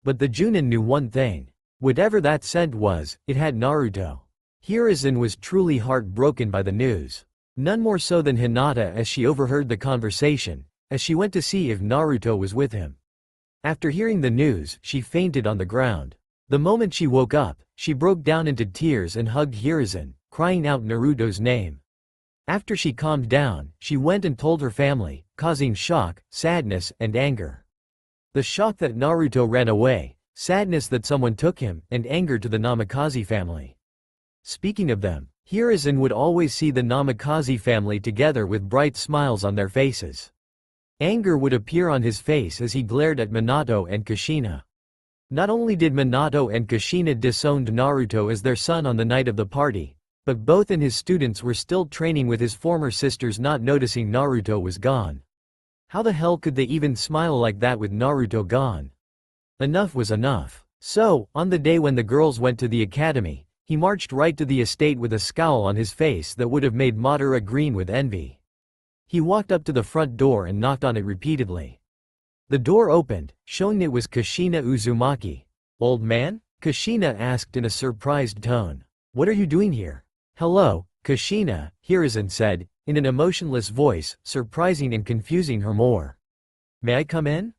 But the Junin knew one thing. Whatever that scent was, it had Naruto. Hiruzen was truly heartbroken by the news. None more so than Hinata, as she overheard the conversation, as she went to see if Naruto was with him. After hearing the news, she fainted on the ground. The moment she woke up, she broke down into tears and hugged Hiruzen, crying out Naruto's name. After she calmed down, she went and told her family, causing shock, sadness, and anger. The shock that Naruto ran away, sadness that someone took him, and anger to the Namikaze family. Speaking of them, Hiruzen would always see the Namikaze family together with bright smiles on their faces. Anger would appear on his face as he glared at Minato and Kushina. Not only did Minato and Kushina disowned Naruto as their son on the night of the party, but both and his students were still training with his former sisters, not noticing Naruto was gone. How the hell could they even smile like that with Naruto gone? Enough was enough. So, on the day when the girls went to the academy, he marched right to the estate with a scowl on his face that would have made Madara green with envy. He walked up to the front door and knocked on it repeatedly. The door opened, showing it was Kushina Uzumaki. "Old man?" Kushina asked in a surprised tone. "What are you doing here?" "Hello, Kushina," Hiruzen said, in an emotionless voice, surprising and confusing her more. "May I come in?"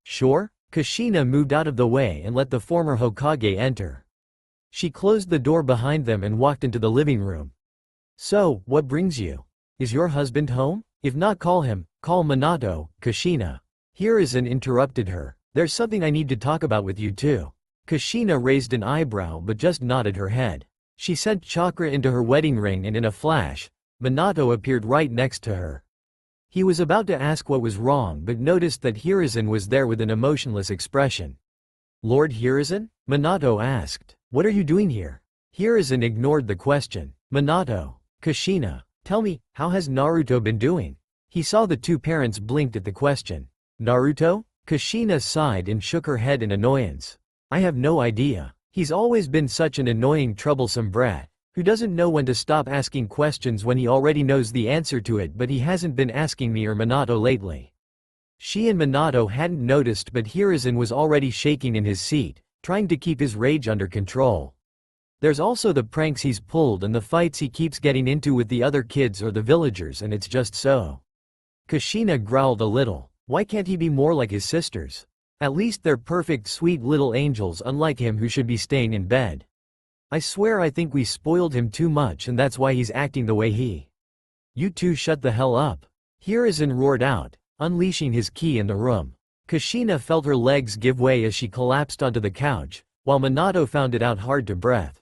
Sure." Kushina moved out of the way and let the former Hokage enter. She closed the door behind them and walked into the living room. "So, what brings you? Is your husband home? If not, call him. Call Minato, Kushina." Hiruzen interrupted her. "There's something I need to talk about with you too." Kushina raised an eyebrow but just nodded her head. She sent chakra into her wedding ring and in a flash, Minato appeared right next to her. He was about to ask what was wrong but noticed that Hiruzen was there with an emotionless expression. "Lord Hiruzen?" Minato asked. What are you doing here? Hiruzen ignored the question. Minato. Kushina. Tell me, how has Naruto been doing? He saw the two parents blinked at the question. Naruto? Kushina sighed and shook her head in annoyance. I have no idea. He's always been such an annoying troublesome brat, who doesn't know when to stop asking questions when he already knows the answer to it, but he hasn't been asking me or Minato lately. She and Minato hadn't noticed, but Hiruzen was already shaking in his seat, trying to keep his rage under control. There's also the pranks he's pulled and the fights he keeps getting into with the other kids or the villagers, and it's just so. Kushina growled a little. Why can't he be more like his sisters? At least they're perfect sweet little angels, unlike him who should be staying in bed. I swear I think we spoiled him too much and that's why he's acting the way he. You two shut the hell up. Hiruzen roared out, unleashing his ki in the room. Kushina felt her legs give way as she collapsed onto the couch, while Minato found it out hard to breathe.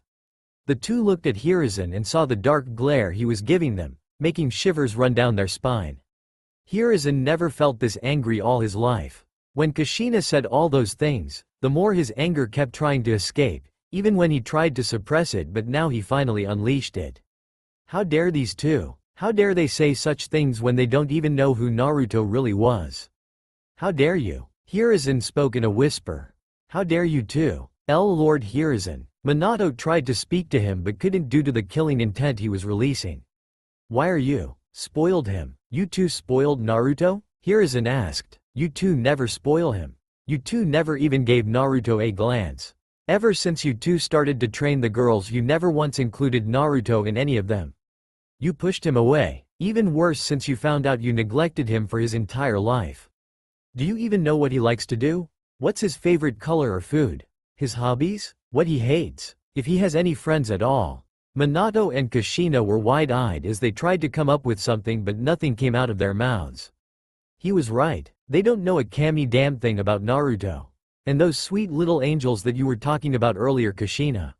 The two looked at Hiruzen and saw the dark glare he was giving them, making shivers run down their spine. Hiruzen never felt this angry all his life. When Kushina said all those things, the more his anger kept trying to escape, even when he tried to suppress it, but now he finally unleashed it. How dare these two? How dare they say such things when they don't even know who Naruto really was? How dare you? Hiruzen spoke in a whisper. How dare you two? Lord Hiruzen. Minato tried to speak to him but couldn't due to the killing intent he was releasing. Why are you? Spoiled him. You two spoiled Naruto? Hiruzen asked. You two never spoil him. You two never even gave Naruto a glance. Ever since you two started to train the girls, you never once included Naruto in any of them. You pushed him away. Even worse, since you found out, you neglected him for his entire life. Do you even know what he likes to do? What's his favorite color or food? His hobbies? What he hates? If he has any friends at all? Minato and Kushina were wide-eyed as they tried to come up with something, but nothing came out of their mouths. He was right. They don't know a damn thing about Naruto. And those sweet little angels that you were talking about earlier, Kushina.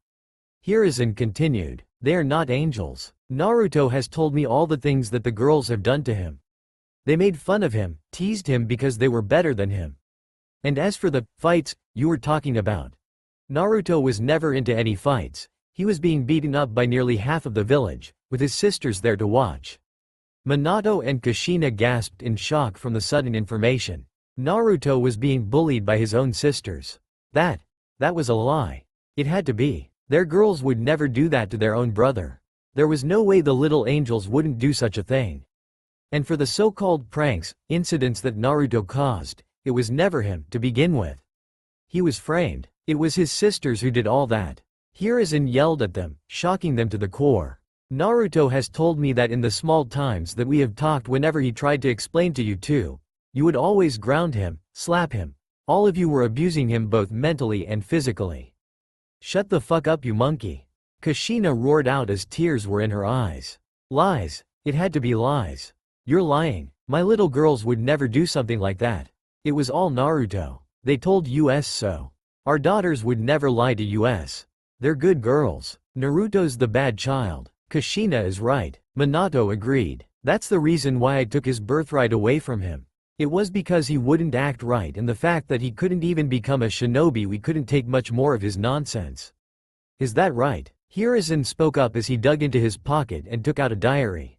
Hiruzen continued. They are not angels. Naruto has told me all the things that the girls have done to him. They made fun of him, teased him because they were better than him. And as for the fights you were talking about, Naruto was never into any fights. He was being beaten up by nearly half of the village, with his sisters there to watch. Minato and Kushina gasped in shock from the sudden information. Naruto was being bullied by his own sisters. That was a lie. It had to be. Their girls would never do that to their own brother. There was no way the little angels wouldn't do such a thing. And for the so-called pranks, incidents that Naruto caused, it was never him to begin with. He was framed. It was his sisters who did all that. Hiruzen yelled at them, shocking them to the core. Naruto has told me that in the small times that we have talked, whenever he tried to explain to you two, you would always ground him, slap him. All of you were abusing him both mentally and physically. Shut the fuck up, you monkey. Kushina roared out as tears were in her eyes. Lies. It had to be lies. You're lying. My little girls would never do something like that. It was all Naruto. They told us so. Our daughters would never lie to us. They're good girls. Naruto's the bad child. Kushina is right. Minato agreed. That's the reason why I took his birthright away from him. It was because he wouldn't act right, and the fact that he couldn't even become a shinobi, we couldn't take much more of his nonsense. Is that right? Hiruzen spoke up as he dug into his pocket and took out a diary.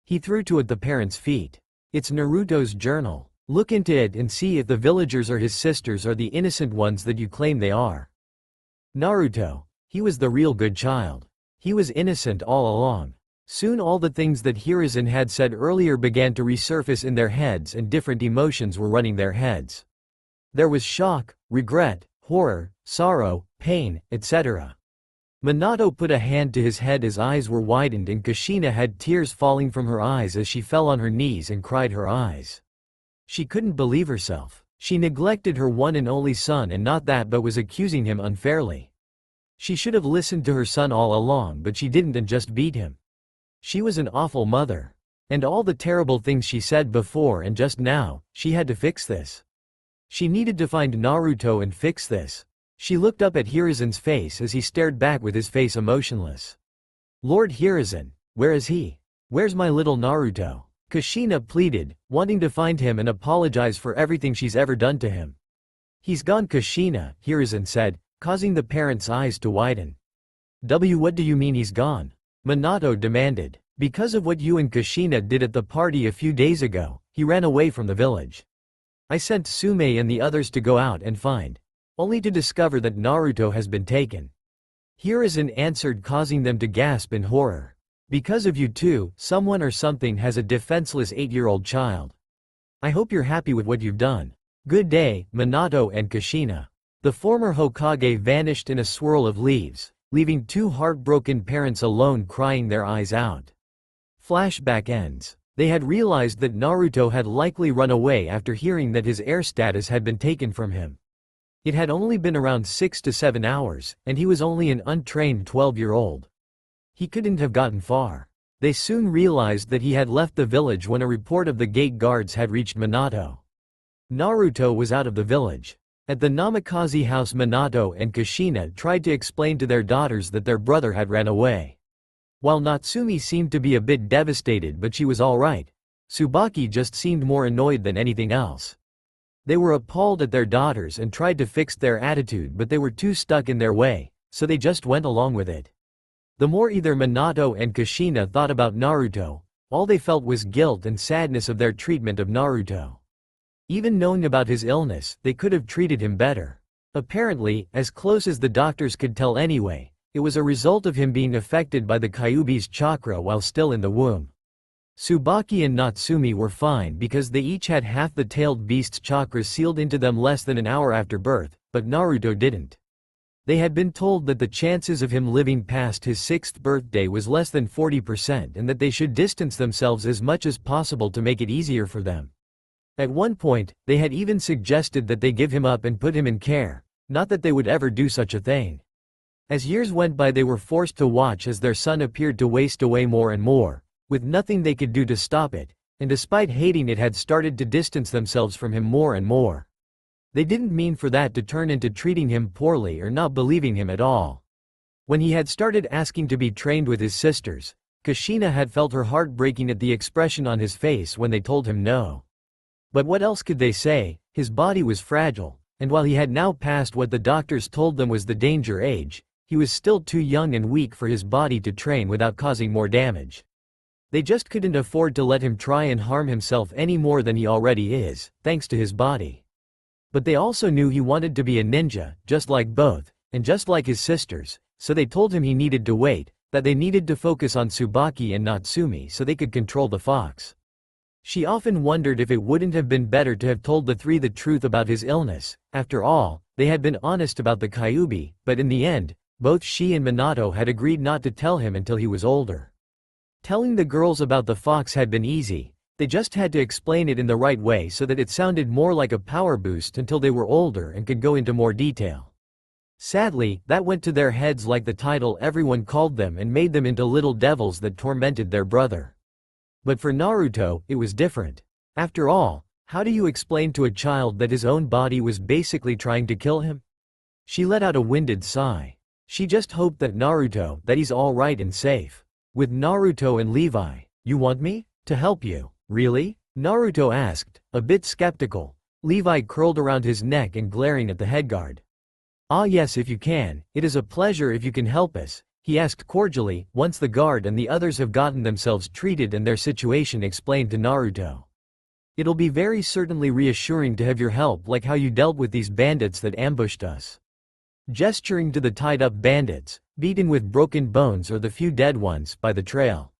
He threw it at the parents' feet. It's Naruto's journal. Look into it and see if the villagers or his sisters are the innocent ones that you claim they are. Naruto. He was the real good child. He was innocent all along. Soon all the things that Hiruzen had said earlier began to resurface in their heads, and different emotions were running their heads. There was shock, regret, horror, sorrow, pain, etc. Minato put a hand to his head as eyes were widened, and Kushina had tears falling from her eyes as she fell on her knees and cried her eyes. She couldn't believe herself. She neglected her one and only son, and not that, but was accusing him unfairly. She should have listened to her son all along, but she didn't and just beat him. She was an awful mother. And all the terrible things she said before and just now, she had to fix this. She needed to find Naruto and fix this. She looked up at Hiruzen's face as he stared back with his face emotionless. Lord Hiruzen, where is he? Where's my little Naruto? Kushina pleaded, wanting to find him and apologize for everything she's ever done to him. He's gone, Kushina, Hiruzen said. causing the parents' eyes to widen. What do you mean he's gone? Minato demanded. Because of what you and Kushina did at the party a few days ago, he ran away from the village. I sent Sume and the others to go out and find, only to discover that Naruto has been taken. Hiruzen answered, causing them to gasp in horror. Because of you two, someone or something has a defenseless 8-year-old child. I hope you're happy with what you've done. Good day, Minato and Kushina. The former Hokage vanished in a swirl of leaves, leaving two heartbroken parents alone crying their eyes out. Flashback ends. They had realized that Naruto had likely run away after hearing that his heir status had been taken from him. It had only been around 6 to 7 hours, and he was only an untrained 12-year-old. He couldn't have gotten far. They soon realized that he had left the village when a report of the gate guards had reached Minato. Naruto was out of the village. At the Namikaze house, Minato and Kushina tried to explain to their daughters that their brother had ran away. While Natsumi seemed to be a bit devastated, but she was alright, Tsubaki just seemed more annoyed than anything else. They were appalled at their daughters and tried to fix their attitude, but they were too stuck in their way, so they just went along with it. The more either Minato and Kushina thought about Naruto, all they felt was guilt and sadness of their treatment of Naruto. Even knowing about his illness, they could have treated him better. Apparently, as close as the doctors could tell anyway, it was a result of him being affected by the Kyuubi's chakra while still in the womb. Tsubaki and Natsumi were fine because they each had half the tailed beast's chakra sealed into them less than an hour after birth, but Naruto didn't. They had been told that the chances of him living past his 6th birthday was less than 40% and that they should distance themselves as much as possible to make it easier for them. At one point, they had even suggested that they give him up and put him in care, not that they would ever do such a thing. As years went by, they were forced to watch as their son appeared to waste away more and more, with nothing they could do to stop it, and despite hating it had started to distance themselves from him more and more. They didn't mean for that to turn into treating him poorly or not believing him at all. When he had started asking to be trained with his sisters, Kushina had felt her heart breaking at the expression on his face when they told him no. But what else could they say? His body was fragile, and while he had now passed what the doctors told them was the danger age, he was still too young and weak for his body to train without causing more damage. They just couldn't afford to let him try and harm himself any more than he already is, thanks to his body. But they also knew he wanted to be a ninja, just like both, and just like his sisters, so they told him he needed to wait, that they needed to focus on Tsubaki and Natsumi so they could control the fox. She often wondered if it wouldn't have been better to have told the three the truth about his illness. After all, they had been honest about the Kyuubi, but in the end, both she and Minato had agreed not to tell him until he was older. Telling the girls about the fox had been easy, they just had to explain it in the right way so that it sounded more like a power boost until they were older and could go into more detail. Sadly, that went to their heads like the title everyone called them and made them into little devils that tormented their brother. But for Naruto, it was different. After all, how do you explain to a child that his own body was basically trying to kill him? She let out a winded sigh. She just hoped that he's alright and safe. With Naruto and Levi, you want me to help you, really? Naruto asked, a bit skeptical. Levi curled around his neck and glaring at the headguard. Ah yes, if you can, it is a pleasure if you can help us, he asked cordially, once the guard and the others have gotten themselves treated and their situation explained to Naruto. It'll be very certainly reassuring to have your help, like how you dealt with these bandits that ambushed us. Gesturing to the tied-up bandits, beaten with broken bones or the few dead ones, by the trail.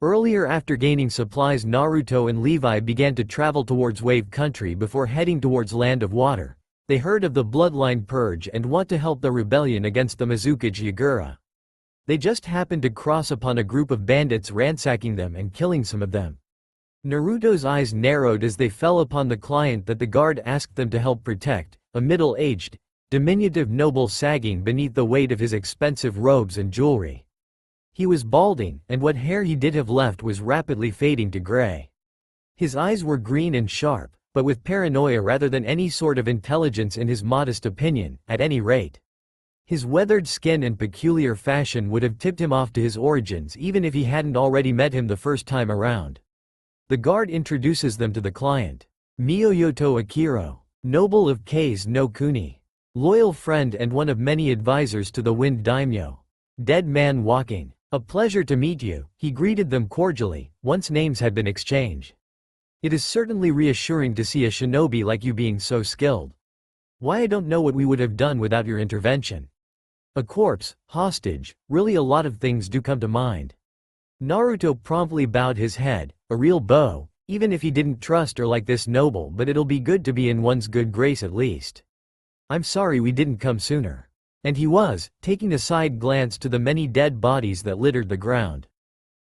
Earlier, after gaining supplies, Naruto and Levi began to travel towards Wave Country before heading towards Land of Water. They heard of the bloodline purge and want to help the rebellion against the Mizukage Yagura. They just happened to cross upon a group of bandits ransacking them and killing some of them. Naruto's eyes narrowed as they fell upon the client that the guard asked them to help protect, a middle-aged, diminutive noble sagging beneath the weight of his expensive robes and jewelry. He was balding, and what hair he did have left was rapidly fading to gray. His eyes were green and sharp, but with paranoia rather than any sort of intelligence in his modest opinion, at any rate. His weathered skin and peculiar fashion would have tipped him off to his origins even if he hadn't already met him the first time around. The guard introduces them to the client. Miyoyoto Akiro, noble of Kase no Kuni. Loyal friend and one of many advisors to the Wind Daimyo. Dead man walking. A pleasure to meet you, he greeted them cordially, once names had been exchanged. It is certainly reassuring to see a shinobi like you being so skilled. Why, I don't know what we would have done without your intervention. A corpse, hostage, really a lot of things do come to mind. Naruto promptly bowed his head, a real bow, even if he didn't trust or like this noble, but it'll be good to be in one's good grace at least. I'm sorry we didn't come sooner. And he was, taking a side glance to the many dead bodies that littered the ground.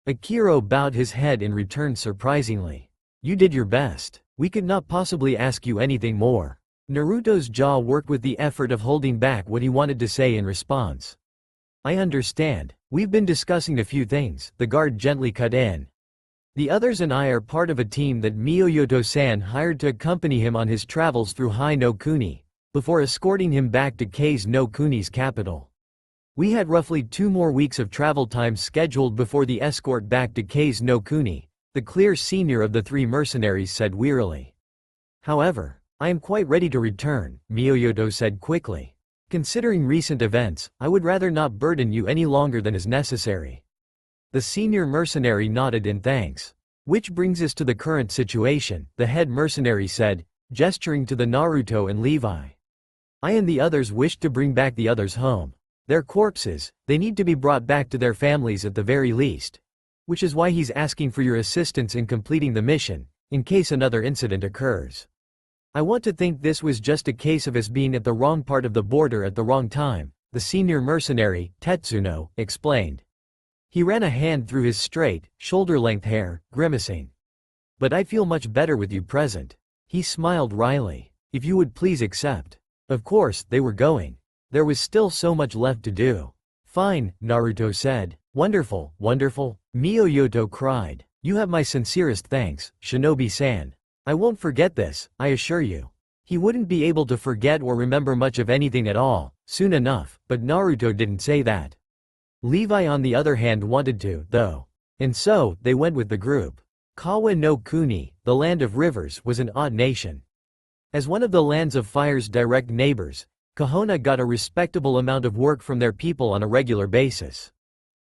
Akiro bowed his head in return surprisingly. You did your best. We could not possibly ask you anything more. Naruto's jaw worked with the effort of holding back what he wanted to say in response. I understand. We've been discussing a few things, the guard gently cut in. The others and I are part of a team that Miyoyoto-san hired to accompany him on his travels through Hai no Kuni, before escorting him back to Kei's no Kuni's capital. We had roughly 2 more weeks of travel time scheduled before the escort back to Kei's no Kuni, the clear senior of the 3 mercenaries said wearily. However, I am quite ready to return, Miyoyoto said quickly. Considering recent events, I would rather not burden you any longer than is necessary. The senior mercenary nodded in thanks. Which brings us to the current situation, the head mercenary said, gesturing to the Naruto and Levi. I and the others wished to bring back the others home. Their corpses, they need to be brought back to their families at the very least. Which is why he's asking for your assistance in completing the mission, in case another incident occurs. I want to think this was just a case of us being at the wrong part of the border at the wrong time, the senior mercenary, Tetsuno, explained. He ran a hand through his straight, shoulder-length hair, grimacing. But I feel much better with you present. He smiled wryly. If you would please accept. Of course, they were going. There was still so much left to do. Fine, Naruto said. Wonderful, wonderful, Miyoyoto cried. You have my sincerest thanks, Shinobi-san. I won't forget this, I assure you. He wouldn't be able to forget or remember much of anything at all, soon enough, but Naruto didn't say that. Levi on the other hand wanted to, though. And so, they went with the group. Kawa no Kuni, the land of rivers, was an odd nation. As one of the lands of fire's direct neighbors, Kahona got a respectable amount of work from their people on a regular basis.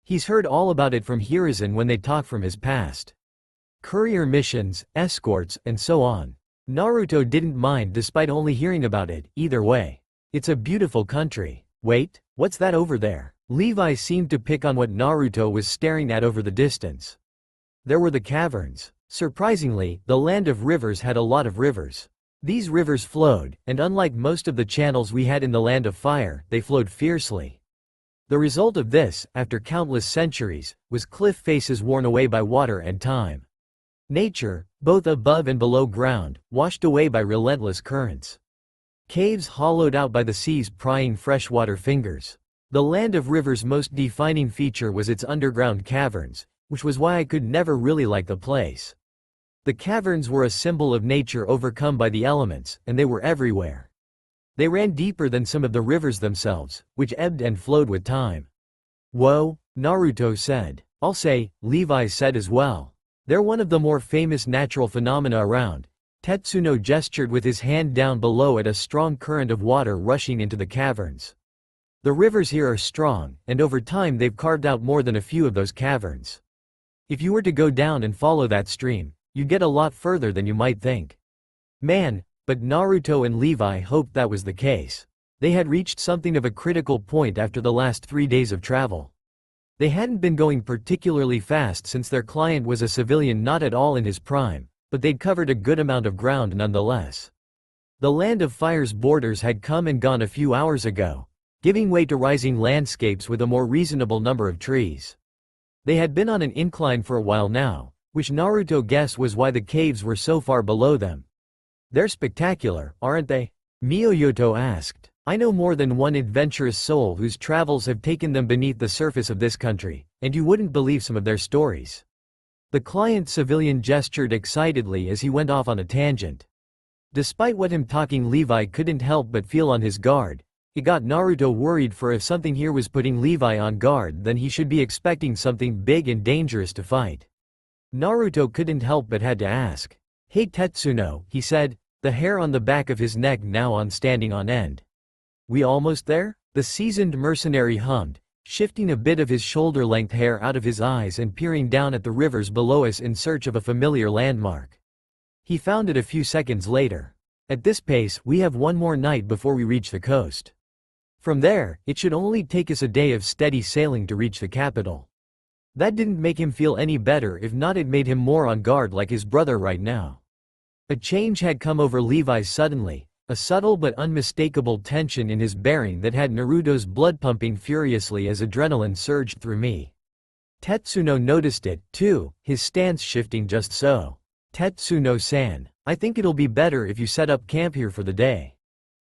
He's heard all about it from Hiruzen when they talk from his past. Courier missions, escorts, and so on. Naruto didn't mind despite only hearing about it, either way. It's a beautiful country. Wait, what's that over there? Levi seemed to pick on what Naruto was staring at over the distance. There were the caverns. Surprisingly, the land of rivers had a lot of rivers. These rivers flowed, and unlike most of the channels we had in the land of fire, they flowed fiercely. The result of this, after countless centuries, was cliff faces worn away by water and time. Nature, both above and below ground, washed away by relentless currents. Caves hollowed out by the sea's prying freshwater fingers. The land of rivers' most defining feature was its underground caverns, which was why I could never really like the place. The caverns were a symbol of nature overcome by the elements, and they were everywhere. They ran deeper than some of the rivers themselves, which ebbed and flowed with time. Whoa, Naruto said. I'll say, Levi said as well. They're one of the more famous natural phenomena around. Tetsuno gestured with his hand down below at a strong current of water rushing into the caverns. The rivers here are strong, and over time they've carved out more than a few of those caverns. If you were to go down and follow that stream, you'd get a lot further than you might think. Man, but Naruto and Levi hoped that was the case. They had reached something of a critical point after the last 3 days of travel. They hadn't been going particularly fast since their client was a civilian not at all in his prime, but they'd covered a good amount of ground nonetheless. The land of fire's borders had come and gone a few hours ago, giving way to rising landscapes with a more reasonable number of trees. They had been on an incline for a while now, which Naruto guessed was why the caves were so far below them. They're spectacular, aren't they? Miyoyoto asked. I know more than one adventurous soul whose travels have taken them beneath the surface of this country, and you wouldn't believe some of their stories. The client civilian gestured excitedly as he went off on a tangent. Despite what him talking, Levi couldn't help but feel on his guard. It got Naruto worried, for if something here was putting Levi on guard, then he should be expecting something big and dangerous to fight. Naruto couldn't help but had to ask. Hey Tetsuno, he said, the hair on the back of his neck now on standing on end. We almost there? The seasoned mercenary hummed, shifting a bit of his shoulder-length hair out of his eyes and peering down at the rivers below us in search of a familiar landmark. He found it a few seconds later. At this pace, we have one more night before we reach the coast. From there, it should only take us a day of steady sailing to reach the capital. That didn't make him feel any better, if not it made him more on guard like his brother right now. A change had come over Levi suddenly, a subtle but unmistakable tension in his bearing that had Naruto's blood pumping furiously as adrenaline surged through me. Tetsuno noticed it, too, his stance shifting just so. Tetsuno-san, I think it'll be better if you set up camp here for the day.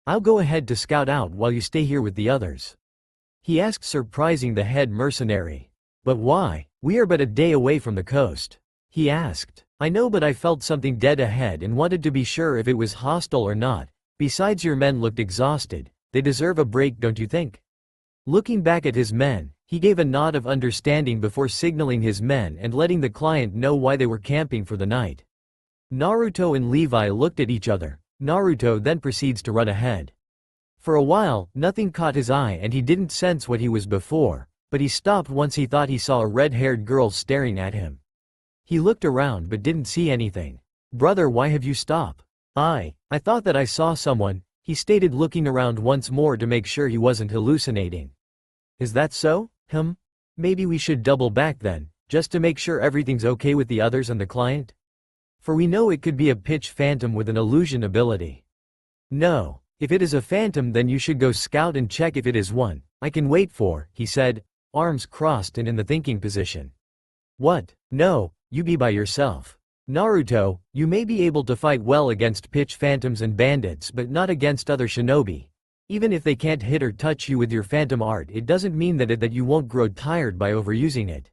I'll go ahead to scout out while you stay here with the others. He asked, surprising the head mercenary. But why? We are but a day away from the coast. He asked. I know, but I felt something dead ahead and wanted to be sure if it was hostile or not. Besides, your men looked exhausted. They deserve a break, don't you think? Looking back at his men, he gave a nod of understanding before signaling his men and letting the client know why they were camping for the night. Naruto and Levi looked at each other. Naruto then proceeds to run ahead. For a while, nothing caught his eye and he didn't sense what he was before, but he stopped once he thought he saw a red-haired girl staring at him. He looked around but didn't see anything. Brother, why have you stopped? I thought that I saw someone, he stated, looking around once more to make sure he wasn't hallucinating. Is that so? Maybe we should double back then, just to make sure everything's okay with the others and the client? For we know it could be a pitch phantom with an illusion ability. No, if it is a phantom then you should go scout and check if it is one. I can wait for, he said, arms crossed and in the thinking position. What? No, you be by yourself. Naruto, you may be able to fight well against pitch phantoms and bandits but not against other shinobi. Even if they can't hit or touch you with your phantom art, it doesn't mean that you won't grow tired by overusing it.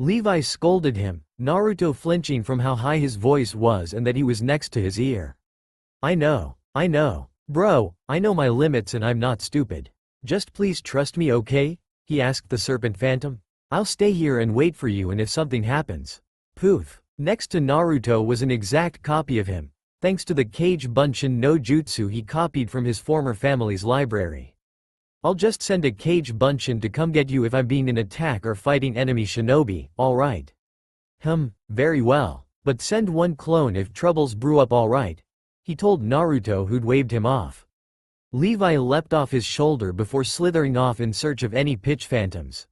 Levi scolded him, Naruto flinching from how high his voice was and that he was next to his ear. I know. Bro, I know my limits and I'm not stupid. Just please trust me, okay? He asked the serpent phantom. I'll stay here and wait for you, and if something happens. Poof. Next to Naruto was an exact copy of him, thanks to the Kage Bunshin no Jutsu he copied from his former family's library. I'll just send a Kage Bunshin to come get you if I'm being in attack or fighting enemy shinobi, alright? Very well. But send one clone if troubles brew up, alright? He told Naruto, who'd waved him off. Levi leapt off his shoulder before slithering off in search of any pitch phantoms.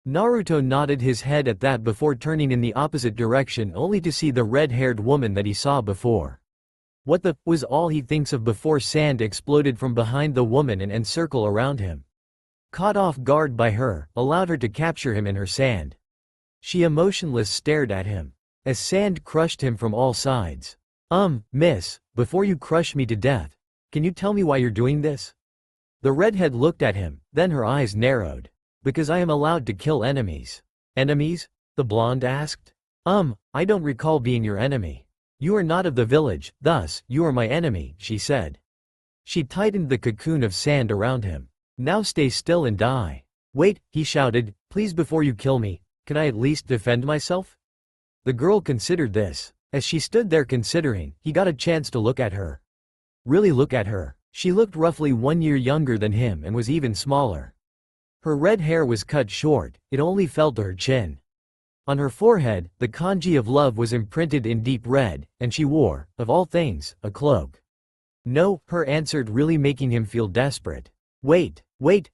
Naruto nodded his head at that before turning in the opposite direction only to see the red-haired woman that he saw before. What the was all he thinks of before sand exploded from behind the woman and encircle around him. Caught off guard by her, allowed her to capture him in her sand. She emotionless stared at him, as sand crushed him from all sides. Miss, before you crush me to death, can you tell me why you're doing this? The redhead looked at him, then her eyes narrowed. Because I am allowed to kill enemies. Enemies? The blonde asked. I don't recall being your enemy. You are not of the village, thus, you are my enemy, she said. She tightened the cocoon of sand around him. Now stay still and die. Wait, he shouted, please, before you kill me, can I at least defend myself? The girl considered this. As she stood there considering, he got a chance to look at her. Really look at her. She looked roughly 1 year younger than him and was even smaller. Her red hair was cut short, it only fell to her chin. On her forehead, the kanji of love was imprinted in deep red, and she wore, of all things, a cloak. No, her answered, really making him feel desperate. Wait,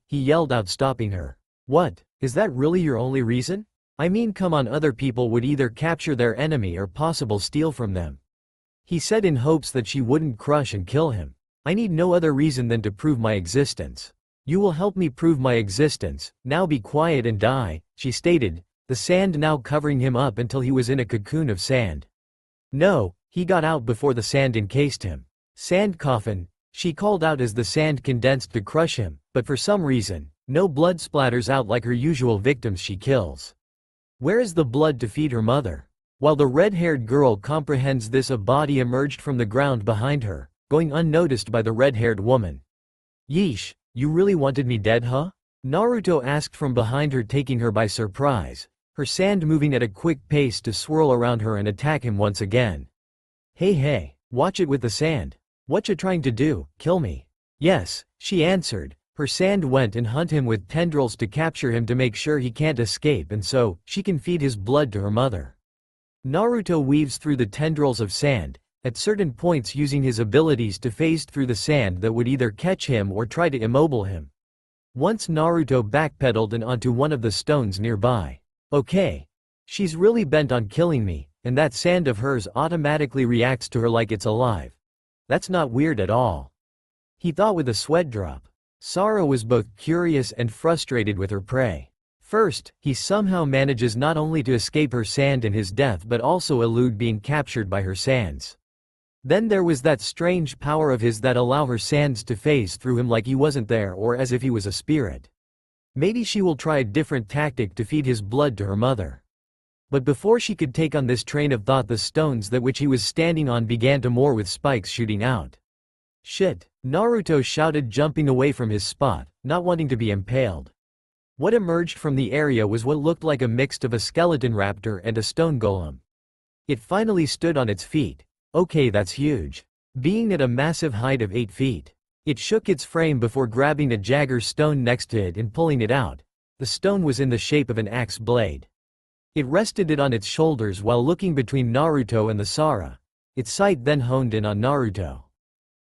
he yelled out, stopping her. What, is that really your only reason? I mean, come on, other people would either capture their enemy or possible steal from them. He said in hopes that she wouldn't crush and kill him. I need no other reason than to prove my existence. You will help me prove my existence, now be quiet and die, she stated, the sand now covering him up until he was in a cocoon of sand. No, he got out before the sand encased him. Sand coffin, she called out as the sand condensed to crush him, but for some reason, no blood splatters out like her usual victims she kills. Where is the blood to feed her mother? While the red-haired girl comprehends this, a body emerged from the ground behind her, going unnoticed by the red-haired woman. Yeesh. You really wanted me dead, huh? Naruto asked from behind her, taking her by surprise, her sand moving at a quick pace to swirl around her and attack him once again. Hey, watch it with the sand. Whatcha trying to do, kill me? Yes, she answered. Her sand went and hunt him with tendrils to capture him to make sure he can't escape and so, she can feed his blood to her mother. Naruto weaves through the tendrils of sand, at certain points using his abilities to phase through the sand that would either catch him or try to immobile him. Once Naruto backpedaled and onto one of the stones nearby. Okay. She's really bent on killing me, and that sand of hers automatically reacts to her like it's alive. That's not weird at all. He thought with a sweat drop. Sara was both curious and frustrated with her prey. First, he somehow manages not only to escape her sand and his death but also elude being captured by her sands. Then there was that strange power of his that allow her sands to phase through him like he wasn't there or as if he was a spirit. Maybe she will try a different tactic to feed his blood to her mother. But before she could take on this train of thought, the stones that which he was standing on began to moor with spikes shooting out. Shit, Naruto shouted, jumping away from his spot, not wanting to be impaled. What emerged from the area was what looked like a mix of a skeleton raptor and a stone golem. It finally stood on its feet. Okay, that's huge. Being at a massive height of 8 feet. It shook its frame before grabbing a Jagger stone next to it and pulling it out. The stone was in the shape of an axe blade. It rested it on its shoulders while looking between Naruto and the Sara. Its sight then honed in on Naruto.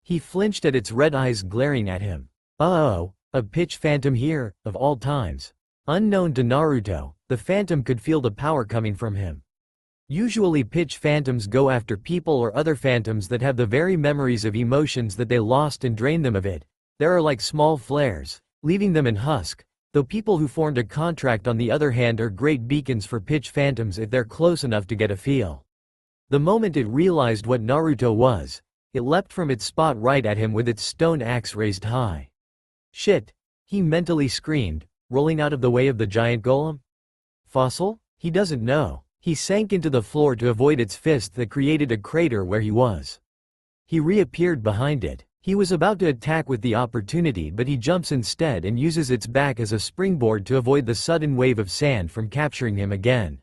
He flinched at its red eyes glaring at him. Uh-oh, a pitch phantom here, of all times. Unknown to Naruto, the phantom could feel the power coming from him. Usually pitch phantoms go after people or other phantoms that have the very memories of emotions that they lost and drain them of it. There are like small flares, leaving them in husk, though people who formed a contract on the other hand are great beacons for pitch phantoms if they're close enough to get a feel. The moment it realized what Naruto was, it leapt from its spot right at him with its stone axe raised high. Shit, he mentally screamed, rolling out of the way of the giant golem. Fossil? He doesn't know. He sank into the floor to avoid its fist that created a crater where he was. He reappeared behind it. He was about to attack with the opportunity, but he jumps instead and uses its back as a springboard to avoid the sudden wave of sand from capturing him again.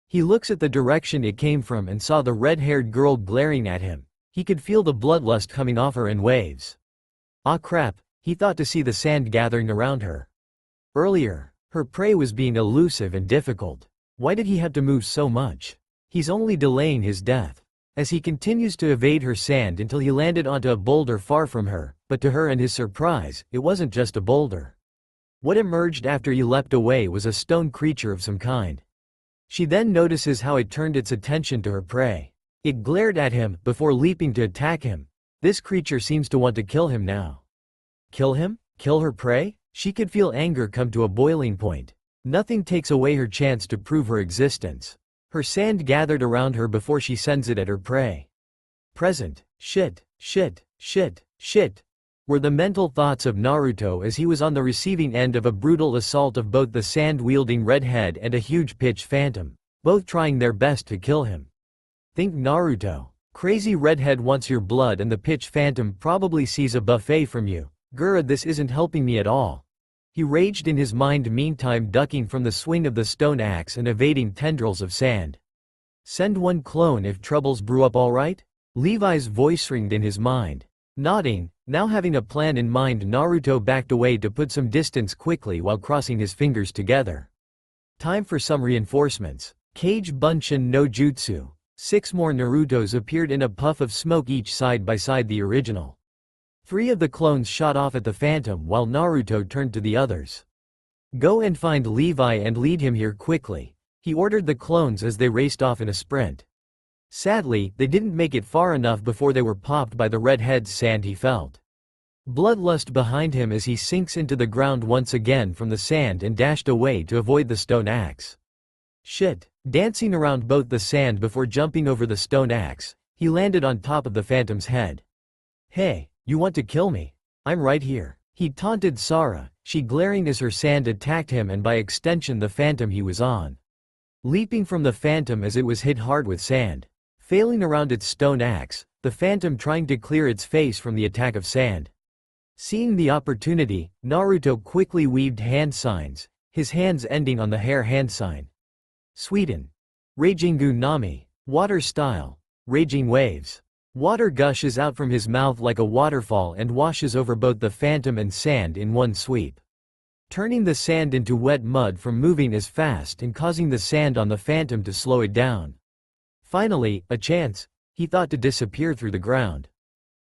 He looks at the direction it came from and saw the red-haired girl glaring at him. He could feel the bloodlust coming off her in waves. Ah crap, he thought to see the sand gathering around her. Earlier, her prey was being elusive and difficult. Why did he have to move so much? He's only delaying his death. As he continues to evade her sand until he landed onto a boulder far from her, but to her and his surprise, it wasn't just a boulder. What emerged after he leapt away was a stone creature of some kind. She then notices how it turned its attention to her prey. It glared at him before leaping to attack him. This creature seems to want to kill him now. Kill him? Kill her prey? She could feel anger come to a boiling point. Nothing takes away her chance to prove her existence. Her sand gathered around her before she sends it at her prey. Present, shit, shit, shit, shit, were the mental thoughts of Naruto as he was on the receiving end of a brutal assault of both the sand-wielding redhead and a huge pitch phantom, both trying their best to kill him. Think Naruto. Crazy redhead wants your blood and the pitch phantom probably sees a buffet from you. Grr, this isn't helping me at all. He raged in his mind, meantime ducking from the swing of the stone axe and evading tendrils of sand. Send one clone if troubles brew up, alright? Levi's voice ringed in his mind. Nodding, now having a plan in mind, Naruto backed away to put some distance quickly while crossing his fingers together. Time for some reinforcements. Kage Bunshin no Jutsu. 6 more Narutos appeared in a puff of smoke, each side by side the original. 3 of the clones shot off at the phantom while Naruto turned to the others. Go and find Levi and lead him here quickly, he ordered the clones as they raced off in a sprint. Sadly, they didn't make it far enough before they were popped by the redhead's sand. He felt bloodlust behind him as he sinks into the ground once again from the sand and dashed away to avoid the stone axe. Shit, dancing around both the sand before jumping over the stone axe, he landed on top of the phantom's head. Hey, you want to kill me? I'm right here. He taunted Sara, she glaring as her sand attacked him and by extension the phantom he was on. Leaping from the phantom as it was hit hard with sand. Failing around its stone axe, the phantom trying to clear its face from the attack of sand. Seeing the opportunity, Naruto quickly weaved hand signs, his hands ending on the hair hand sign. Sweden. Raging Nami. Water style. Raging waves. Water gushes out from his mouth like a waterfall and washes over both the phantom and sand in one sweep, turning the sand into wet mud from moving as fast and causing the sand on the phantom to slow it down. Finally, a chance, he thought, to disappear through the ground.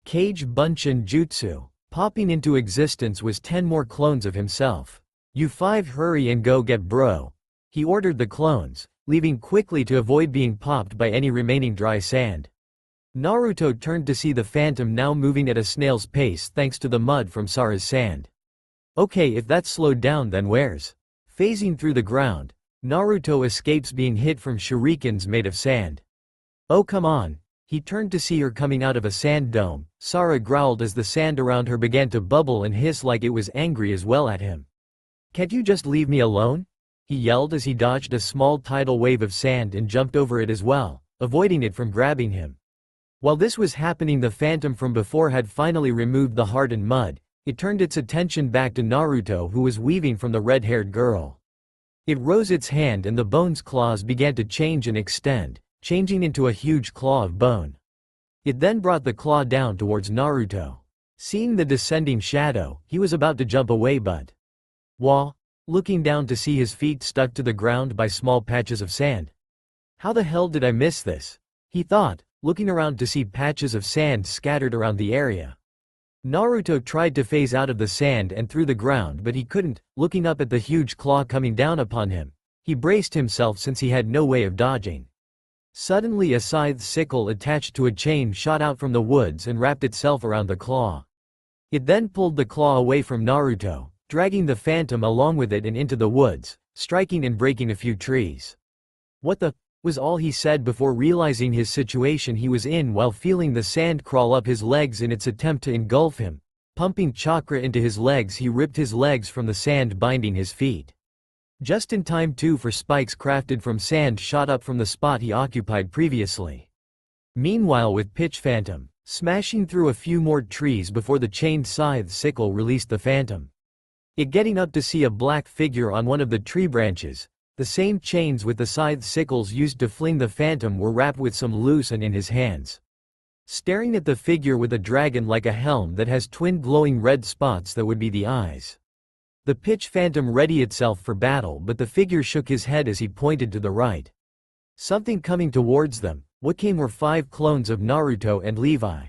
Kage Bunshin Jutsu. Popping into existence was 10 more clones of himself. "You 5 hurry and go get bro," he ordered the clones, leaving quickly to avoid being popped by any remaining dry sand. Naruto turned to see the phantom now moving at a snail's pace thanks to the mud from Sara's sand. Okay, if that's slowed down, then where's? Phasing through the ground, Naruto escapes being hit from shurikens made of sand. Oh come on. He turned to see her coming out of a sand dome. Sara growled as the sand around her began to bubble and hiss like it was angry as well at him. "Can't you just leave me alone?" he yelled as he dodged a small tidal wave of sand and jumped over it as well, avoiding it from grabbing him. While this was happening, the phantom from before had finally removed the hardened mud. It turned its attention back to Naruto, who was weaving from the red-haired girl. It rose its hand and the bone's claws began to change and extend, changing into a huge claw of bone. It then brought the claw down towards Naruto. Seeing the descending shadow, he was about to jump away but wah! Looking down to see his feet stuck to the ground by small patches of sand. How the hell did I miss this? He thought, looking around to see patches of sand scattered around the area. Naruto tried to phase out of the sand and through the ground, but he couldn't. Looking up at the huge claw coming down upon him, he braced himself since he had no way of dodging. Suddenly a scythe sickle attached to a chain shot out from the woods and wrapped itself around the claw. It then pulled the claw away from Naruto, dragging the phantom along with it and into the woods, striking and breaking a few trees. "What the?" was all he said before realizing his situation he was in while feeling the sand crawl up his legs in its attempt to engulf him. Pumping chakra into his legs, he ripped his legs from the sand binding his feet. Just in time too, for spikes crafted from sand shot up from the spot he occupied previously. Meanwhile, with Pitch Phantom smashing through a few more trees before the chained scythe sickle released the phantom. It getting up to see a black figure on one of the tree branches. The same chains with the scythe sickles used to fling the phantom were wrapped with some loose and in his hands. Staring at the figure with a dragon like a helm that has twin glowing red spots that would be the eyes. The Pitch Phantom readied itself for battle, but the figure shook his head as he pointed to the right. Something coming towards them. What came were 5 clones of Naruto and Levi.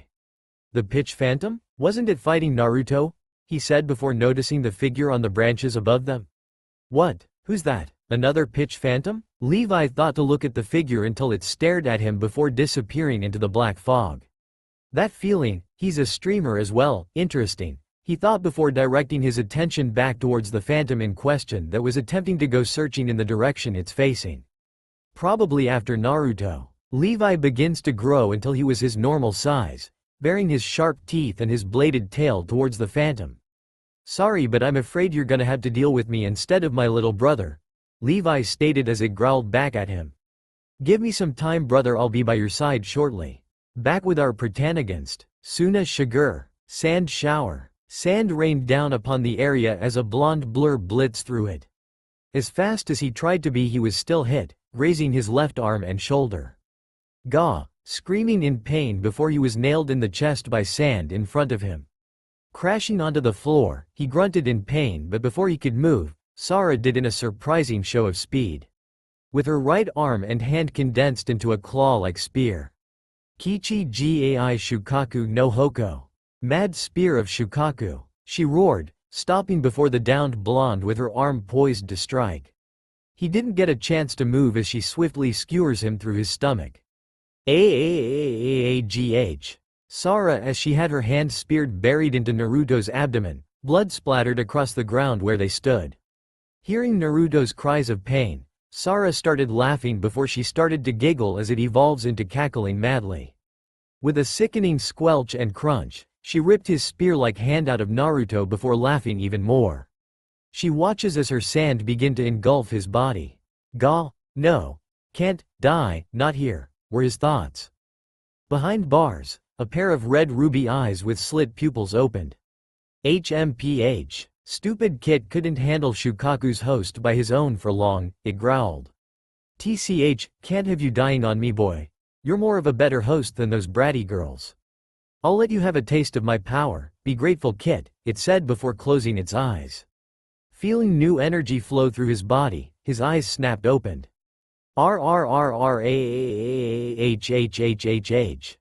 The Pitch Phantom? Wasn't it fighting Naruto? He said before noticing the figure on the branches above them. What? Who's that? Another Pitch Phantom? Levi thought to look at the figure until it stared at him before disappearing into the black fog. That feeling, he's a streamer as well, interesting, he thought before directing his attention back towards the phantom in question that was attempting to go searching in the direction it's facing. Probably after Naruto. Levi begins to grow until he was his normal size, baring his sharp teeth and his bladed tail towards the phantom. "Sorry, but I'm afraid you're gonna have to deal with me instead of my little brother," Levi stated as it growled back at him. "Give me some time, brother, I'll be by your side shortly." Back with our protagonist, Suna Shigur. Sand shower. Sand rained down upon the area as a blonde blur blitzed through it. As fast as he tried to be, he was still hit, grazing his left arm and shoulder. Gah! Screaming in pain before he was nailed in the chest by sand in front of him. Crashing onto the floor, he grunted in pain, but before he could move, Sara did in a surprising show of speed. With her right arm and hand condensed into a claw-like spear. Kichi Gai Shukaku no Hoko. Mad spear of Shukaku, she roared, stopping before the downed blonde with her arm poised to strike. He didn't get a chance to move as she swiftly skewers him through his stomach. Aagh. Sara as she had her hand speared buried into Naruto's abdomen, blood splattered across the ground where they stood. Hearing Naruto's cries of pain, Sara started laughing before she started to giggle as it evolves into cackling madly. With a sickening squelch and crunch, she ripped his spear-like hand out of Naruto before laughing even more. She watches as her sand begin to engulf his body. Gah, no. Can't, die, not here, were his thoughts. Behind bars, a pair of red ruby eyes with slit pupils opened. HMPH. Stupid Kit couldn't handle Shukaku's host by his own for long, it growled. TCH, can't have you dying on me, boy. You're more of a better host than those bratty girls. I'll let you have a taste of my power, be grateful kid, it said before closing its eyes. Feeling new energy flow through his body, his eyes snapped open. RRRRAHHHHH.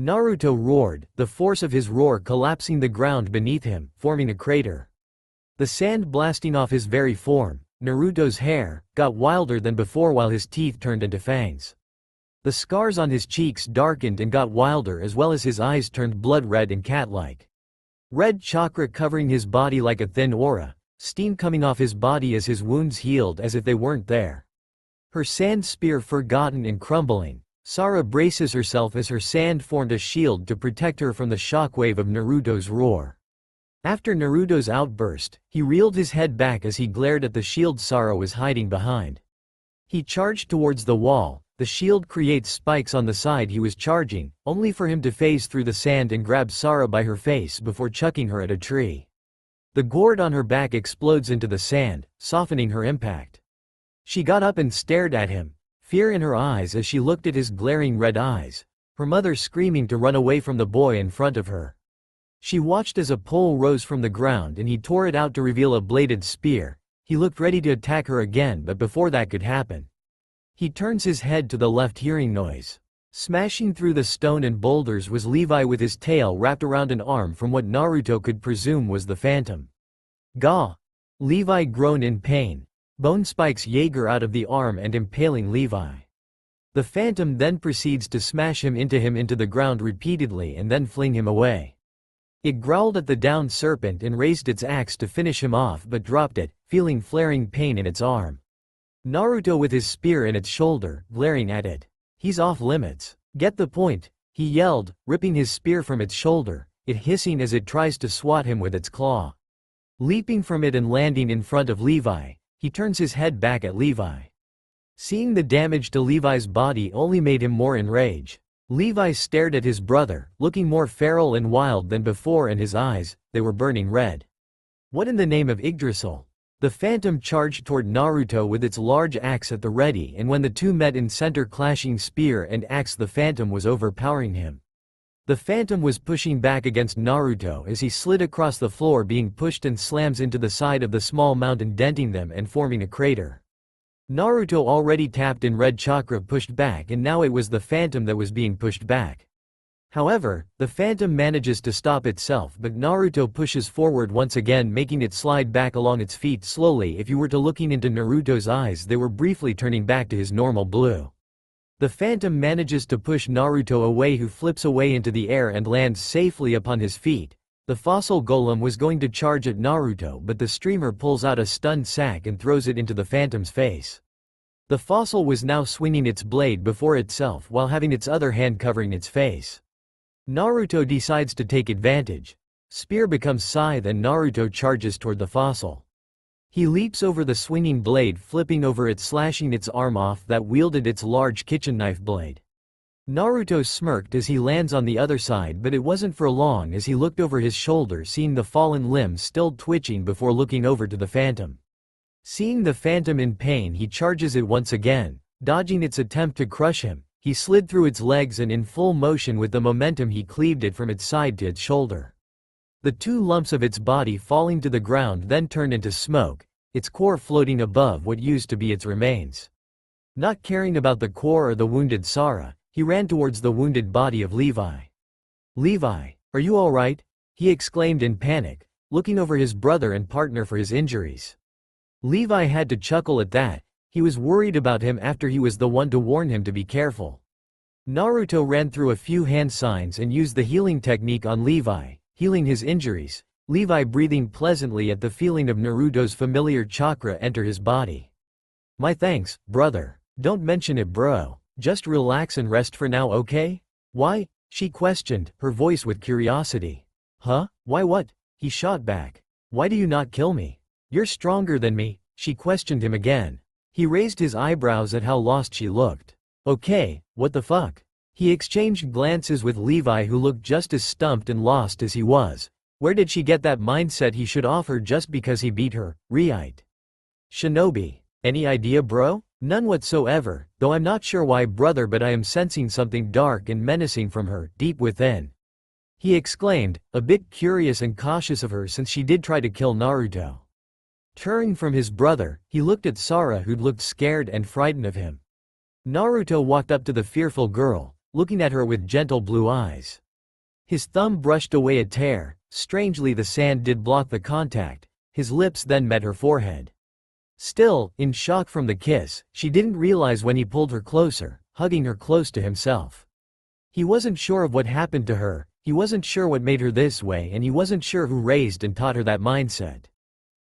Naruto roared, the force of his roar collapsing the ground beneath him, forming a crater. The sand blasting off his very form, Naruto's hair, got wilder than before while his teeth turned into fangs. The scars on his cheeks darkened and got wilder as well as his eyes turned blood red and cat-like. Red chakra covering his body like a thin aura, steam coming off his body as his wounds healed as if they weren't there. Her sand spear forgotten and crumbling, Sarah braces herself as her sand formed a shield to protect her from the shockwave of Naruto's roar. After Naruto's outburst, he reeled his head back as he glared at the shield Sarah was hiding behind. He charged towards the wall, the shield creates spikes on the side he was charging, only for him to phase through the sand and grab Sarah by her face before chucking her at a tree. The gourd on her back explodes into the sand, softening her impact. She got up and stared at him, fear in her eyes as she looked at his glaring red eyes, her mother screaming to run away from the boy in front of her. She watched as a pole rose from the ground and he tore it out to reveal a bladed spear. He looked ready to attack her again, but before that could happen, he turns his head to the left, hearing noise. Smashing through the stone and boulders was Levi with his tail wrapped around an arm from what Naruto could presume was the phantom. Gah! Levi groaned in pain. Bone spikes Jaeger out of the arm and impaling Levi. The phantom then proceeds to smash him into the ground repeatedly and then fling him away. It growled at the downed serpent and raised its axe to finish him off but dropped it, feeling flaring pain in its arm. Naruto with his spear in its shoulder, glaring at it. He's off limits. Get the point, he yelled, ripping his spear from its shoulder, it hissing as it tries to swat him with its claw. Leaping from it and landing in front of Levi, he turns his head back at Levi. Seeing the damage to Levi's body only made him more enraged. Levi stared at his brother, looking more feral and wild than before, and his eyes, they were burning red. What in the name of Yggdrasil? The phantom charged toward Naruto with its large axe at the ready, and when the two met in center clashing spear and axe, the phantom was overpowering him. The phantom was pushing back against Naruto as he slid across the floor, being pushed and slams into the side of the small mountain, denting them and forming a crater. Naruto, already tapped in red chakra, pushed back, and now it was the phantom that was being pushed back. However, the phantom manages to stop itself, but Naruto pushes forward once again, making it slide back along its feet slowly. If you were to looking into Naruto's eyes, they were briefly turning back to his normal blue. The phantom manages to push Naruto away, who flips away into the air and lands safely upon his feet. The fossil golem was going to charge at Naruto, but the streamer pulls out a stunned sack and throws it into the phantom's face. The fossil was now swinging its blade before itself while having its other hand covering its face. Naruto decides to take advantage. Spear becomes scythe and Naruto charges toward the fossil. He leaps over the swinging blade, flipping over it, slashing its arm off that wielded its large kitchen knife blade. Naruto smirked as he lands on the other side, but it wasn't for long as he looked over his shoulder, seeing the fallen limb still twitching before looking over to the phantom. Seeing the phantom in pain, he charges it once again, dodging its attempt to crush him. He slid through its legs and in full motion with the momentum he cleaved it from its side to its shoulder. The two lumps of its body falling to the ground then turned into smoke, its core floating above what used to be its remains. Not caring about the core or the wounded Sarah, he ran towards the wounded body of Levi. "Levi, are you all right?" he exclaimed in panic, looking over his brother and partner for his injuries. Levi had to chuckle at that. He was worried about him after he was the one to warn him to be careful. Naruto ran through a few hand signs and used the healing technique on Levi, healing his injuries, Levi breathing pleasantly at the feeling of Naruto's familiar chakra enter his body. "My thanks, brother. Don't mention it, bro. Just relax and rest for now, okay?" "Why?" she questioned, her voice with curiosity. "Huh? Why what?" he shot back. "Why do you not kill me? You're stronger than me," she questioned him again. He raised his eyebrows at how lost she looked. "Okay, what the fuck?" He exchanged glances with Levi, who looked just as stumped and lost as he was. Where did she get that mindset he should offer just because he beat her, right? "Shinobi, any idea, bro?" None whatsoever, though I'm not sure why, brother, but I am sensing something dark and menacing from her, deep within," he exclaimed, a bit curious and cautious of her since she did try to kill Naruto. Turning from his brother, he looked at Sara, who'd looked scared and frightened of him. Naruto walked up to the fearful girl, looking at her with gentle blue eyes. His thumb brushed away a tear. Strangely, the sand did block the contact. His lips then met her forehead. Still, in shock from the kiss, she didn't realize when he pulled her closer, hugging her close to himself. He wasn't sure of what happened to her, he wasn't sure what made her this way, and he wasn't sure who raised and taught her that mindset.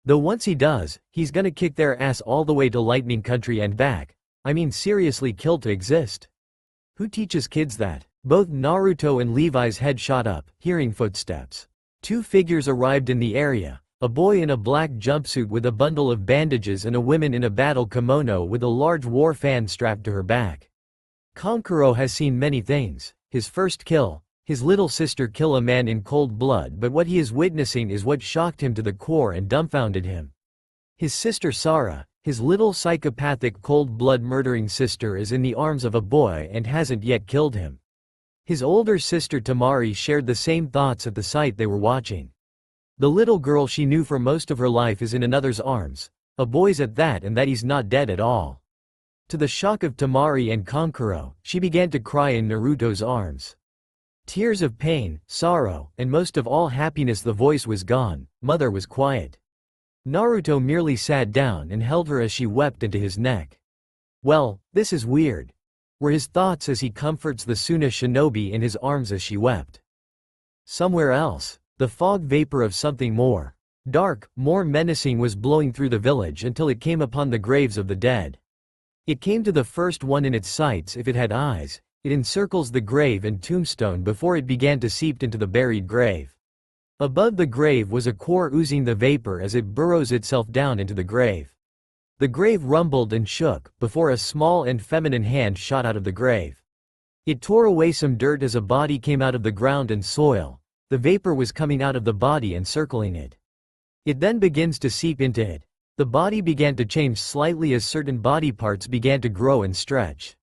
Though once he does, he's gonna kick their ass all the way to Lightning Country and back. I mean, seriously, kill to exist. Who teaches kids that? Both Naruto and Levi's head shot up, hearing footsteps. Two figures arrived in the area. A boy in a black jumpsuit with a bundle of bandages and a woman in a battle kimono with a large war fan strapped to her back. Kankuro has seen many things. His first kill, his little sister kill a man in cold blood, but what he is witnessing is what shocked him to the core and dumbfounded him. His sister Sara, his little psychopathic cold-blood murdering sister, is in the arms of a boy and hasn't yet killed him. His older sister Tamari shared the same thoughts at the sight they were watching. The little girl she knew for most of her life is in another's arms, a boy's at that, and that he's not dead at all. To the shock of Tamari and Kankuro, she began to cry in Naruto's arms. Tears of pain, sorrow, and most of all happiness. The voice was gone, mother was quiet. Naruto merely sat down and held her as she wept into his neck. "Well, this is weird," were his thoughts as he comforts the Suna shinobi in his arms as she wept. Somewhere else, the fog vapor of something more dark, more menacing was blowing through the village until it came upon the graves of the dead. It came to the first one in its sights. If it had eyes, it encircles the grave and tombstone before it began to seep into the buried grave. Above the grave was a core oozing the vapor as it burrows itself down into the grave. The grave rumbled and shook before a small and feminine hand shot out of the grave. It tore away some dirt as a body came out of the ground and soil. The vapor was coming out of the body and circling it. It then begins to seep into it. The body began to change slightly as certain body parts began to grow and stretch.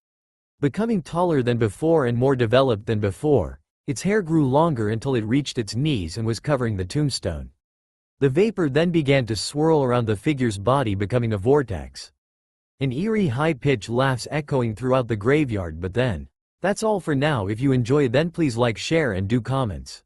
Becoming taller than before and more developed than before, its hair grew longer until it reached its knees and was covering the tombstone. The vapor then began to swirl around the figure's body, becoming a vortex. An eerie high-pitched laughs echoing throughout the graveyard. But then, that's all for now. If you enjoy, then please like, share and do comments.